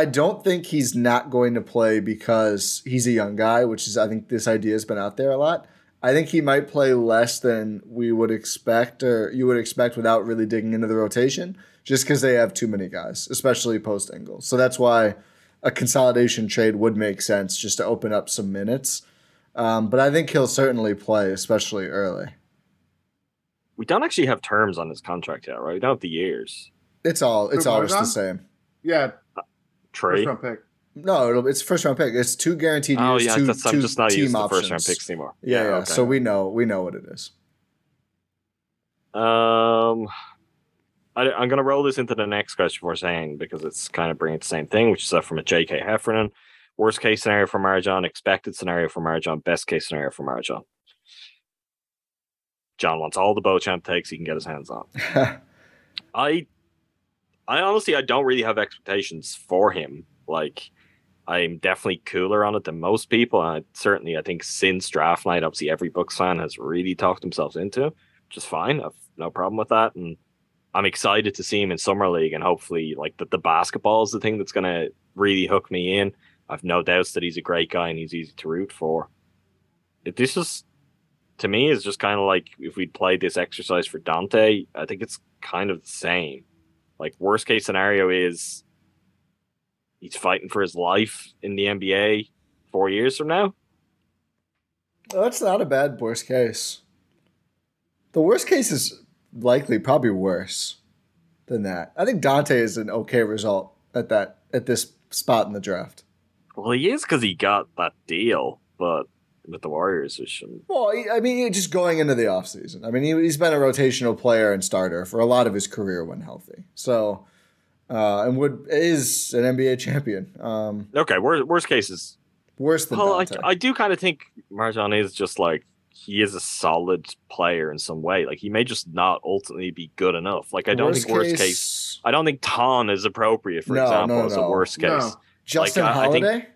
[SPEAKER 3] don't think he's not going to play because he's a young guy, which is, I think this idea has been out there a lot. I think he might play less than we would expect, or you would expect without really digging into the rotation, just because they have too many guys, especially post Ingles. So that's why a consolidation trade would make sense, just to open up some minutes. But I think he'll certainly play, especially early.
[SPEAKER 1] We don't actually have terms on his contract yet, right? We don't have the years.
[SPEAKER 3] It's always the same.
[SPEAKER 2] Yeah.
[SPEAKER 1] Trey.
[SPEAKER 2] First round pick.
[SPEAKER 3] No, it's first round pick. It's 2 guaranteed years.
[SPEAKER 1] Oh yeah,
[SPEAKER 3] two
[SPEAKER 1] I'm just not
[SPEAKER 3] team
[SPEAKER 1] used to
[SPEAKER 3] options.
[SPEAKER 1] first round picks anymore.
[SPEAKER 3] Yeah.
[SPEAKER 1] Okay.
[SPEAKER 3] So we know what it is.
[SPEAKER 1] I'm going to roll this into the next question before saying, because it's kind of bringing the same thing, which is from a J.K. Heffernan. Worst case scenario for Marjan, expected scenario for Marjan, best case scenario for Marjan. John wants all the Beauchamp takes he can get his hands on. I honestly, I don't really have expectations for him. Like, I'm definitely cooler on it than most people. And I think since draft night, obviously every Bucks fan has really talked themselves into it, which is fine. I've no problem with that. And I'm excited to see him in Summer League, and hopefully like the basketball is the thing that's going to really hook me in. I've no doubts that he's a great guy and he's easy to root for. This is, to me, is just kind of like if we'd played this exercise for Dante, I think it's kind of the same. Like, worst case scenario is he's fighting for his life in the NBA 4 years from now.
[SPEAKER 3] Well, that's not a bad worst case. The worst case is likely probably worse than that. I think Dante is an okay result at this spot in the draft.
[SPEAKER 1] Well, he is because he got that deal, but with the Warriors,
[SPEAKER 3] well, I mean, just going into the offseason. I mean, he's been a rotational player and starter for a lot of his career when healthy. So, and is an NBA champion.
[SPEAKER 1] Okay, worst case is
[SPEAKER 3] worse than Dante.
[SPEAKER 1] I do kind of think Marjan is just like, he is a solid player in some way. Like, he may just not ultimately be good enough. Like, I don't think worst case. I don't think Ton is appropriate, for example, as a worst case. No.
[SPEAKER 3] Justin Holiday?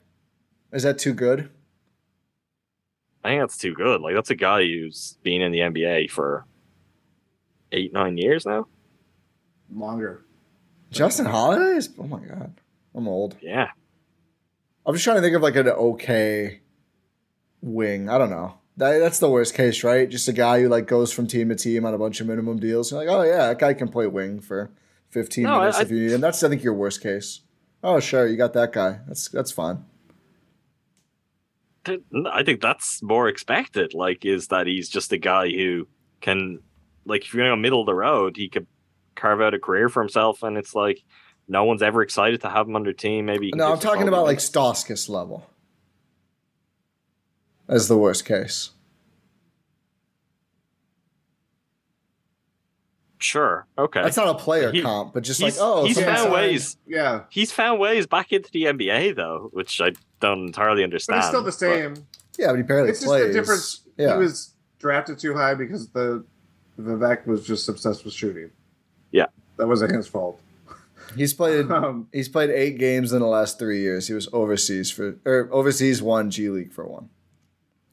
[SPEAKER 3] Is that too good?
[SPEAKER 1] I think that's too good. Like, that's a guy who's been in the NBA for 8-9 years now.
[SPEAKER 2] Longer.
[SPEAKER 3] Justin Holiday is? Oh my god, I'm old.
[SPEAKER 1] Yeah.
[SPEAKER 3] I'm just trying to think of like an okay wing. I don't know. That's the worst case, right? Just a guy who like goes from team to team on a bunch of minimum deals. You're like, oh yeah, that guy can play wing for 15 minutes if you need him. That's, I think, your worst case. Oh sure, you got that guy. That's fine.
[SPEAKER 1] I think that's more expected. Like, is that he's just a guy who can, like, if you're going to go middle of the road, he could carve out a career for himself, and it's like no one's ever excited to have him on their team. Maybe.
[SPEAKER 3] No, I'm talking about like Stauskas level as the worst case.
[SPEAKER 1] Sure. Okay.
[SPEAKER 3] That's not a player comp, but just
[SPEAKER 1] he's found ways. Yeah. He's found ways back into the NBA though, which I don't entirely understand.
[SPEAKER 2] But it's still the same.
[SPEAKER 3] Yeah, but he barely plays. It's just the difference.
[SPEAKER 2] Yeah. He was drafted too high because Vivek was just obsessed with shooting.
[SPEAKER 1] Yeah.
[SPEAKER 2] That wasn't his fault.
[SPEAKER 3] He's played 8 games in the last 3 years. He was overseas 1, G League for 1.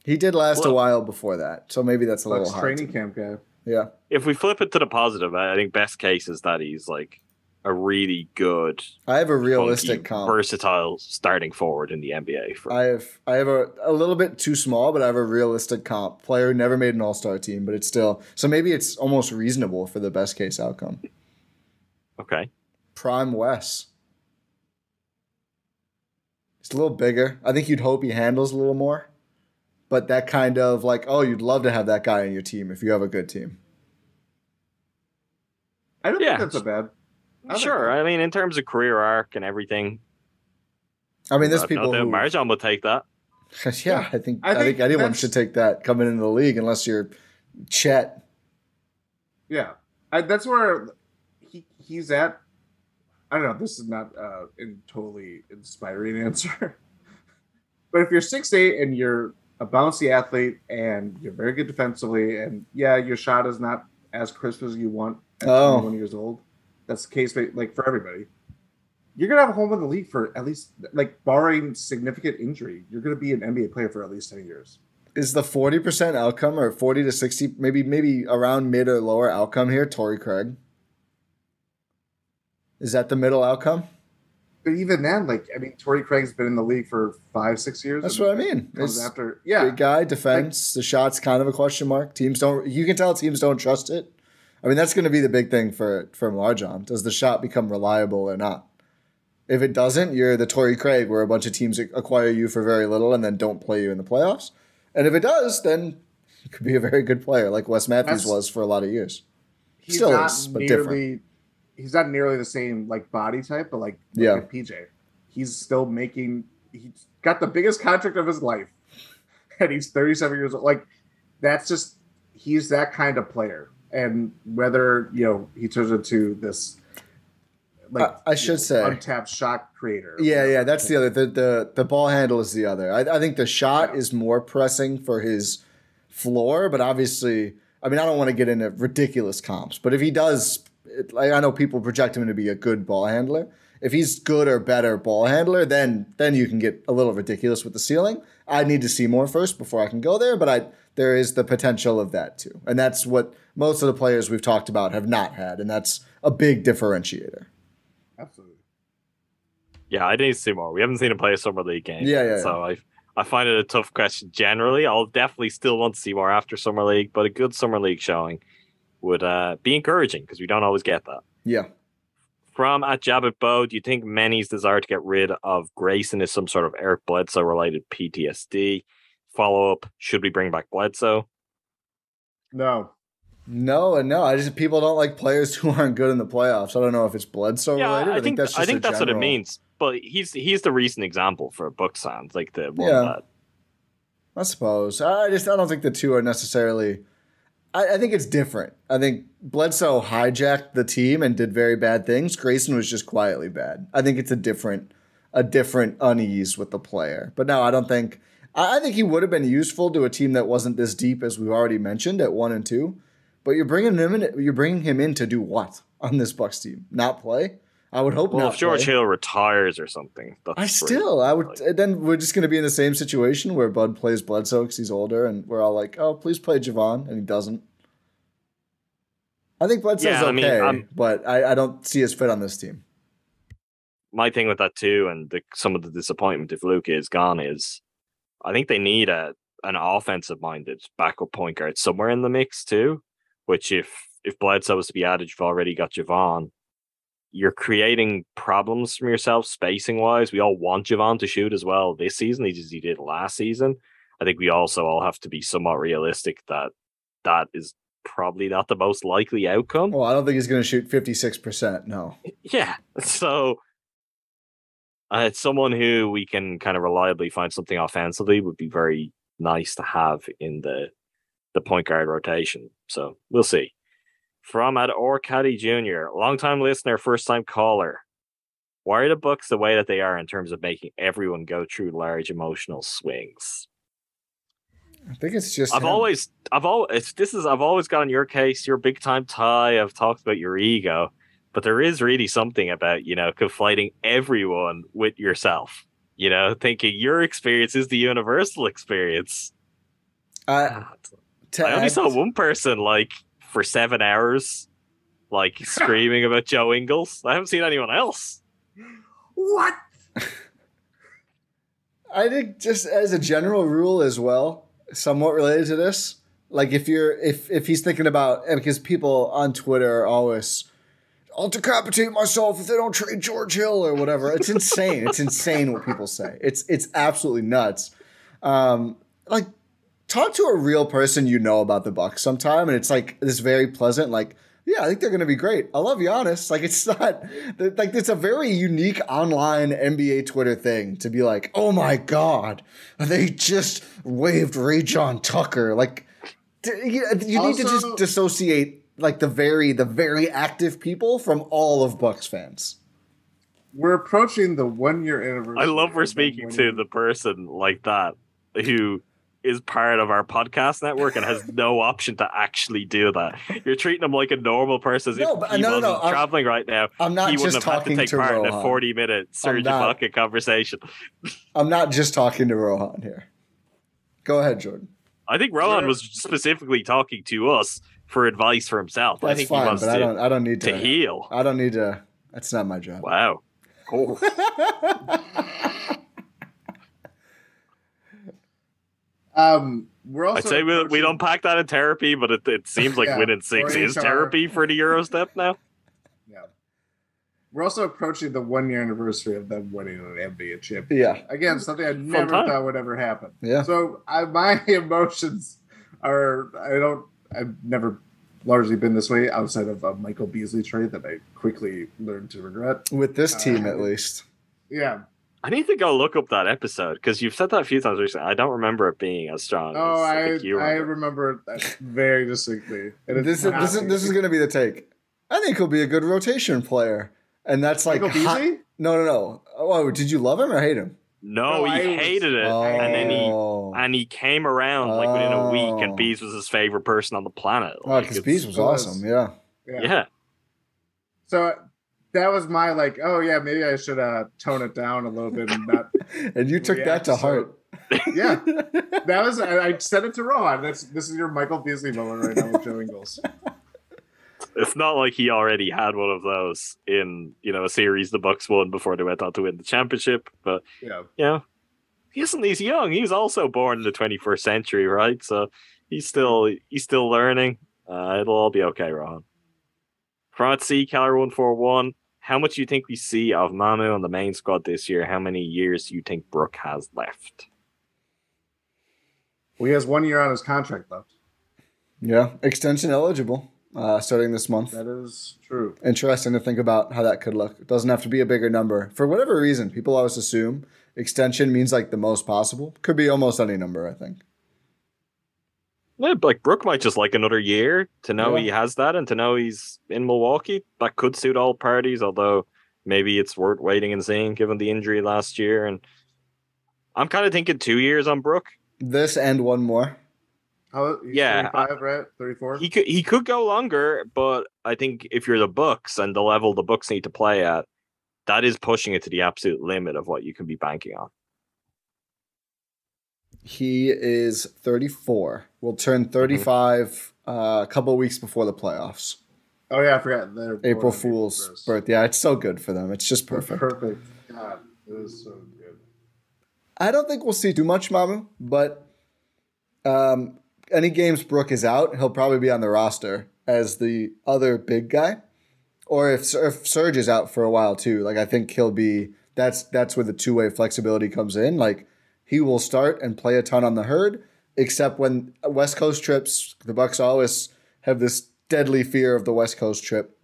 [SPEAKER 3] He did last a while before that, so maybe that's a little hard.
[SPEAKER 2] Training camp guy.
[SPEAKER 3] Yeah.
[SPEAKER 1] If we flip it to the positive, I think best case is that he's like a really good.
[SPEAKER 3] I have a realistic comp.
[SPEAKER 1] Versatile starting forward in the NBA.
[SPEAKER 3] I have a little bit too small, but I have a realistic comp. Player who never made an All-Star team, but it's still, so maybe it's almost reasonable for the best case outcome.
[SPEAKER 1] Okay.
[SPEAKER 3] Prime Wes. He's a little bigger. I think you'd hope he handles a little more. But that kind of like, oh, you'd love to have that guy on your team if you have a good team.
[SPEAKER 2] I don't think that's a bad.
[SPEAKER 1] Sure. I mean, in terms of career arc and everything.
[SPEAKER 3] I mean, there's people who
[SPEAKER 1] Marjan will take that.
[SPEAKER 3] Yeah, I think anyone should take that coming into the league unless you're Chet.
[SPEAKER 2] Yeah. That's where he's at. I don't know. This is not a totally inspiring answer. But if you're 6'8" and you're a bouncy athlete and you're very good defensively, and yeah, your shot is not as crisp as you want at 21 years old. That's the case like for everybody. You're gonna have a home in the league for at least, like, barring significant injury, you're gonna be an NBA player for at least 10 years.
[SPEAKER 3] Is the 40% outcome, or 40 to 60, maybe around mid or lower outcome here, Torrey Craig? Is that the middle outcome?
[SPEAKER 2] But even then, like, I mean, Torrey Craig's been in the league for 5-6 years.
[SPEAKER 3] That's what I mean.
[SPEAKER 2] After,
[SPEAKER 3] big guy, defense. The shot's kind of a question mark. You can tell teams don't trust it. I mean, that's going to be the big thing for Marjan. Does the shot become reliable or not? If it doesn't, you're the Torrey Craig, where a bunch of teams acquire you for very little and then don't play you in the playoffs. And if it does, then you could be a very good player, like Wes Matthews was for a lot of years.
[SPEAKER 2] Still is, but different. he's not nearly the same like body type, but like PJ, he's still making. He's got the biggest contract of his life, and he's 37 years old. Like that's just he's that kind of player. And whether he turns into this, like
[SPEAKER 3] I should say,
[SPEAKER 2] untapped shot creator.
[SPEAKER 3] Yeah, that's the other. The ball handle is the other. I think the shot is more pressing for his floor, but obviously, I mean, I don't want to get into ridiculous comps, but if he does, I know people project him to be a good ball handler. If he's good or better ball handler, then you can get a little ridiculous with the ceiling. I need to see more first before I can go there, but there is the potential of that too, and that's what most of the players we've talked about have not had, and that's a big differentiator.
[SPEAKER 2] Absolutely.
[SPEAKER 1] Yeah, I need to see more. We haven't seen him play a Summer League game. So I find it a tough question generally. I'll definitely still want to see more after Summer League, but a good Summer League showing would be encouraging because we don't always get that.
[SPEAKER 3] Yeah.
[SPEAKER 1] From @JabbitBo, do you think Manny's desire to get rid of Grayson is some sort of Eric Bledsoe-related PTSD? Follow-up, should we bring back Bledsoe?
[SPEAKER 2] No.
[SPEAKER 3] I just people don't like players who aren't good in the playoffs. I don't know if it's Bledsoe related.
[SPEAKER 1] I think that's what it means. But he's the recent example for Bucks fans, like the one that.
[SPEAKER 3] I suppose. I don't think the two are necessarily. I think it's different. I think Bledsoe hijacked the team and did very bad things. Grayson was just quietly bad. I think it's a different unease with the player. But no, I don't think. I think he would have been useful to a team that wasn't this deep as we've already mentioned at 1 and 2. But you're bringing him in to do what on this Bucks team? Not play? I would hope not.
[SPEAKER 1] Well, if George Hill retires or something,
[SPEAKER 3] then we're just going to be in the same situation where Bud plays Bledsoe because he's older, and we're all like, "Oh, please play Javon," and he doesn't. I think Bledsoe's okay, but I don't see his fit on this team.
[SPEAKER 1] My thing with that too, and some of the disappointment if Luka is gone is, I think they need an offensive-minded backup point guard somewhere in the mix too. Which if Bledsoe was to be added, you've already got Javon. You're creating problems from yourself spacing-wise. We all want Javon to shoot as well this season as he did last season. I think we also all have to be somewhat realistic that is probably not the most likely outcome.
[SPEAKER 3] Well, I don't think he's going to shoot 56%, no.
[SPEAKER 1] Yeah, so it's someone who we can kind of reliably find something offensively would be very nice to have in the point guard rotation. So we'll see. From @OrCaddy Jr., longtime listener, first time caller. Why are the Bucks the way that they are in terms of making everyone go through large emotional swings?
[SPEAKER 3] I think it's just
[SPEAKER 1] I've always got in your case, you're big time Ti. I've talked about your ego, but there is really something about, conflating everyone with yourself. Thinking your experience is the universal experience. I only saw one person for 7 hours, screaming about Joe Ingles. I haven't seen anyone else.
[SPEAKER 2] What?
[SPEAKER 3] I think just as a general rule as well, somewhat related to this, if he's thinking about, because people on Twitter are always, I'll decapitate myself if they don't trade George Hill or whatever. It's insane. It's insane what people say. It's absolutely nuts. Talk to a real person about the Bucks sometime, and it's this very pleasant, yeah, I think they're going to be great. I love Giannis. It's not it's a very unique online NBA Twitter thing to be like, oh my God, they just waived Ray-John Tucker. You need to just dissociate the very active people from all of Bucks fans.
[SPEAKER 2] We're approaching the 1 year anniversary.
[SPEAKER 1] I love we're speaking to the person like that who is part of our podcast network and has no option to actually do that. You're treating him like a normal person as if he wasn't traveling right now.
[SPEAKER 3] I'm not
[SPEAKER 1] he
[SPEAKER 3] just
[SPEAKER 1] wouldn't have had to take part in a 40-minute Serge Ibaka conversation.
[SPEAKER 3] I'm not just talking to Rohan here. Go ahead, Jordan.
[SPEAKER 1] I think Rohan was specifically talking to us for advice for himself.
[SPEAKER 3] That's
[SPEAKER 1] I think
[SPEAKER 3] fine,
[SPEAKER 1] he wants
[SPEAKER 3] but I don't need
[SPEAKER 1] to heal.
[SPEAKER 3] I don't need to. That's not my job.
[SPEAKER 1] Wow. Cool.
[SPEAKER 2] We're also
[SPEAKER 1] I'd say we'd unpack that in therapy, but it seems like winning 6 is therapy for the Gyro Step now.
[SPEAKER 2] Yeah. We're also approaching the 1 year anniversary of them winning an NBA chip.
[SPEAKER 3] Yeah.
[SPEAKER 2] Again, something I never thought would ever happen.
[SPEAKER 3] Yeah.
[SPEAKER 2] So my emotions are, I've never largely been this way outside of a Michael Beasley trade that I quickly learned to regret.
[SPEAKER 3] With this team, at least.
[SPEAKER 2] Yeah.
[SPEAKER 1] I need to go look up that episode because you've said that a few times recently. I don't remember it being as strong.
[SPEAKER 2] Oh,
[SPEAKER 1] as I think you
[SPEAKER 2] remember that very distinctly.
[SPEAKER 3] This is going to be the take. I think he'll be a good rotation player, and that's like
[SPEAKER 2] Michael Beasley?
[SPEAKER 3] No. Oh, did you love him or hate him?
[SPEAKER 1] No, he hated it, and he came around like within a week, and Bees was his favorite person on the planet.
[SPEAKER 3] Oh, because Bees was awesome. Yeah.
[SPEAKER 2] So. That was my maybe I should tone it down a little bit and not.
[SPEAKER 3] And you took that to heart.
[SPEAKER 2] Yeah, that was. I said it to Rohan. This is your Michael Beasley moment right now with Joe Ingles.
[SPEAKER 1] It's not like he already had one of those in a series the Bucks won before they went on to win the championship. But he's young. He's also born in the 21st century, right? So he's still learning. It'll all be okay, Rohan. From C Keller 141. How much do you think we see of Mamu on the main squad this year? How many years do you think Brook has left?
[SPEAKER 2] Well, he has 1 year on his contract left.
[SPEAKER 3] Yeah, extension eligible starting this month.
[SPEAKER 2] That is true.
[SPEAKER 3] Interesting to think about how that could look. It doesn't have to be a bigger number. For whatever reason, people always assume extension means like the most possible. Could be almost any number, I think.
[SPEAKER 1] Yeah, like Brook might just like another year to know he has that and to know he's in Milwaukee. That could suit all parties, although maybe it's worth waiting and seeing given the injury last year. And I'm kind of thinking 2 years on Brook.
[SPEAKER 3] This and one more.
[SPEAKER 2] He's 35, right? 34?
[SPEAKER 1] He could go longer, but I think if you're the Bucks and the level the Bucks need to play at, that is pushing it to the absolute limit of what you can be banking on.
[SPEAKER 3] He is 34. Will turn 35 a couple of weeks before the playoffs.
[SPEAKER 2] Oh, yeah, I forgot.
[SPEAKER 3] April Fool's birth. Yeah, it's so good for them. It's just perfect.
[SPEAKER 2] Perfect. God, it is so good.
[SPEAKER 3] I don't think we'll see too much Mamu, but any games Brook is out, he'll probably be on the roster as the other big guy. Or if Serge is out for a while too, like I think he'll be. That's where the two-way flexibility comes in. Like he will start and play a ton on the herd, except when West Coast trips, the Bucks always have this deadly fear of the West Coast trip,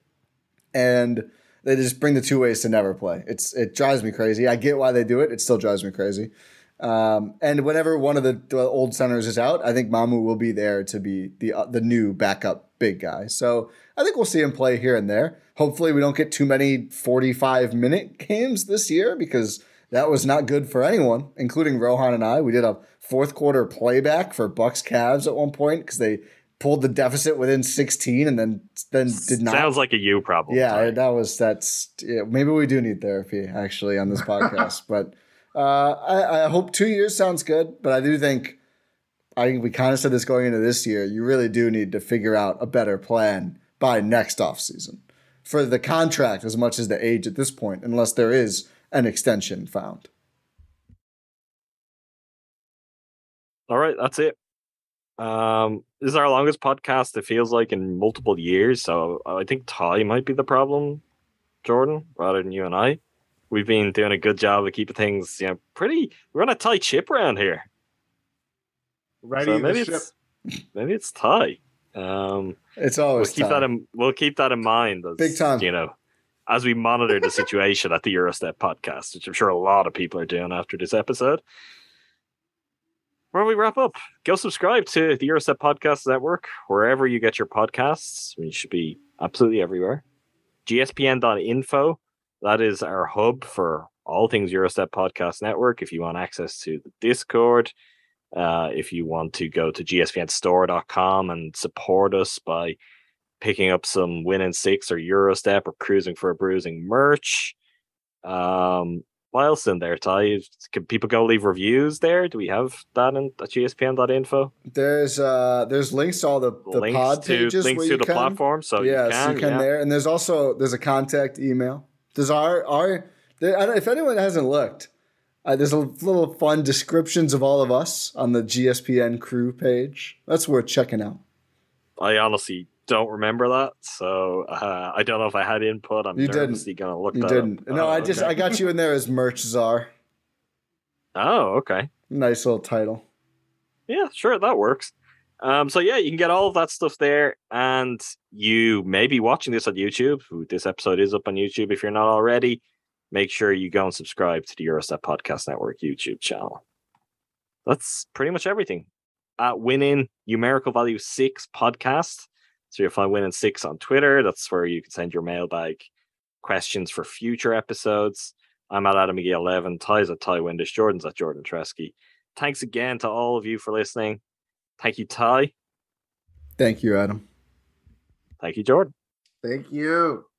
[SPEAKER 3] and they just bring the two ways to never play. It drives me crazy. I get why they do it. It still drives me crazy. And whenever one of the old centers is out, I think Mamu will be there to be the new backup big guy. So I think we'll see him play here and there. Hopefully we don't get too many 45-minute games this year because that was not good for anyone, including Rohan and I. We did a fourth quarter playback for Bucks Cavs at one point because they pulled the deficit within 16 and then did not.
[SPEAKER 1] Sounds like a you problem.
[SPEAKER 3] Yeah, maybe we do need therapy actually on this podcast. But I hope 2 years sounds good. But I think we kind of said this going into this year. You really do need to figure out a better plan by next offseason for the contract as much as the age at this point, unless there is an extension found.
[SPEAKER 1] All right, that's it. This is our longest podcast, it feels like, in multiple years. So I think Ti might be the problem, Jordan, rather than you and I. We've been doing a good job of keeping things, we're on a tight ship around here.
[SPEAKER 2] Ready
[SPEAKER 1] so maybe it's Ti.
[SPEAKER 3] It's always
[SPEAKER 1] we'll keep that in mind as,
[SPEAKER 3] big time.
[SPEAKER 1] As we monitor the situation at the Gyro Step podcast, which I'm sure a lot of people are doing after this episode. Where we wrap up, go subscribe to the Gyro Step Podcast Network, wherever you get your podcasts. We should be absolutely everywhere. gspn.info, that is our hub for all things Gyro Step Podcast Network. If you want access to the Discord, if you want to go to gspnstore.com and support us by picking up some Win in 6 or Gyro Step or Cruising for a Bruising merch. What else in there, Ti? Can people go leave reviews there? Do we have that at gspn.info?
[SPEAKER 3] There's links to all the pod pages.
[SPEAKER 1] Links to the platform. So
[SPEAKER 3] you can there. And there's a contact email. If anyone hasn't looked, there's a little fun descriptions of all of us on the GSPN crew page. That's worth checking out.
[SPEAKER 1] I honestly don't remember that, so I don't know if I had input. I'm nervously going to look that up. You didn't.
[SPEAKER 3] No, I got you in there as Merch Czar.
[SPEAKER 1] Oh, okay.
[SPEAKER 3] Nice little title.
[SPEAKER 1] Yeah, sure, that works. So yeah, you can get all of that stuff there, and you may be watching this on YouTube. This episode is up on YouTube if you're not already. Make sure you go and subscribe to the Gyro Step Podcast Network YouTube channel. That's pretty much everything. At Winning Numerical Value 6 Podcast. So you'll find Winning 6 on Twitter. That's where you can send your mailbag questions for future episodes. I'm at Adam McGee 11. Ti's at Ti Windisch. Jordan's at Jordan Treske. Thanks again to all of you for listening. Thank you, Ti.
[SPEAKER 3] Thank you, Adam.
[SPEAKER 1] Thank you, Jordan.
[SPEAKER 2] Thank you.